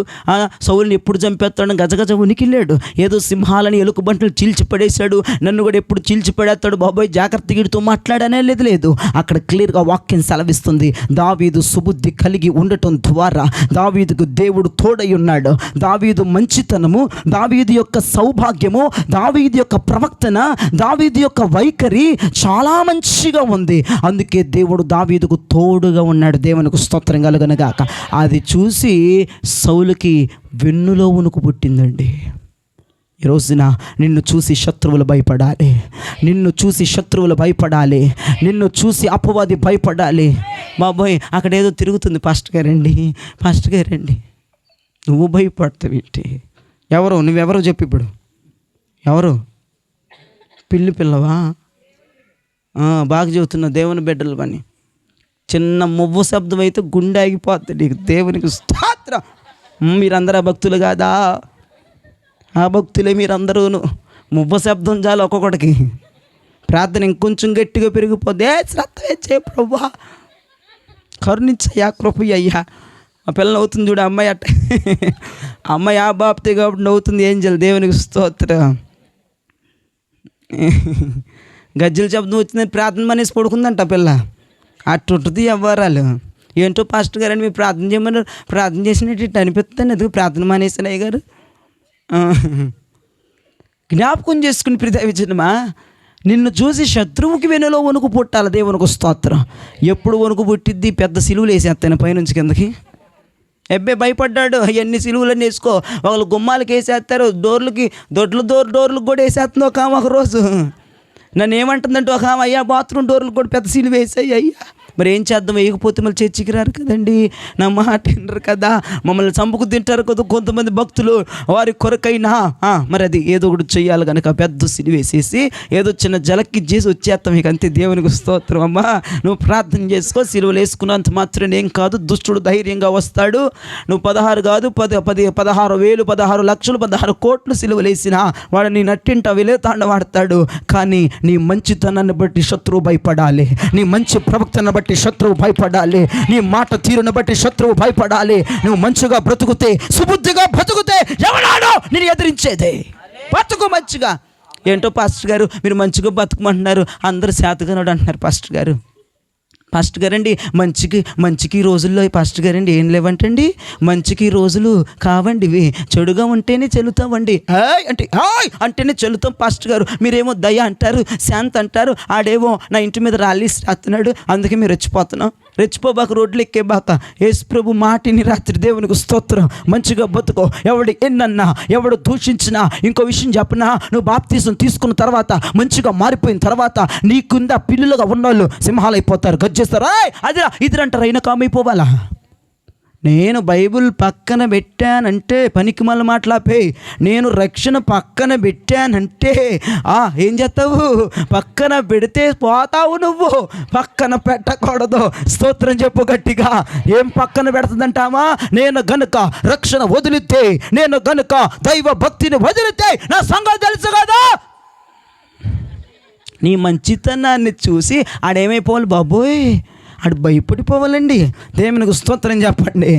సౌలుని ఎప్పుడు చంపేస్తాడు గజగజ ఉనికిలేడు. ఏదో సింహాలని ఎలుకబంటలు చీల్చిపడేశాడు, నన్ను కూడా ఎప్పుడు చీల్చిపడేస్తాడు బాబోయ్ జాగ్రత్త గిడితో మాట్లాడనే లేదు. అక్కడ క్లియర్గా వాక్యం సెలవిస్తుంది, దావీదు సుబుద్ధి కలిగి ఉండటం ద్వారా దావీదుకు దేవుడు తోడై ఉన్నాడు. దావీదు మంచితనము, దావీదు యొక్క సౌభాగ్యము, దావీదు యొక్క ప్రవర్తన, దావీదు యొక్క వైఖరి చాలా మంచిగా ఉంది. అందుకే దేవుడు దావీదుకు తోడుగా ఉన్నాడు. దేవునికి స్తోత్రం కలుగునుగాక. అది చూసి సౌలుకి వెన్నులో వణుకు పుట్టిందండి. ఈ రోజున నిన్ను చూసి శత్రువులు భయపడాలి, నిన్ను చూసి శత్రువులు భయపడాలి, నిన్ను చూసి అపవాది భయపడాలి. బాబోయ్ అక్కడ ఏదో తిరుగుతుంది, పాస్టర్ గారండి, పాస్టర్ గారండి. నువ్వు భయపడతావు ఏంటి? ఎవరు నువ్వెవరో చెప్పు. ఇప్పుడు ఎవరు? పిల్లవా? బాగా చెబుతున్నావు దేవుని బిడ్డలు అని. చిన్న మువ్వ శబ్దం అయితే గుండె ఆగిపోతుంది నీకు. దేవునికి స్తోత్రం. మీరందరూ ఆ భక్తులు కాదా? ఆ భక్తులే మీరందరూను. మువ్వ శబ్దం చాలు ఒక్కొక్కడికి. ప్రార్థన ఇంకొంచెం గట్టిగా పెరిగిపోతే శ్రద్ధ చే ప్రభువా, కరుణించయ్యా, కృపయ్యా. ఆ పిల్లలు అవుతుంది చూడు, అమ్మాయి అట్ట, అమ్మాయి ఆ బాప్తే కాబట్టి నవ్వుతుంది. ఏం చేయాలి? దేవునికి స్తోత్రం. గజ్జల శబ్దం వచ్చిందని ప్రార్థన మానేసి పడుకుందంట పిల్ల. అట్టుంటుంది వ్యవహారాలు. ఏంటో పాస్టర్ గారు అని మీరు ప్రార్థన చేయమని ప్రార్థన చేసినట్టు ఇట్లా అనిపిస్తుంది. అది ప్రార్థన మానేసిన అయ్య గారు. జ్ఞాపకం చేసుకుని ప్రియవిజనమా, నిన్ను చూసి శత్రువుకి వెనులో వణుకు పుట్టాలి. దేవునికి స్తోత్రం. ఎప్పుడు వణుకు పుట్టిద్ది? పెద్ద సిలువలు వేసేస్తాను పైనుంచి కిందకి. ఎబ్బే భయపడ్డాడు. అవన్నీ సిలువలన్నీ వేసుకో, వాళ్ళు గుమ్మాలకి వేసేస్తారు, డోర్లకి డోర్లకు కూడా వేసేస్తుంది ఒక ఆమె. ఒకరోజు నన్ను ఏమంటుందంటే ఒక ఆమె, అయ్యా బాత్రూమ్ డోర్లకు కూడా పెద్ద సిలువ వేసాయి అయ్యా. మరి ఏం చేద్దాం? వేయకపోతే మళ్ళీ చర్చికి రారు కదండి, నా మాట వినరు కదా, మమ్మల్ని చంపుకు తింటారు కదా కొంతమంది భక్తులు. వారి కొరకైనా మరి అది ఏదో ఒకటి చెయ్యాలి కనుక పెద్ద సిలువ వేసేసి ఏదో చిన్న జలక్కి చేసి వచ్చేస్తాం ఇక అంతే. దేవునికి స్తోత్రం. అమ్మా నువ్వు ప్రార్థన చేసుకో, సిలువలు వేసుకున్నంత మాత్రం ఏం కాదు. దుష్టుడు ధైర్యంగా వస్తాడు. నువ్వు 16 కాదు 16,000 16 లక్షలు 16 కోట్లు సిలువలు వేసినా వాడు నీ నట్టింట విలేతాండవాడతాడు. కానీ నీ మంచితనాన్ని బట్టి శత్రువు భయపడాలి, నీ మంచి ప్రవక్తను బట్టి శత్రువు భయపడాలి, నీ మాట తీరును బట్టి శత్రువు భయపడాలి. నువ్వు మంచిగా బ్రతుకుతే, సుబుద్ధిగా బ్రతుకుతే ఎవడాడో నేను ఎదిరించేదే. బ్రతుకు మంచిగా. ఏంటో పాస్టర్ గారు మీరు మంచిగా బతుకమంటున్నారు, అందరూ శాతగానోడు అంటున్నారు. పాస్టర్ గారండి మంచికి రోజుల్లో పాస్టర్ గారండి ఏం లేవంటండి, మంచికి రోజులు కావండి, ఇవి చెడుగా ఉంటేనే చెల్లుతామండి. అంటేనే చెల్లుతాం పాస్టర్ గారు. మీరేమో దయ అంటారు, శాంతి అంటారు, ఆడేమో నా ఇంటి మీద రాలీస్ రాస్తున్నాడు, అందుకే మీరు రెచ్చిపోతున్నాం. రెచ్చిపోబాక, రోడ్లు ఎక్కేబాక. యేసు ప్రభు మాటిని రాత్రి. దేవునికి స్తోత్రం. మంచిగా బతుకో. ఎవడు ఎన్నన్నా, ఎవడు దూషించినా, ఇంకో విషయం చెప్పనా, నువ్వు బాప్తీసం తీసుకున్న తర్వాత మంచిగా మారిపోయిన తర్వాత నీ కింద పిల్లులుగా ఉన్నోళ్ళు సింహాలు అయిపోతారు, గజ్జేస్తారు. అదిరా ఇదిరంటారు, అయినా కామైపోవాలా? నేను బైబిల్ పక్కన పెట్టానంటే పనికి మళ్ళీ మాట్లాపే. నేను రక్షణ పక్కన పెట్టానంటే ఏం చేస్తావు? పక్కన పెడితే పోతావు నువ్వు, పక్కన పెట్టకూడదు. స్తోత్రం చెప్పు గట్టిగా. ఏం పక్కన పెడుతుందంటామా? నేను గనుక రక్షణ వదిలితే, నేను గనుక దైవ భక్తిని వదిలితే నా సంగతి తెలుసు కదా. నీ మంచితనాన్ని చూసి ఆడేమైపోవాలి బాబోయ్, ఆడు భయపడిపోవాలండి. దేవునికి స్తోత్రం చెప్పండి.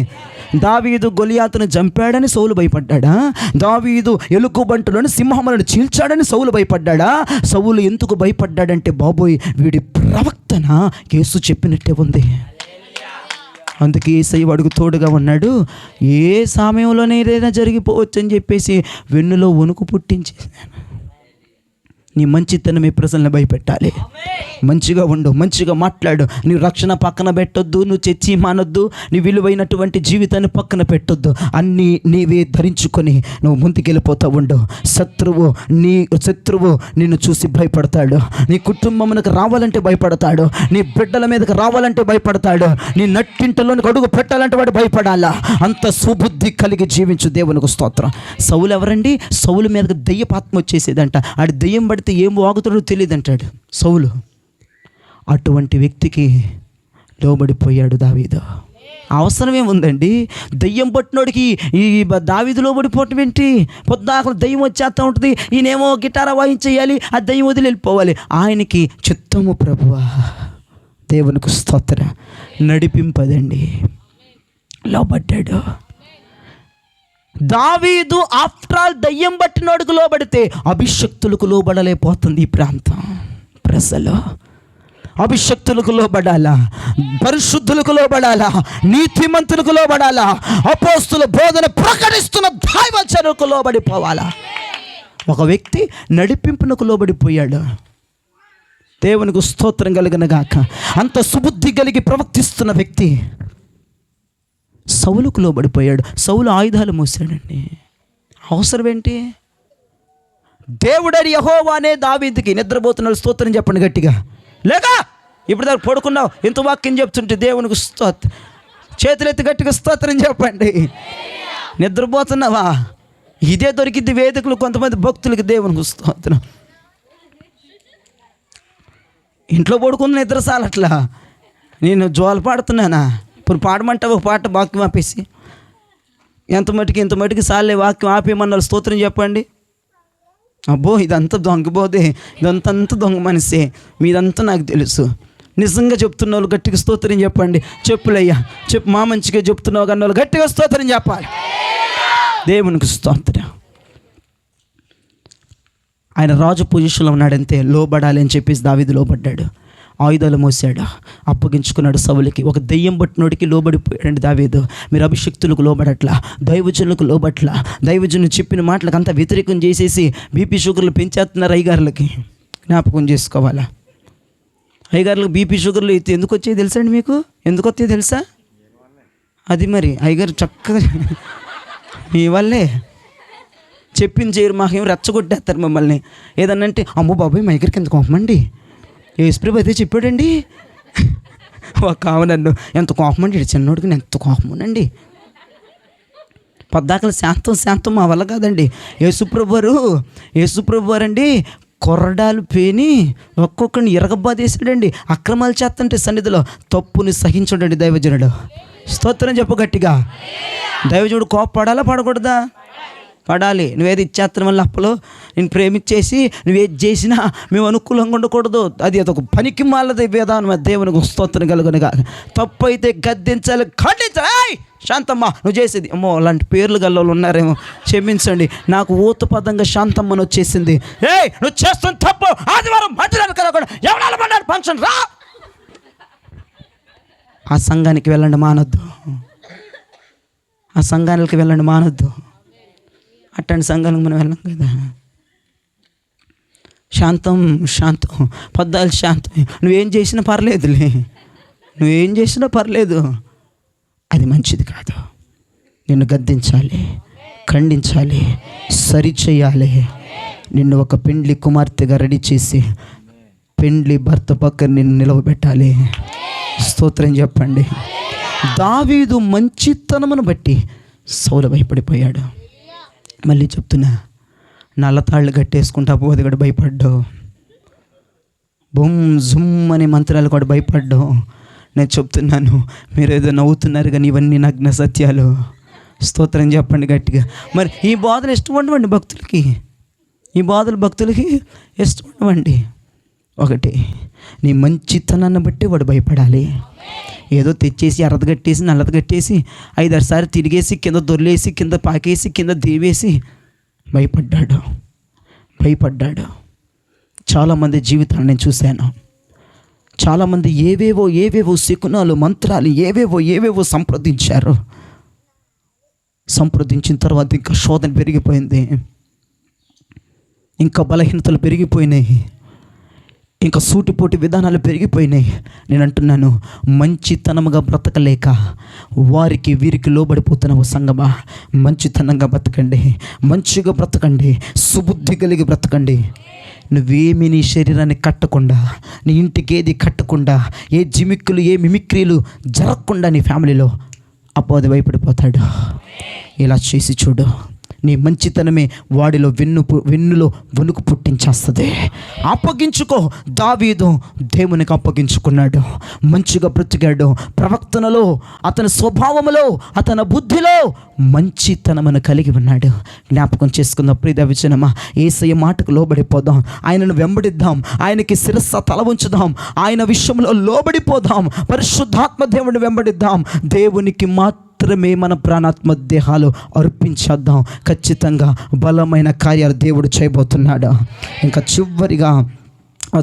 దావీదు గొలియాతును చంపాడని సౌలు భయపడ్డాడా? దావీదు ఎలుకబంటులను సింహములను చీల్చాడని సౌలు భయపడ్డాడా? సౌలు ఎందుకు భయపడ్డాడంటే బాబోయ్ వీడి ప్రవక్తన యేసు చెప్పినట్టే ఉంది. అందుకే యేసయ్య వాడికి తోడుగా ఉన్నాడు. ఏ సమయంలోనే ఏదైనా జరిగిపోవచ్చు అని చెప్పేసి వెన్నులో వణుకు పుట్టించేసాను. నీ మంచితనమే ప్రజలను భయపెట్టాలి. మంచిగా ఉండు, మంచిగా మాట్లాడు. నీ రక్షణ పక్కన పెట్టొద్దు, నువ్వు చర్చి మానొద్దు, నీ విలువైనటువంటి జీవితాన్ని పక్కన పెట్టొద్దు. అన్నీ నీవే ధరించుకొని నువ్వు ముందుకెళ్ళిపోతూ ఉండు. శత్రువు నిన్ను చూసి భయపడతాడు. నీ కుటుంబమునకు రావాలంటే భయపడతాడు. నీ బిడ్డల మీదకి రావాలంటే భయపడతాడు. నీ నట్టింటలోనికి అడుగు పెట్టాలంటే వాడు భయపడాలా. అంత సుబుద్ధి కలిగి జీవించు. దేవునికి స్తోత్రం. సౌలు ఎవరండి? సౌలు మీదకి దెయ్యపాత్మ వచ్చేసేదంట. ఆడి దెయ్యం పడితే ఏం వాగుతాడో తెలియదు అంటాడు సౌలు. అటువంటి వ్యక్తికి లోబడిపోయాడు దావీదు. అవసరమే ఉందండి? దెయ్యం పట్టినోడికి ఈ దావీదు లోబడిపోవటం ఏంటి? పొద్దాకలు దెయ్యం వచ్చేస్తూ ఉంటుంది, ఈయనేమో గిటారా వాయించేయాలి, ఆ దెయ్యం వదిలి వెళ్ళిపోవాలి. ఆయనకి చిత్తము ప్రభువా, దేవునికి స్తోత్రం, నడిపింపదండి. లోబడ్డాడు దావీదు. ఆఫ్టర్ ఆల్ దయ్యం పట్టినోడికి లోబడితే అభిషక్తులకు లోబడలేకపోతుంది ఈ ప్రాంతం ప్రజలు. అభిషక్తులకు లోబడాలా, పరిశుద్ధులకు లోబడాలా, నీతిమంతులకు లోబడాలా, అపోస్తుల బోధన ప్రకటిస్తున్న దైవజనులకు లోబడిపోవాలా. ఒక వ్యక్తి నడిపింపునకు లోబడిపోయాడు. దేవునికి స్తోత్రం కలిగిన గాక. అంత సుబుద్ధి కలిగి ప్రవర్తిస్తున్న వ్యక్తి సౌలుకు లోబడిపోయాడు. సౌలు ఆయుధాలు మోసాడండి. అవసరం ఏంటి? దేవుడని యెహోవానే దావీదుకి, నిద్రపోతున్నాడు స్తోత్రం చెప్పండి గట్టిగా. లేక ఇప్పుడు దాకా పడుకున్నావు, ఎంత వాక్యం చెప్తుంటే దేవునికి స్తోత్రం, చేతులెత్తి గట్టిగా స్తోత్రం చెప్పండి. నిద్రపోతున్నావా? ఇదే దొరికింది వేదికలు కొంతమంది భక్తులకి. దేవునికి స్తోత్రం. ఇంట్లో పడుకున్న నిద్ర సాలట్లా, నేను జోలు పాడుతున్నానా? ఇప్పుడు పాడమంటావు ఒక పాట వాక్యం ఆపేసి, ఇంత మటుకి సాలే వాక్యం ఆపేయమన్నారు. స్తోత్రం చెప్పండి. అబ్బో ఇదంతా దొంగబోదే, ఇదంతా దొంగ మనిషే, మీదంతా నాకు తెలుసు. నిజంగా చెప్తున్న వాళ్ళు గట్టిగా స్తోత్రం చెప్పండి. చెప్పులయ్యా చెప్పు, మా మంచిగా చెప్తున్నావు కన్న వాళ్ళు గట్టిగా స్తోత్రం చెప్పాలి. దేవునికి స్తోత్రం. ఆయన రాజు పొజిషన్లో ఉన్నాడంతే, లోబడాలి అని చెప్పేసి దావీదు లోబడ్డాడు. ఆయుధాలు మోసాడు, అప్పగించుకున్నాడు సౌలుకి. ఒక దెయ్యం పట్టినోడికి లోబడిపోయాడండి దావీదు. మీరు అభిషక్తులకు లోబడట్లా, దైవజనులకు లోబట్లా, దైవజనులు చెప్పిన మాటలకు అంతా వ్యతిరేకం చేసేసి బీపీ షుగర్లు పెంచేస్తున్నారు అయ్యగారులకి. జ్ఞాపకం చేసుకోవాలా. అయ్యగారులకు బీపీ షుగర్లు అయితే ఎందుకు వచ్చాయి తెలుసా అండి? మీకు ఎందుకు వస్తాయి తెలుసా? అది మరి అయ్యగారు చక్కగా మీ వల్లే చెప్పింది చేయరు. మాకేం రెచ్చగొట్టేస్తారు మమ్మల్ని. ఏదన్నంటే అమ్మో బాబాయ్ మా అయ్యగారికి ఎంత కోపమండి, యేసుప్రభు అయితే చెప్పాడండి. ఒక నన్ను ఎంత కోపమండి, చిన్నోడికి నేను ఎంత కోపమనండి. పద్దాకలు శాంతం మా వల్ల కాదండి. యేసుప్రభు వారండి కొరడాలు పేని ఒక్కొక్కరిని ఎరగబాదేశాడండి. అక్రమాలు చేస్తంటే సన్నిధిలో తప్పుని సహించడండి దైవజనుడు. స్తోత్రం చెప్పు గట్టిగా. దైవజనుడు కోపపడాలా పడకూడదా? పడాలి. నువ్వేది ఇచ్చేస్తాను వల్ల అప్పలో నేను ప్రేమించేసి నువ్వేది చేసినా మేము అనుకూలంగా ఉండకూడదు. అది అదొక పనికి మాలది విధానం. దేవునికి స్తోత్రం కలుగునుగా. తప్పు అయితే గద్దించాలి, ఖండించాలి. శాంతమ్మ నువ్వు చేసేది, అమ్మో అలాంటి పేర్లు గల్లోళ్ళు ఉన్నారేమో, క్షమించండి. నాకు ఊతపదంగా శాంతమ్మని వచ్చేసింది. నువ్వు చేస్తున్న తప్పు, ఆదివారం మందిరానికి కలగకుండా ఎవరాలు పడ్డాడు ఫంక్షన్ రా. ఆ సంఘానికి వెళ్ళండి మానొద్దు. ఆ సంఘానికి వెళ్ళండి మానొద్దు. అట్లాంటి సంఘానికి మనం వెళ్ళాం కదా. శాంతం పొద్దాలు శాంతం. నువ్వేం చేసినా పర్లేదు, అది మంచిది కాదు. నిన్ను గద్దించాలి, ఖండించాలి, సరిచేయాలి. నిన్ను ఒక పెండ్లి కుమార్తెగా రెడీ చేసి పెండ్లి భర్త పక్కన నిన్ను నిలవబెట్టాలి. స్తోత్రం చెప్పండి. దావీదు మంచితనమును బట్టి సౌలు భయపడిపోయాడు. మళ్ళీ చెప్తున్నా, నల్లతాళ్ళు కట్టేసుకుంటా బోధగడు భయపడ్డావు. బొమ్ జుమ్ అనే మంత్రాలు కూడా భయపడ్డావు. నేను చెప్తున్నాను, మీరు ఏదో నవ్వుతున్నారు కానీ ఇవన్నీ నగ్న సత్యాలు. స్తోత్రం చెప్పండి గట్టిగా. మరి ఈ బోధలు ఇష్టపడవండి భక్తులకి, ఈ బోధలు భక్తులకి ఇష్టపడవండి. ఒకటి, నీ మంచితనాన్ని బట్టి వాడు భయపడాలి. ఏదో తెచ్చేసి అరద కట్టేసి నల్లది కట్టేసి 5-6 సార్లు తిరిగేసి కింద దొర్లేసి కింద పాకేసి కింద దేవేసి భయపడ్డాడు. చాలామంది జీవితాలు నేను చూశాను. చాలామంది ఏవేవో శకునాలు మంత్రాలు ఏవేవో సంప్రదించిన తర్వాత ఇంకా శోధన పెరిగిపోయింది. ఇంకా బలహీనతలు పెరిగిపోయినాయి, ఇంకా సూటిపోటి విధానాలు పెరిగిపోయినాయి. నేను అంటున్నాను, మంచితనముగా బ్రతకలేక వారికి వీరికి లోబడిపోతున్న ఓ సంగమా, మంచితనంగా బ్రతకండి, మంచిగా బ్రతకండి, సుబుద్ధి కలిగి బ్రతకండి. నువ్వేమి నీ శరీరాన్ని కట్టకుండా, నీ ఇంటికి ఏది కట్టకుండా, ఏ జిమిక్కులు ఏ మిమిక్రీలు జరగకుండా నీ ఫ్యామిలీలో అపోది భయపడిపోతాడు. ఇలా చేసి చూడు, నీ మంచితనమే వాడిలో వెన్నులో వణుకు పుట్టించేస్తుంది. అప్పగించుకో. దావీదు దేవునికి అప్పగించుకున్నాడు, మంచిగా బ్రతికాడు. ప్రవక్తనలో, అతని స్వభావములో, అతని బుద్ధిలో మంచితనమును కలిగి ఉన్నాడు. జ్ఞాపకం చేసుకున్న ప్రియ విజనమా, యేసయ్య మాటకు లోబడిపోదాం, ఆయనను వెంబడిద్దాం, ఆయనకి శిరస్సు తల ఉంచుదాం, ఆయన విషయంలో లోబడిపోదాం, పరిశుద్ధాత్మ దేవుని వెంబడిద్దాం. దేవునికి మాత్రమే మన ప్రాణాత్మ దేహాలు అర్పించేద్దాం. ఖచ్చితంగా బలమైన కార్యాలు దేవుడు చేయబోతున్నాడు. ఇంకా చివరిగా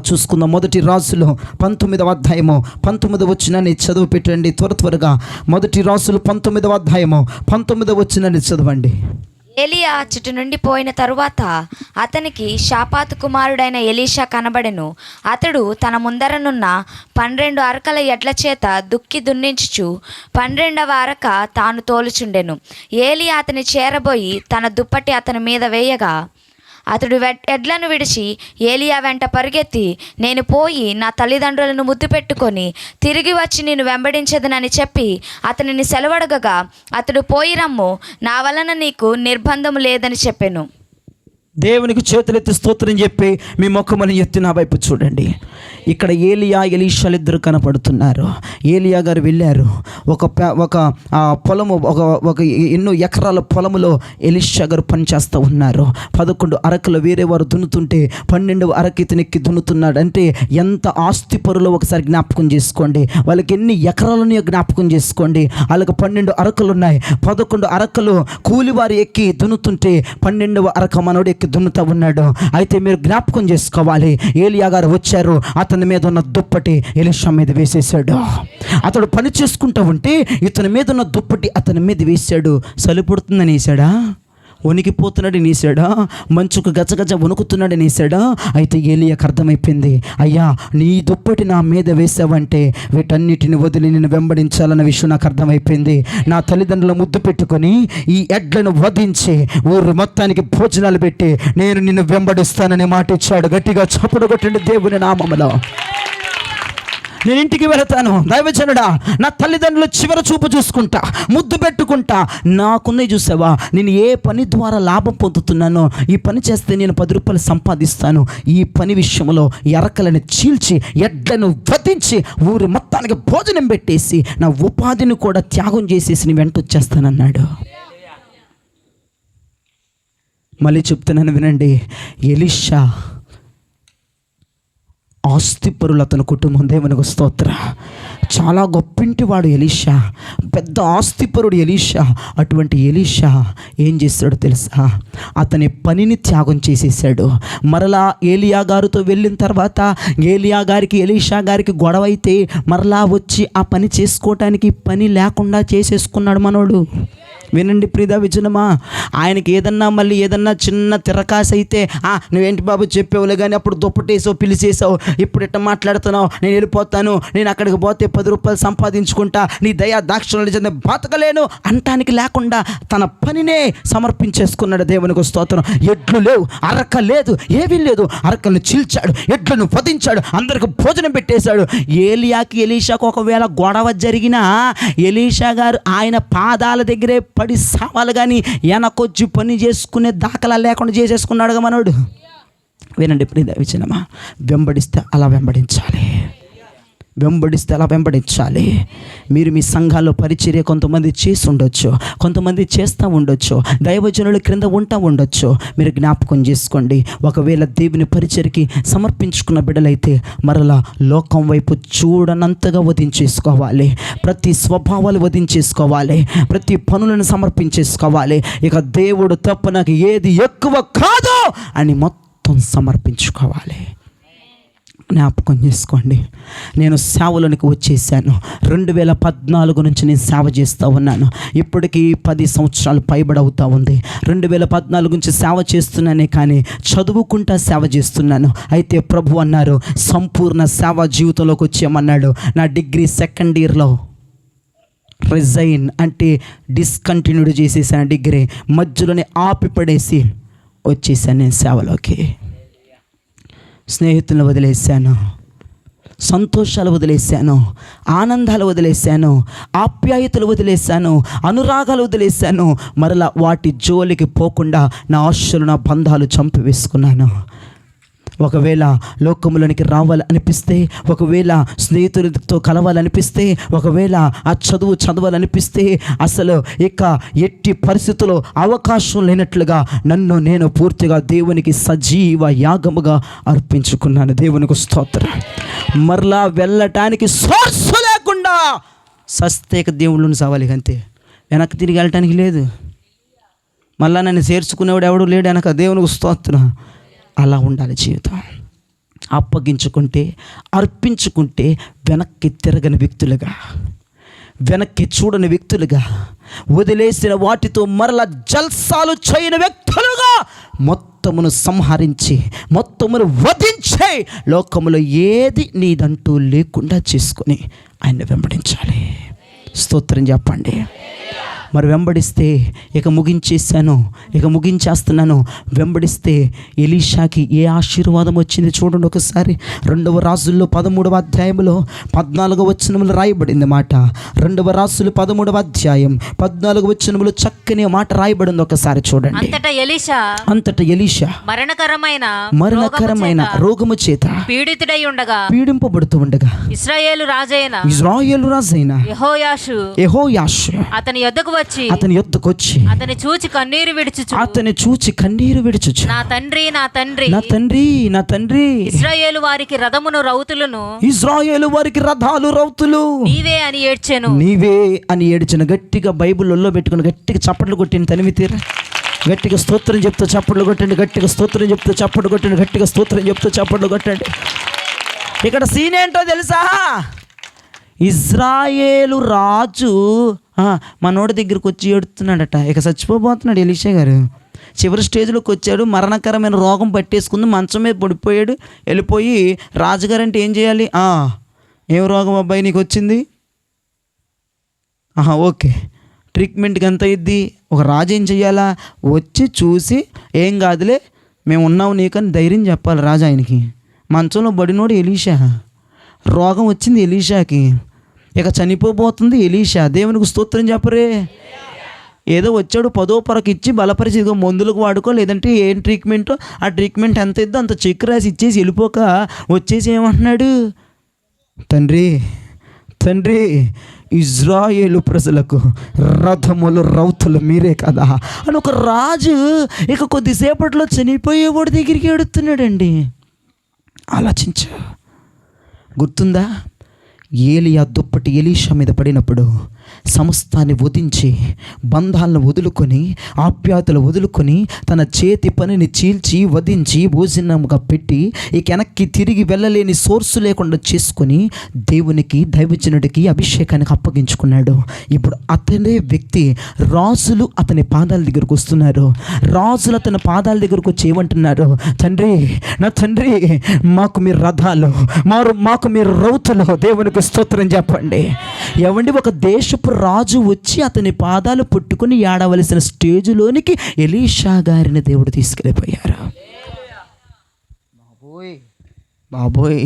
చూసుకుందాం. మొదటి రాజులు 19వ అధ్యాయము 19వ వచనాన్ని చదువు పెట్టండి త్వరగా. మొదటి రాజులు 19వ అధ్యాయము 19వ వచనాన్ని చదవండి. ఏలియా అచ్చట నుండి పోయిన తరువాత అతనికి షాపాతు కుమారుడైన ఎలీషా కనబడెను. అతడు తన ముందరనున్న 12 అరకల ఎడ్ల చేత దుక్కి దున్నించుచు 12వ అరక తాను తోలుచుండెను. ఏలియా అతని చేరబోయి తన దుప్పటి అతని మీద వేయగా అతడు ఎడ్లను విడిచి ఏలియా వెంట పరుగెత్తి, నేను పోయి నా తల్లిదండ్రులను ముద్దు పెట్టుకొని తిరిగి వచ్చి నేను వెంబడించదనని చెప్పి అతనిని సెలవడగగా, అతడు పోయి రమ్ము, నా వలన నీకు నిర్బంధము లేదని చెప్పెను. దేవునికి చేతులెత్తి స్తోత్రం చెప్పి మీ ముఖమని ఎత్తి నా వైపు చూడండి. ఇక్కడ ఏలియా ఎలీషాలు ఇద్దరు కనపడుతున్నారు. ఏలియా గారు వెళ్ళారు, ఒక పొలము, ఒక ఎన్నో ఎకరాల పొలములో ఎలీషా గారు పనిచేస్తూ ఉన్నారు. 11 అరకలు వేరే వారు దున్నుతుంటే 12వ అరక ఇతనెక్కి దున్నుతున్నాడు. అంటే ఎంత ఆస్తి పరులో ఒకసారి జ్ఞాపకం చేసుకోండి. వాళ్ళకి ఎన్ని ఎకరాలని జ్ఞాపకం చేసుకోండి. వాళ్ళకి 12 అరకలు ఉన్నాయి. 11 అరకలు కూలివారు ఎక్కి దున్నుతుంటే 12వ అరక మనోడు ఎక్కి దున్నుతూ ఉన్నాడు. అయితే మీరు జ్ఞాపకం చేసుకోవాలి, ఏలియా గారు వచ్చారు, అతని మీద ఉన్న దుప్పటి ఎలీషా మీద వేసేసాడు. అతడు పని చేసుకుంటూ ఉంటే ఇతని మీద ఉన్న దుప్పటి అతని మీద వేసాడు. సలిపుడుతుందని వేసాడా? వణికిపోతున్నాడు నేసాడా? మంచుకు గజగజ వణుకుతున్నాడు నేసాడా? అయితే ఏలియాకు అర్థమైపోయింది, అయ్యా నీ దుప్పటి నా మీద వేసావంటే వీటన్నిటిని వదిలి నేను వెంబడించాలన్న విషయం నాకు అర్థమైపోయింది. నా తల్లిదండ్రుల ముద్దు పెట్టుకొని ఈ ఎడ్లను వధించి ఊరు మొత్తానికి భోజనాలు పెట్టి నేను నిన్ను వెంబడిస్తానని మాట ఇచ్చాడు. గట్టిగా చప్పుడు కొట్టండి దేవుని నామములో. నేను ఇంటికి వెళతాను, దైవజనుడా, నా తల్లిదండ్రులు చివరి చూపు చూసుకుంటా, ముద్దు పెట్టుకుంటా. నాకున్నది చూసావా, నేను ఏ పని ద్వారా లాభం పొందుతున్నానో, ఈ పని చేస్తే నేను 10 రూపాయలు సంపాదిస్తాను, ఈ పని విషయంలో ఎరకలను చీల్చి ఎడ్లను వధించి ఊరి మొత్తానికి భోజనం పెట్టేసి నా ఉపాధిని కూడా త్యాగం చేసేసి నీ వెంట వచ్చేస్తానన్నాడు. మళ్ళీ చెప్తున్నాను వినండి, ఎలీషా ఆస్తిపరులు అతని కుటుంబం. దేవునికి స్తోత్ర. చాలా గొప్పింటి వాడు ఎలీషా, పెద్ద ఆస్తిపరుడు ఎలీషా. అటువంటి ఎలీషా ఏం చేస్తాడో తెలుసా? అతని పనిని త్యాగం చేసేసాడు. మరలా ఏలియా గారితో వెళ్ళిన తర్వాత ఏలియా గారికి ఎలీషా గారికి గొడవ అయితే మరలా వచ్చి ఆ పని చేసుకోవటానికి పని లేకుండా చేసేసుకున్నాడు మనోడు. వినండి ప్రియ విజనమా, ఆయనకి మళ్ళీ ఏదన్నా చిన్న తిరకాశ అయితే, నువ్వేంటి బాబు చెప్పేవులే కానీ అప్పుడు దుప్పటేసావు, పిలిచేసావు, ఇప్పుడు ఇట్ట మాట్లాడుతున్నావు, నేను వెళ్ళిపోతాను, నేను అక్కడికి పోతే 10 రూపాయలు సంపాదించుకుంటా, నీ దయా దాక్షిణ్యాలు చెంది బతకలేను అంటానికి లేకుండా తన పనినే సమర్పించేసుకున్నాడు. దేవునికి స్తోత్రం. ఎడ్లు లేవు, అరక లేదు, ఏమీ లేదు, అరకలను చీల్చాడు, ఎడ్లను వధించాడు, అందరికి భోజనం పెట్టేశాడు. ఏలియాకి ఎలీషాకు ఒకవేళ గొడవ జరిగినా ఎలీషా గారు ఆయన పాదాల దగ్గరే పడి సావాలి కానీ వెనకొచ్చి పని చేసుకునే దాఖలా లేకుండా చేసేసుకున్నాడుగా మనోడు. వినండి ప్రియ విజనమా, వెంబడిస్తే అలా వెంబడించాలి, వెంబడిస్తే అలా వెంబడించాలి. మీరు మీ సంఘాల్లో పరిచర్య కొంతమంది చేసి ఉండొచ్చు, కొంతమంది చేస్తూ ఉండొచ్చు, దైవజనుల క్రింద ఉంటా ఉండొచ్చు. మీరు జ్ఞాపకం చేసుకోండి, ఒకవేళ దేవుని పరిచర్యకి సమర్పించుకున్న బిడ్డలైతే మరలా లోకం వైపు చూడనంతగా వధించేసుకోవాలి, ప్రతి స్వభావాలు వధించేసుకోవాలి, ప్రతి పనులను సమర్పించేసుకోవాలి. ఇక దేవుడు తప్ప నాకు ఏది ఎక్కువ కాదు అని మొత్తం సమర్పించుకోవాలి. జ్ఞాపకం చేసుకోండి. నేను సేవలోనికి వచ్చేసాను. 2014 నుంచి నేను సేవ చేస్తూ ఉన్నాను. ఇప్పటికీ 10 సంవత్సరాలు పైబడవుతూ ఉంది. 2014 నుంచి సేవ చేస్తున్నానే కానీ చదువుకుంటా సేవ చేస్తున్నాను. అయితే ప్రభు అన్నారు సంపూర్ణ సేవా జీవితంలోకి వచ్చేయమన్నాడు. నా డిగ్రీ 2nd ఇయర్లో రిజైన్ అంటే డిస్కంటిన్యూడ్ చేసేసాను. డిగ్రీ మధ్యలోనే ఆపిపడేసి వచ్చేసాను నేను సేవలోకి. స్నేహితులను వదిలేశాను, సంతోషాలు వదిలేశాను, ఆనందాలు వదిలేశాను, ఆప్యాయతలు వదిలేశాను, అనురాగాలు వదిలేశాను. మరలా వాటి జోలికి పోకుండా నా ఆశలు, నా బంధాలు చంపివేసుకున్నాను. ఒకవేళ లోకములోనికి రావాలనిపిస్తే, ఒకవేళ స్నేహితులతో కలవాలనిపిస్తే, ఒకవేళ ఆ చదువు చదవాలనిపిస్తే అసలు ఇక ఎట్టి పరిస్థితుల్లో అవకాశం లేనట్లుగా నన్ను నేను పూర్తిగా దేవునికి సజీవ యాగముగా అర్పించుకున్నాను. దేవునికి స్తోత్రం. మరలా వెళ్ళటానికి సోర్స్ లేకుండా సస్తేక దేవుళ్ళని సావాలి అంతే, వెనక్కి తిరిగి వెళ్ళటానికి లేదు. మళ్ళా నన్ను చేర్చుకునేవాడు ఎవడు లేడు వెనక. దేవునికి స్తోత్రం. అలా ఉండాలి జీవితం. అప్పగించుకుంటే, అర్పించుకుంటే వెనక్కి తిరగని వ్యక్తులుగా, వెనక్కి చూడని వ్యక్తులుగా, వదిలేసిన వాటితో మరలా జల్సాలు చేయని వ్యక్తులుగా మొత్తమును సంహరించి, మొత్తమును వధించే లోకములో ఏది నీదంటూ లేకుండా చేసుకొని ఆయన వెంబడించాలి. స్తోత్రం చెప్పండి. మరి వెంబడిస్తే ఇక ముగించేస్తున్నాను. వెంబడిస్తే ఎలీషాకి ఏ ఆశీర్వాదం వచ్చింది చూడండి ఒకసారి. 2వ రాజుల్లో 13వ అధ్యాయంలో 14వ వచనంలో రాయబడింది మాట. 2వ రాజులు 13వ అధ్యాయం 14వ వచనంలో చక్కని మాట రాయబడింది. ఒకసారి చూడండి. అంతటా ఎలీషా మరణకరమైన రోగము చేత పీడింపబడుతూ ఉండగా ఇశ్రాయేలు రాజైన యెహోయాషు అతని యొద్దకు వచ్చి అతని చూచి కన్నీరు విడుచుచు నా తండ్రి ఇశ్రాయేలు వారికి రథాలు రౌతులు నీవే అని ఏడ్చిన. గట్టిగా బైబిల్లో పెట్టుకుని గట్టిగా చప్పట్లు కొట్టిన తనివి తీరా. గట్టిగా స్తోత్రం చెప్తూ చప్పట్లు కొట్టండి. గట్టిగా స్తోత్రం చెప్తూ చప్పట్లు కొట్టండి. గట్టిగా స్తోత్రం చెప్తూ చప్పట్లు కొట్టండి. ఇక్కడ సీన్ ఏంటో తెలుసా? ఇజ్రాయేలు రాజు మనోడి దగ్గరికి వచ్చి ఏడుతున్నాడట. ఇక చచ్చిపోతున్నాడు ఎలీషా గారు. చివరి స్టేజ్లోకి వచ్చాడు. మరణకరమైన రోగం పట్టేసుకుంది. మంచం మీద పడిపోయాడు. వెళ్ళిపోయి రాజుగారు అంటే ఏం చేయాలి? ఏం రోగం అబ్బాయి నీకు వచ్చింది? ఓకే, ట్రీట్మెంట్కి ఎంత అయ్యిద్ది? ఒక రాజు ఏం చెయ్యాలా? వచ్చి చూసి ఏం కాదులే మేము ఉన్నావు నీకని ధైర్యం చెప్పాలి రాజు ఆయనకి. మంచంలో పడినోడు ఎలీషా. రోగం వచ్చింది ఎలీషాకి. ఇక చనిపోబోతుంది ఎలీషా. దేవునికి స్తోత్రం చెప్పరే. ఏదో వచ్చాడు 10వ పరకు ఇచ్చి బలపరిచి ఇదిగో మందులకు వాడుకో, లేదంటే ఏం ట్రీట్మెంటో ఆ ట్రీట్మెంట్ ఎంత ఇద్దో అంత చెక్ రాసి ఇచ్చేసి వెళ్ళిపోక వచ్చేసి ఏమంటున్నాడు? తండ్రి ఇజ్రాయేలు ప్రజలకు రథములు రౌతులు మీరే కదా అని ఒక రాజు ఇక కొద్దిసేపట్లో చనిపోయేవాడి దగ్గరికి ఎడుతున్నాడండి. ఆలోచించు. గుర్తుందా? ఏలియా దుప్పటి ఎలీషా మీద పడినప్పుడు సమస్తాన్ని వధించి, బంధాలను వదులుకొని, ఆప్యాయతలు వదులుకొని, తన చేతి పనిని చీల్చి వధించి భోజనముగా పెట్టి ఇక వెనక్కి తిరిగి వెళ్ళలేని సోర్సు లేకుండా చేసుకొని దేవునికి, దైవజనుడికి, అభిషేకానికి అప్పగించుకున్నాడు. ఇప్పుడు అతనే వ్యక్తి రాజులు అతని పాదాల దగ్గరకు వస్తున్నారు. రాజులు అతని పాదాల దగ్గరకు వచ్చి ఏమంటున్నారు? నా తండ్రి మాకు మీరు రథాలు, మాకు మీరు రౌతులు. దేవునికి స్తోత్రం చెప్పండి. ఎవండి, ఒక దేశపు రాజు వచ్చి అతని పాదాలు పట్టుకుని ఏడవలసిన స్టేజ్లోనికి ఎలీషా గారిని దేవుడు తీసుకెళ్ళిపోయారు. బాబోయ్,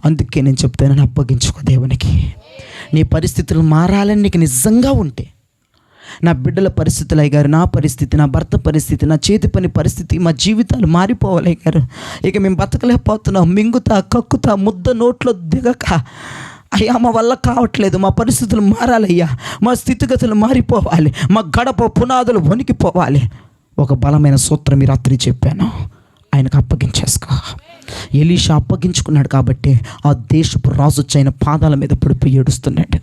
అందుకే నేను చెప్తానని అప్పగించుకో దేవునికి. నీ పరిస్థితులు మారాలని నీకు నిజంగా ఉంటే, నా బిడ్డల పరిస్థితులు అయ్యారు, నా పరిస్థితి, నా భర్త పరిస్థితి, నా చేతి పని పరిస్థితి, మా జీవితాలు మారిపోవాలి అయ్యారు. ఇక మేము బతకలేకపోతున్నాం. మింగుతా, కక్కుతా, ముద్ద నోట్లో దిగక అయ్యా మా వల్ల కావట్లేదు, మా పరిస్థితులు మారాలయ్యా, మా స్థితిగతులు మారిపోవాలి, మా గడప పునాదులు వణికిపోవాలి. ఒక బలమైన సూత్రం ఈ రాత్రి చెప్పాను, ఆయనకు అప్పగించేసుకో. ఎలీషా అప్పగించుకున్నాడు కాబట్టి ఆ దేశపు రాజు ఆయన పాదాల మీద పడిపోయి ఏడుస్తున్నాడు.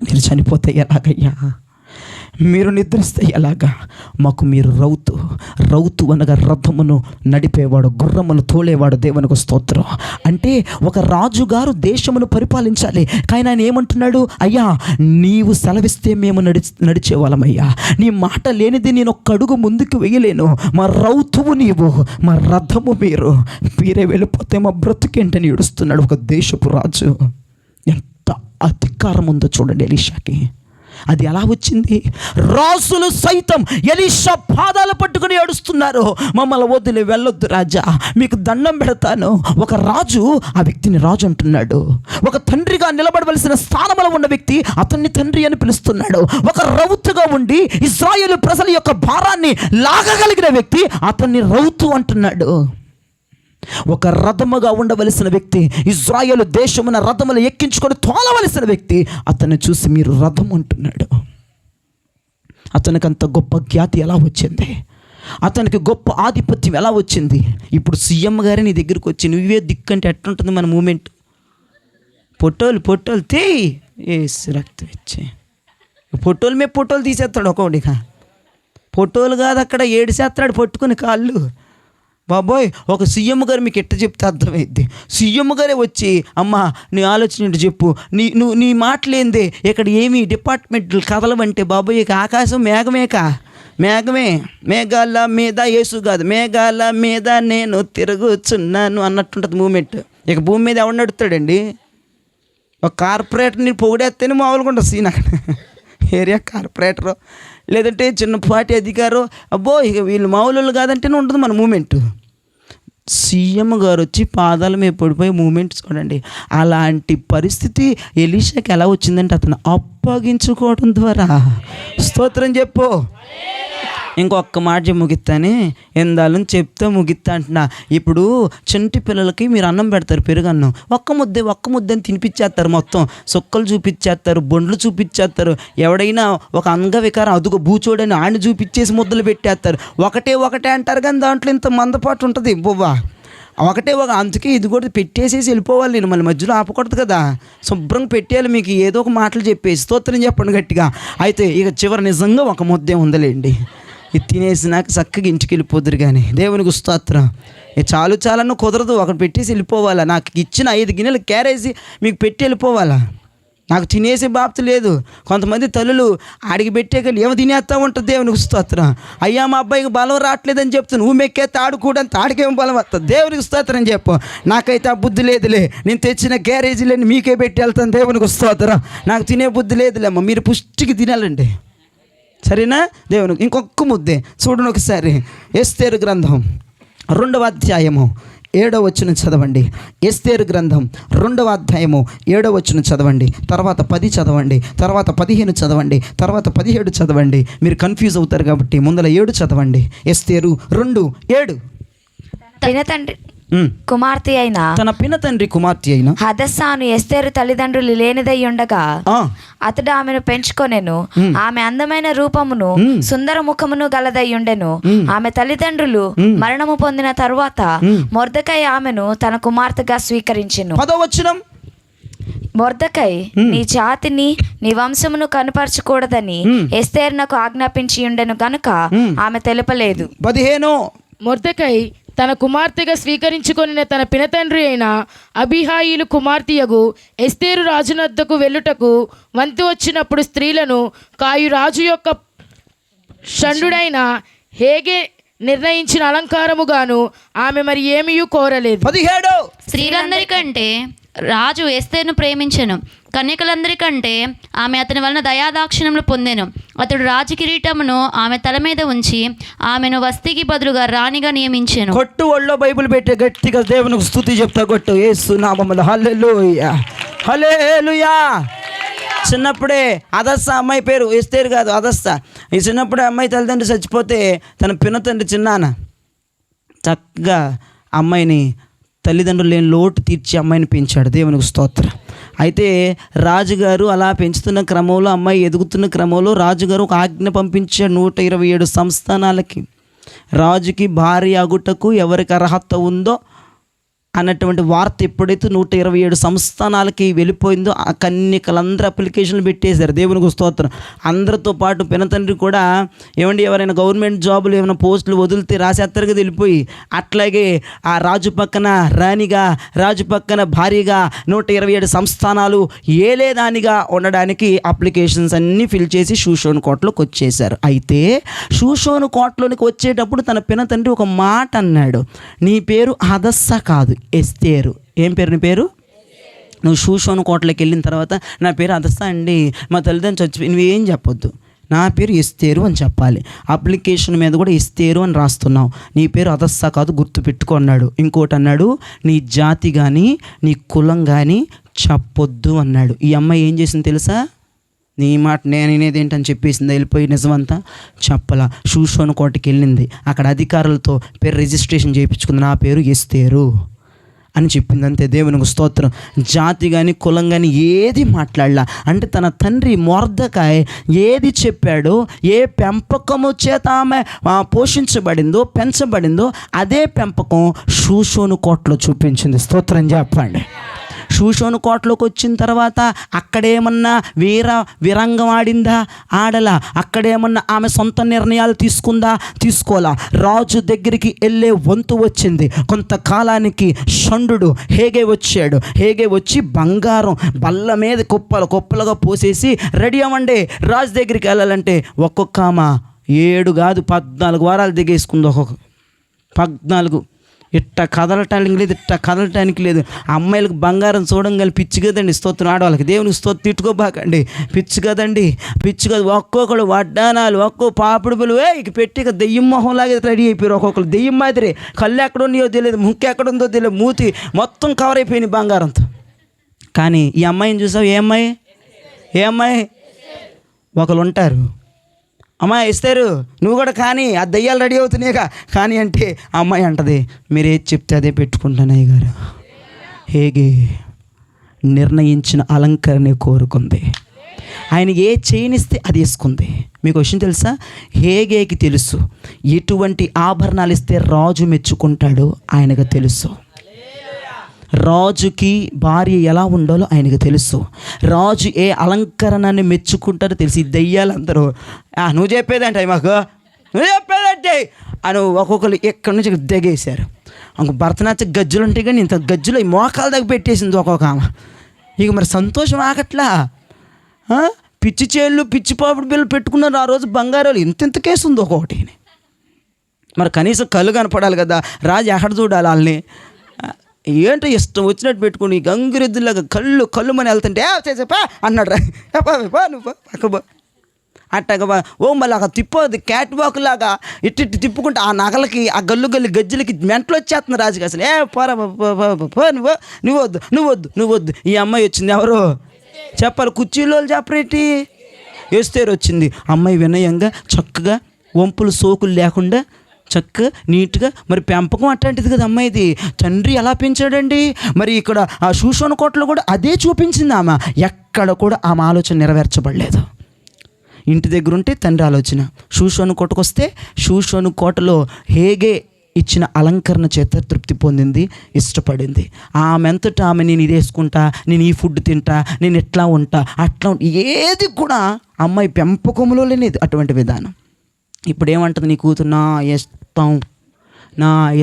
మీరు చనిపోతే ఎలాగయ్యా? మీరు నిద్రిస్తే ఎలాగా? మాకు మీరు రౌతు అనగా రథమును నడిపేవాడు, గుర్రమును తోలేవాడు. దేవునికి స్తోత్రం. అంటే ఒక రాజుగారు దేశమును పరిపాలించాలి. కానీ ఆయన ఏమంటున్నాడు? అయ్యా, నీవు సెలవిస్తే మేము నడిచేవాళ్ళమయ్యా. నీ మాట లేనిది నేను ఒక్క అడుగు ముందుకు వేయలేను. మా రౌతువు నీవు, మా రథము మీరే వెళ్ళిపోతే మా బ్రతుకేంటని ఏడుస్తున్నాడు ఒక దేశపు రాజు. ఎంత అధికారం ఉందో చూడండి ఎలీషాకి. అది ఎలా వచ్చింది? రాజులు సైతం ఎలీషా పాదాలు పట్టుకుని ఏడుస్తున్నారు. మమ్మల్ని వదిలి వెళ్ళొద్దు రాజా, మీకు దండం పెడతాను. ఒక రాజు ఆ వ్యక్తిని రాజు అంటున్నాడు. ఒక తండ్రిగా నిలబడవలసిన స్థానంలో ఉన్న వ్యక్తి అతన్ని తండ్రి అని పిలుస్తున్నాడు. ఒక రౌతుగా ఉండి ఇశ్రాయేలు ప్రజల యొక్క భారాన్ని లాగగలిగిన వ్యక్తి అతన్ని రౌతు అంటున్నాడు. ఒక రథముగా ఉండవలసిన వ్యక్తి, ఇజ్రాయేలు దేశమున రథములు ఎక్కించుకొని తోలవలసిన వ్యక్తి అతన్ని చూసి మీరు రథం అంటున్నాడు. అతనికి అంత గొప్ప ఖ్యాతి ఎలా వచ్చింది? అతనికి గొప్ప ఆధిపత్యం ఎలా వచ్చింది? ఇప్పుడు సీఎం గారే నీ దగ్గరికి వచ్చి నువ్వే దిక్కంటే ఎట్లుంటుంది మన మూమెంట్? పొట్టోలు తీ రక్తం ఇచ్చి పొట్టోలు మీద పొట్టోలు తీసేస్తాడు ఒక్కొక్కటిగా. పొట్టోలు కాదు, అక్కడ ఏడిసేస్తాడు పట్టుకుని కాళ్ళు. బాబోయ్, ఒక సీఎం గారు మీకు ఎట్ట చెప్తే అర్థమైద్ది. సీఎం గారే వచ్చి అమ్మ నీ ఆలోచన ఏంటి చెప్పు, నీ మాటలేందే, ఇక్కడ ఏమి డిపార్ట్మెంట్లు కదలవంటే బాబోయ్ ఇక ఆకాశం మేఘమే, మేఘాల మీద యేసు కాదు, మేఘాల మీద నేను తిరుగుచున్నాను అన్నట్టుంటుంది మూమెంట్. ఇక భూమి మీద ఎవడు నడుస్తాడండి? ఒక కార్పొరేటర్ని పొగిడేస్తేనే మామూలుగా ఉంటుంది సీన్ అక్కడ. ఏరియా కార్పొరేటరు లేదంటే చిన్నపాటి అధికారం, అబ్బో ఇక వీళ్ళు మామూలు కాదంటేనే ఉంటుంది మన మూమెంట్. సీఎం గారు వచ్చి పాదాల మీద పడిపోయి మూమెంట్ చూడండి. అలాంటి పరిస్థితి ఎలీషాకి ఎలా వచ్చిందంటే అతను అప్పగించుకోవడం ద్వారా. స్తోత్రం చెప్పు. ఇంకొక మాట ముగిస్తానే, ఎందాలని చెప్తే ముగిస్తా అంటున్నా. ఇప్పుడు చంటి పిల్లలకి మీరు అన్నం పెడతారు, పెరుగన్నం, ఒక్క ముద్ద అని తినిపించేస్తారు. మొత్తం సుక్కలు చూపించేస్తారు, బొండ్లు చూపించేస్తారు. ఎవడైనా ఒక అంగవికారం అదుగో బూచోడని ఆడిని చూపించేసి ముద్దలు పెట్టేస్తారు. ఒకటే అంటారు కానీ దాంట్లో ఇంత మందపాటు ఉంటుంది. బొవ్వా అందుకే ఇది కూడా పెట్టేసేసి వెళ్ళిపోవాలి. నేను మళ్ళీ మధ్యలో ఆపకూడదు కదా, శుభ్రంగా పెట్టేయాలి. మీకు ఏదో ఒక మాటలు చెప్పేసి స్తోత్రం చెప్పండి గట్టిగా. అయితే ఇక చివరి నిజంగా ఒక ముద్దే ఉందలేండి, ఇది తినేసినాక చక్కగా ఇంటికి వెళ్ళిపోదురు. కానీ దేవునికి స్తోత్రం. చాలు కుదరదు, అక్కడ పెట్టేసి వెళ్ళిపోవాలా. నాకు ఇచ్చిన 5 గిన్నెలు క్యారేజీ మీకు పెట్టి వెళ్ళిపోవాలా? నాకు తినేసే బాప్తు లేదు. కొంతమంది తల్లులు ఆడికి పెట్టేకలు ఏమో తినేస్తూ ఉంటుంది. దేవునికి స్తోత్రం. అయ్యా మా అబ్బాయికి బలం రావట్లేదని చెప్తాను, నువ్వు మెక్కే తాడు కూడా తాడికేమో బలం వస్తుంది. దేవునికి స్తోత్రం చెప్పు. నాకైతే ఆ బుద్ధి లేదులే, నేను తెచ్చిన క్యారేజీలన్నీ మీకే పెట్టి వెళ్తాను. దేవునికి స్తోత్రం. నాకు తినే బుద్ధి లేదులేమ్మా, మీరు పుష్టికి తినాలండి, సరేనా? దేవునికి ఇంకొక ముద్దే చూడండి ఒకసారి. ఎస్తేరు గ్రంథం 2వ అధ్యాయము 7వ వచనం చదవండి. ఎస్తేరు గ్రంథం 2వ అధ్యాయము 7వ వచనం చదవండి. తర్వాత 10 చదవండి, తర్వాత 15 చదవండి, తర్వాత 17 చదవండి. మీరు కన్ఫ్యూజ్ అవుతారు కాబట్టి ముందర 7 చదవండి. ఎస్తేరు 2:7. తన పినతండ్రి కుమార్తె అయిన హదస్సాను ఎస్తేరు తల్లిదండ్రులు లేనిదై ఉండగా అతడు ఆమెను పెంచుకొనెను. ఆమె అందమైన రూపమును సుందర ముఖమును గలదై ఉండెను. ఆమె తల్లిదండ్రులు మరణము పొందిన తరువాత మొర్దెకై ఆమెను తన కుమార్తెగా స్వీకరించెను. 10వ వచనం. మొర్దెకై నీ జాతిని నీ వంశమును కనపరచకూడదని ఎస్తేరునకు ఆజ్ఞాపించి ఉండెను గనుక ఆమె తెలుపలేదు. 15. మొర్దెకై తన కుమార్తెగా స్వీకరించుకొనిన తన పినతండ్రి అయిన అబీహాయిలు కుమార్తెయగు ఎస్తేరు రాజునద్దకు వెళ్ళుటకు వంతు వచ్చినప్పుడు స్త్రీలను కాయు రాజు యొక్క షండుడైన హేగే నిర్ణయించిన అలంకారముగాను ఆమె మరి ఏమీ కోరలేదు. 17. స్త్రీలందరికంటే రాజు ఎస్తేరును ప్రేమించెను, కన్యకలందరికంటే ఆమె అతని వలన దయాదాక్షిణ్యములు పొందెను. అతడు రాజు కిరీటమును ఆమె తల మీద ఉంచి ఆమెను వస్తికి బదులుగా రాణిగా నియమించెను. కొట్టు ఒళ్ళో బైబిల్ పెట్టే గట్టిగా దేవునికి స్తుతి చెప్తా కొట్టు. యేసు నామములో హల్లెలూయా, హల్లెలూయా. చిన్నప్పుడే అదస్స అమ్మాయి పేరు ఎస్తేరు కాదు, అదస్స. ఈ చిన్నప్పుడే అమ్మాయి తల్లిదండ్రి చచ్చిపోతే తన పినతండ్రి చిన్నాన్న చక్కగా అమ్మాయిని తల్లిదండ్రులు లేని లోటు తీర్చి అమ్మాయిని పెంచాడు. దేవునికి స్తోత్రం. అయితే రాజుగారు అలా పెంచుతున్న క్రమంలో, అమ్మాయి ఎదుగుతున్న క్రమంలో రాజుగారు ఒక ఆజ్ఞ పంపించాడు 127 సంస్థానాలకి. రాజుకి భార్య అగుటకు ఎవరికి అర్హత ఉందో అన్నటువంటి వార్త ఎప్పుడైతే 127 సంస్థానాలకి వెళ్ళిపోయిందో ఆ కన్యకలందరూ అప్లికేషన్లు పెట్టేశారు. దేవునికి స్తోత్రం. అందరితో పాటు పినతండ్రి కూడా ఏమండి ఎవరైనా గవర్నమెంట్ జాబులు ఏమైనా పోస్టులు వదిలితే రాసేస్తారు కదా వెళ్ళిపోయి, అట్లాగే ఆ రాజు పక్కన రాణిగా, రాజు పక్కన భార్యగా 127 సంస్థానాలు ఏలేదానిగా ఉండడానికి అప్లికేషన్స్ అన్నీ ఫిల్ చేసి షూషోను కోటలోకి వచ్చేసారు. అయితే షూషోను కోటలోనికి వచ్చేటప్పుడు తన పినతండ్రి ఒక మాట అన్నాడు, నీ పేరు హదస్సా కాదు, ఎస్తేరు. ఏం పేరు నీ పేరు? నువ్వు షూషోను కోటలోకి వెళ్ళిన తర్వాత నా పేరు హదస్సా అండి, మా తల్లిదండ్రులు చచ్చిపోయి, నువ్వేం చెప్పొద్దు, నా పేరు ఎస్తేరు అని చెప్పాలి. అప్లికేషన్ మీద కూడా ఎస్తేరు అని రాస్తున్నావు, నీ పేరు హదస్సా కాదు, గుర్తుపెట్టుకో అన్నాడు. ఇంకోటి అన్నాడు, నీ జాతి కానీ నీ కులం కానీ చెప్పొద్దు అన్నాడు. ఈ అమ్మాయి ఏం చేసింది తెలుసా? నీ మాట నేను అనేది ఏంటని చెప్పేసింది, వెళ్ళిపోయి నిజమంతా చెప్పలా. షూషోను కోటకి వెళ్ళింది, అక్కడ అధికారులతో పేరు రిజిస్ట్రేషన్ చేయించుకుంది, నా పేరు ఎస్తేరు అని చెప్పింది. అంతే. దేవునికి స్తోత్రం. జాతి కానీ కులం కానీ ఏది మాట్లాడలా. అంటే తన తండ్రి మొర్దెకాయ్ ఏది చెప్పాడో, ఏ పెంపకము చేత ఆమె పోషించబడిందో, పెంచబడిందో అదే పెంపకం షూషోను కోటలో చూపించింది. స్తోత్రం చెప్పండి. షూషోను కోటలోకి వచ్చిన తర్వాత అక్కడేమన్నా విరంగం ఆడిందా? ఆడలా. అక్కడేమన్నా ఆమె సొంత నిర్ణయాలు తీసుకుందా? తీసుకోలా. రాజు దగ్గరికి వెళ్ళే వంతు వచ్చింది. కొంతకాలానికి షండు హేగే వచ్చాడు. హేగే వచ్చి బంగారం బల్ల మీద కుప్పలుగా పోసేసి రెడీ అవ్వండి రాజు దగ్గరికి వెళ్ళాలంటే ఒక్కొక్క ఆమె 7 కాదు 14 వారాలు దిగేసుకుంది. ఒక్కొక్క 14 ఇట్ట కదలటానికి లేదు. అమ్మాయిలకు బంగారం చూడంగానే పిచ్చి కదండి. స్తోత్రం. ఆడవాళ్ళకి దేవునికి స్తోత్రం. తిట్టుకోబాకండి. పిచ్చి కదండి, పిచ్చి కాదు. ఒక్కొక్కడు వడ్డానాలు, ఒక్కో పాపిడి పులు ఇక పెట్టి ఇక దెయ్యం మొహంలాగా రెడీ అయిపోయారు. ఒక్కొక్కరు దెయ్యం మాదిరి, కళ్ళు ఎక్కడున్నాయో తెలియదు, ముక్కు ఎక్కడుందో తెలియదు, మూతి మొత్తం కవర్ అయిపోయింది బంగారంతో. కానీ ఈ అమ్మాయిని చూసావు? ఏ అమ్మాయి? ఒకరు ఉంటారు, అమ్మాయి ఇస్తారు నువ్వు కూడా కానీ, ఆ దయ్యాలు రెడీ అవుతున్నాయిగా కానీ అంటే ఆ అమ్మాయి అంటది, మీరు ఏది చెప్తే అదే పెట్టుకుంటాను అయ్యగారు. హేగే నిర్ణయించిన అలంకరణే కోరుకుంది. ఆయన ఏ చేయనిస్తే అది వేసుకుంది. మీకు విషయం తెలుసా? హేగేకి తెలుసు ఎటువంటి ఆభరణాలు ఇస్తే రాజు మెచ్చుకుంటాడో ఆయనకు తెలుసు. రాజుకి భార్య ఎలా ఉండాలో ఆయనకు తెలుసు. రాజు ఏ అలంకరణని మెచ్చుకుంటారో తెలుసు. ఈ దయ్యాలందరూ నువ్వు చెప్పేదంటే మాకు, నువ్వు చెప్పేదంటే అని ఒక్కొక్కరు ఎక్కడి నుంచి దిగేశారు. ఇంక భరతనాట్య గజ్జులు ఉంటాయి కానీ ఇంత గజ్జులు ఈ మోకాల దగ్గర పెట్టేసింది ఒక్కొక్క ఆమె. ఇక మరి సంతోషం ఆగట్లా. పిచ్చి చేళ్ళు పిచ్చి పాపుడు బిల్లు పెట్టుకున్నారు ఆ రోజు. బంగారాలు ఇంత కేసు ఉంది ఒక్కొక్కటి. మరి కనీసం కళ్ళు కనపడాలి కదా, రాజు ఎక్కడ చూడాలి వాళ్ళని. ఏంటో ఇష్టం వచ్చినట్టు పెట్టుకుని గంగిరెద్దులాగా కళ్ళు మని వెళ్తుంటే చేసేపా అన్నాడు రా, నువ్వు పక్క అట్టగా ఓ మళ్ళీ అక్కడ తిప్పదు క్యాట్ వాక్ లాగా ఇట్టి తిప్పుకుంటే ఆ నగలకి ఆ గల్లు గజ్జలకి మెంటలు వచ్చేస్తుంది రాజుకి. అసలు పోరా నువ్వు వద్దు. ఈ అమ్మాయి వచ్చింది, ఎవరు చెప్పాలి? కుర్చీలో చెప్పరేటి? ఎస్తేరు వచ్చింది. అమ్మాయి వినయంగా చక్కగా వంపులు సోకులు లేకుండా చక్కగా నీట్గా, మరి పెంపకం అట్లాంటిది కదా అమ్మాయిది. తండ్రి ఎలా పెంచాడండి? మరి ఇక్కడ ఆ షూషోను కోటలో కూడా అదే చూపించింది ఆమె. ఎక్కడ కూడా ఆమె ఆలోచన నెరవేర్చబడలేదు. ఇంటి దగ్గర ఉంటే తండ్రి ఆలోచన, షూషోను కోటకు వస్తే షూషోను కోటలో హేగే ఇచ్చిన అలంకరణ చేత తృప్తి పొందింది, ఇష్టపడింది. ఆమె అంతటా ఆమె నేను ఇది వేసుకుంటా, నేను ఈ ఫుడ్ తింటా, నేను ఎట్లా ఉంటా అట్లా ఏది కూడా అమ్మాయి పెంపకంలో లేనిది అటువంటి విధానం. ఇప్పుడు ఏమంటుంది నీ కూతురు? నా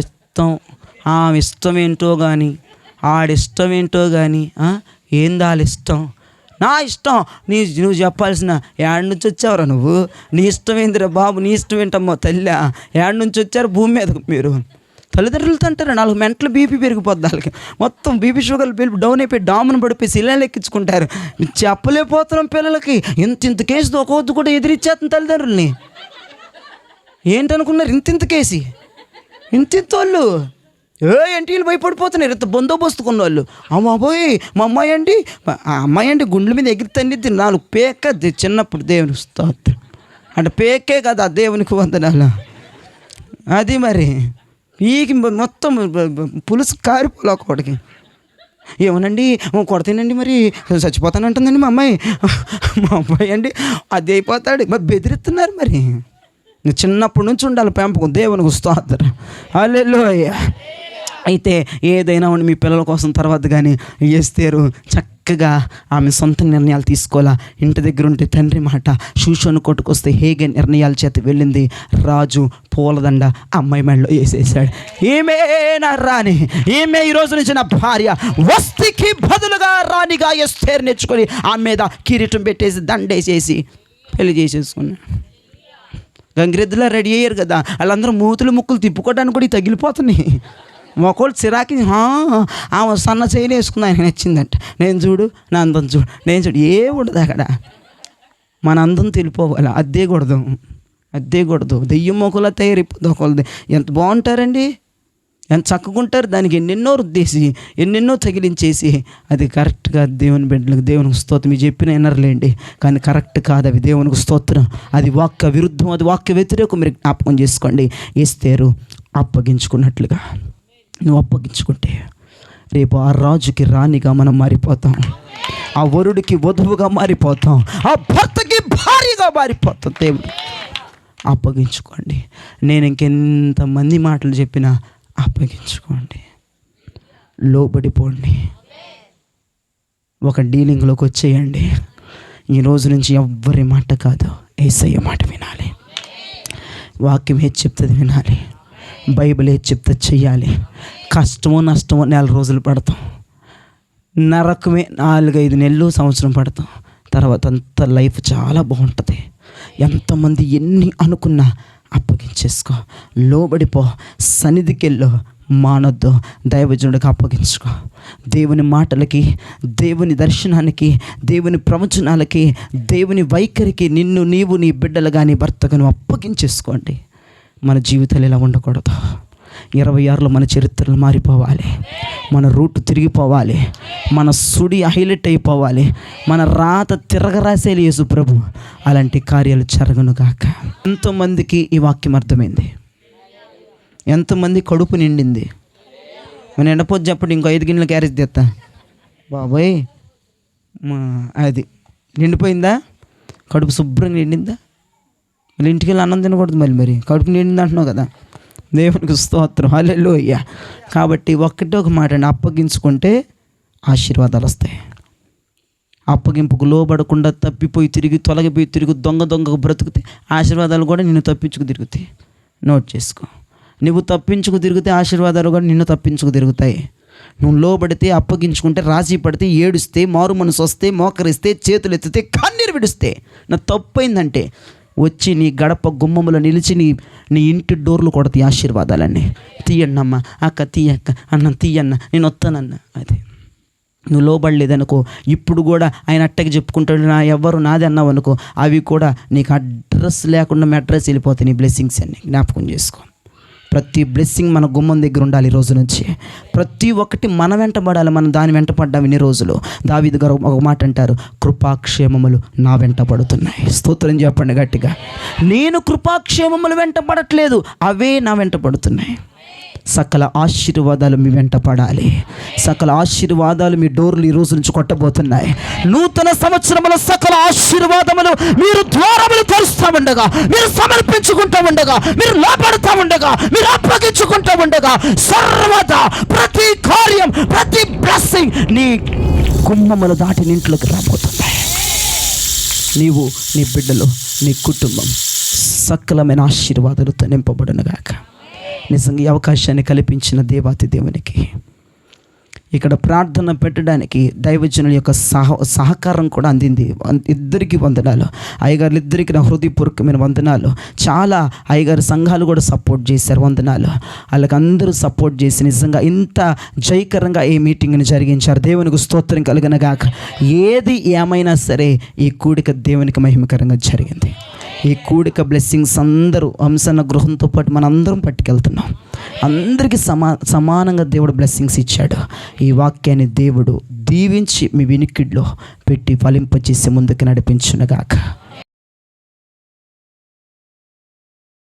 ఇష్టం ఆమె ఇష్టం ఏంటో కానీ, ఆడిష్టం ఏంటో కానీ, ఏంది వాళ్ళ ఇష్టం, నా ఇష్టం. నువ్వు చెప్పాల్సిన ఏడు నుంచి వచ్చావురా నువ్వు? నీ ఇష్టం ఏందిరా బాబు? నీ ఇష్టం ఏంటమ్మో తల్లి? ఏడు నుంచి వచ్చారు భూమి మీదకు మీరు? తల్లిదండ్రులతో అంటారు 4 మెంటలు బీపీ పెరిగిపోద్ది వాళ్ళకి. మొత్తం బీపీ షుగర్లు డౌన్ అయిపోయి డామును పడిపోయి శిలను ఎక్కించుకుంటారు. చెప్పలేకపోతున్నాం పిల్లలకి. ఇంత కేసు ఒక్కొద్దు కూడా ఎదిరిచ్చేస్తుంది తల్లిదండ్రుల్ని. ఏంటనుకున్నారు? ఇంత కేసి వాళ్ళు ఎన్టీలు భయపడిపోతున్నారు. ఇంత బందోబస్తు కొన్న వాళ్ళు. అమ్మాబోయ్ మా అమ్మాయి అండి గుండెల మీద ఎగిరితండి 4 పేక చిన్నప్పుడు. దేవుని స్తోత్రం. అంటే పేకే కదా దేవునికి వందనాలు. అది మరి ఈకి మొత్తం పులుసు కారిపోలే ఒకటికి. ఏమోనండి కొడతానండి, మరి చచ్చిపోతానంటుందండి మా అమ్మాయి అండి అది అయిపోతాడు. మరి బెదిరిస్తున్నారు. మరి చిన్నప్పటి నుంచి ఉండాలి పెంపకం. దేవునికి స్తోత్రం. హల్లెలూయా. అయితే ఏదైనా ఉండి మీ పిల్లల కోసం తర్వాత కానీ ఎస్తేరు చక్కగా ఆమె సొంత నిర్ణయాలు తీసుకోవాలా. ఇంటి దగ్గర ఉంటే తండ్రి మాట, షూషోను కొట్టుకొస్తే హేగే నిర్ణయాల చేత వెళ్ళింది. రాజు పూలదండ అమ్మాయి మెడలో వేసేసాడు. ఈమెనా రాణి, ఈమె ఈ రోజు నుంచి నా భార్య. వస్తికి బదులుగా రాణిగా ఎస్తేరు నేర్చుకొని ఆమె మీద కిరీటం పెట్టేసి దండేసేసి పెళ్లి చేసేసుకున్నాడు. గంగిరెద్దులా రెడీ అయ్యారు కదా, వాళ్ళందరూ మూతులు ముక్కులు తిప్పుకోవడానికి కూడా తగిలిపోతున్నాయి. ఒకళ్ళు చిరాకి ఆమె సన్న చేయని వేసుకుంది, ఆయనకు నచ్చిందంట. నేను చూడు, నా అందం చూడు, నేను చూడు, ఉండదు అక్కడ. మన అందం తెలిపోవాలి, అద్దే కూడదు. దెయ్యం మొక్కలా తయారైపోతుంది ఒకళ్ళది. ఎంత బాగుంటారండి, ఎంత చక్కగుంటారు. దానికి ఎన్నెన్నో రుద్దేసి ఎన్నెన్నో తగిలించేసి అది కరెక్ట్గా దేవుని బిడ్డలకు దేవునికి స్తోత్రం. మీరు చెప్పిన ఎన్నర్లేండి, కానీ కరెక్ట్ కాదు అవి. దేవునికి స్తోత్రం. అది వాక్య విరుద్ధం, అది వాక్య వ్యతిరేకం. మీరు జ్ఞాపకం చేసుకోండి. ఎస్తేరు అప్పగించుకున్నట్లుగా నువ్వు అప్పగించుకుంటే రేపు ఆ రాజుకి రాణిగా మనం మారిపోతాం, ఆ వరుడికి వధువుగా మారిపోతాం, ఆ భర్తకి భార్యగా మారిపోతాం. దేవుడు అప్పగించుకోండి. నేను ఇంకెంతమంది మాటలు చెప్పినా అప్పగించుకోండి, లోబడిపోండి, ఒక డీలింగ్లోకి వచ్చేయండి. ఈ రోజు నుంచి ఎవ్వరి మాట కాదు, యేసయ్య మాట వినాలి. వాక్యం ఏది చెప్తుంది వినాలి, బైబిల్ ఏది చెప్తే చెయ్యాలి. కష్టమో నష్టమో 4 రోజులు పడతాం, నరకమే 4-5 నెలలు సంవత్సరం పడతాం. తర్వాత అంత లైఫ్ చాలా బాగుంటుంది. ఎంతమంది ఎన్ని అనుకున్నా అప్పగించేసుకో, లోబడిపో, సన్నిధికెళ్ళు, మానొద్దు, దైవజనుడికి అప్పగించుకో. దేవుని మాటలకి, దేవుని దర్శనానికి, దేవుని ప్రవచనాలకి, దేవుని వైఖరికి నిన్ను నీవు, నీ బిడ్డలు కానీ భర్తగా నువ్వు అప్పగించేసుకోండి. మన జీవితాలు ఇలా ఉండకూడదు. 26లో మన చరిత్రలు మారిపోవాలి, మన రూట్ తిరిగిపోవాలి, మన సుడి హైలైట్ అయిపోవాలి, మన రాత తిరగరాసేలు యేసు ప్రభు. అలాంటి కార్యాలు జరగను గాక. ఎంతోమందికి ఈ వాక్యం అర్థమైంది, ఎంతమంది కడుపు నిండింది. నేను ఎండపోతే చెప్పండి, ఇంకో 5 గిన్నెలు క్యారేజ్ తెస్తా బాబోయ్. అది నిండిపోయిందా? కడుపు శుభ్రంగా నిండిందా? మళ్ళీ ఇంటికి వెళ్ళి అన్నం తినకూడదు. మరి కడుపు నిండింది అంటున్నావు కదా, దేవునికి స్తోత్రం, హల్లెలూయా. కాబట్టి ఒక మాట అండి, అప్పగించుకుంటే ఆశీర్వాదాలు వస్తాయి. అప్పగింపుకు లోబడకుండా తప్పిపోయి తిరిగి, తొలగిపోయి తిరిగి, దొంగకు బ్రతుకుతే ఆశీర్వాదాలు కూడా నిన్ను తప్పించుకు తిరుగుతాయి. నోట్ చేసుకో. నువ్వు తప్పించుకు తిరిగితే ఆశీర్వాదాలు కూడా నిన్ను తప్పించుకు తిరుగుతాయి. నువ్వు లోబడితే, అప్పగించుకుంటే, రాజీ పడితే, ఏడుస్తే, మారు మనసు వస్తే, మోకరిస్తే, చేతులు ఎత్తితే, కన్నీరు విడిస్తే, నా తప్పైందంటే వచ్చి నీ గడప గుమ్మములో నిలిచి నీ ఇంటి డోర్లు కొడతాయి ఆశీర్వాదాలన్నీ. తీయన్నమ్మ, అక్క తీయక్క, అన్న తీయన్న, నేను వస్తానన్న. అది నువ్వు లోబడలేదనుకో, ఇప్పుడు కూడా ఆయన అట్టకి చెప్పుకుంటాడు, నా ఎవరు నాది అన్నావు అనుకో, అవి కూడా నీకు అడ్రస్ లేకుండా అడ్రస్ వెళ్ళిపోతాయి. నీ బ్లెస్సింగ్స్ అన్నీ జ్ఞాపకం చేసుకో. ప్రతి బ్లెస్సింగ్ మన గుమ్మం దగ్గర ఉండాలి. ఈ రోజు నుంచి ప్రతి ఒక్కటి మన వెంట పడాలి. మనం దాని వెంట పడ్డాం ఇన్ని రోజులు. దావీదు గారు ఒక మాట అంటారు, కృపాక్షేమములు నా వెంట పడుతున్నాయి. స్తోత్రం చెప్పండి గట్టిగా. నేను కృపాక్షేమములు వెంట పడట్లేదు, అవే నా వెంట పడుతున్నాయి. సకల ఆశీర్వాదాలు మీ వెంట పడాలి. సకల ఆశీర్వాదాలు మీ డోర్లు ఈ రోజు నుంచి కొట్టబోతున్నాయి. నూతన సంవత్సరముల సకల ఆశీర్వాదములు మీరు ద్వారములు తెరుస్తూ ఉండగా, మీరు సమర్పించుకుంటూ ఉండగా, మీరు లోపడుతూ ఉండగా, మీరు అప్పగించుకుంటూ ఉండగా, సర్వదా ప్రతి కార్యం, ప్రతి బ్లెస్సింగ్ నీ గుమ్మములు దాటి ఇంట్లోకి రాబోతున్నాయి. నీవు, నీ బిడ్డలు, నీ కుటుంబం సకలమైన ఆశీర్వాదాలతో నింపబడునుగాక. నిజంగా ఈ అవకాశాన్ని కల్పించిన దేవాతి దేవునికి, ఇక్కడ ప్రార్థన పెట్టడానికి దైవజనుల యొక్క సహకారం కూడా అందింది. ఇద్దరికి వందనాలు. అయ్యగారులు ఇద్దరికి నా హృదయపూర్వకమైన వందనాలు. చాలా అయ్యగారు సంఘాలు కూడా సపోర్ట్ చేశారు, వందనాలు. వాళ్ళకి అందరూ సపోర్ట్ చేసి నిజంగా ఇంత జయకరంగా ఈ మీటింగ్ని జరిగించారు. దేవునికి స్తోత్రం కలుగనగాక. ఏది ఏమైనా సరే ఈ కూడిక దేవునికి మహిమకరంగా జరిగింది. ఈ కూడిక బ్లెస్సింగ్స్ అందరూ హంసన్న గృహంతో పాటు మనందరం పట్టుకెళ్తున్నాం. అందరికీ సమానంగా దేవుడు బ్లెస్సింగ్స్ ఇచ్చాడు. ఈ వాక్యాన్ని దేవుడు దీవించి మీ వినికిడిలో పెట్టి ఫలింపచేసి ముందుకు నడిపించునుగాక.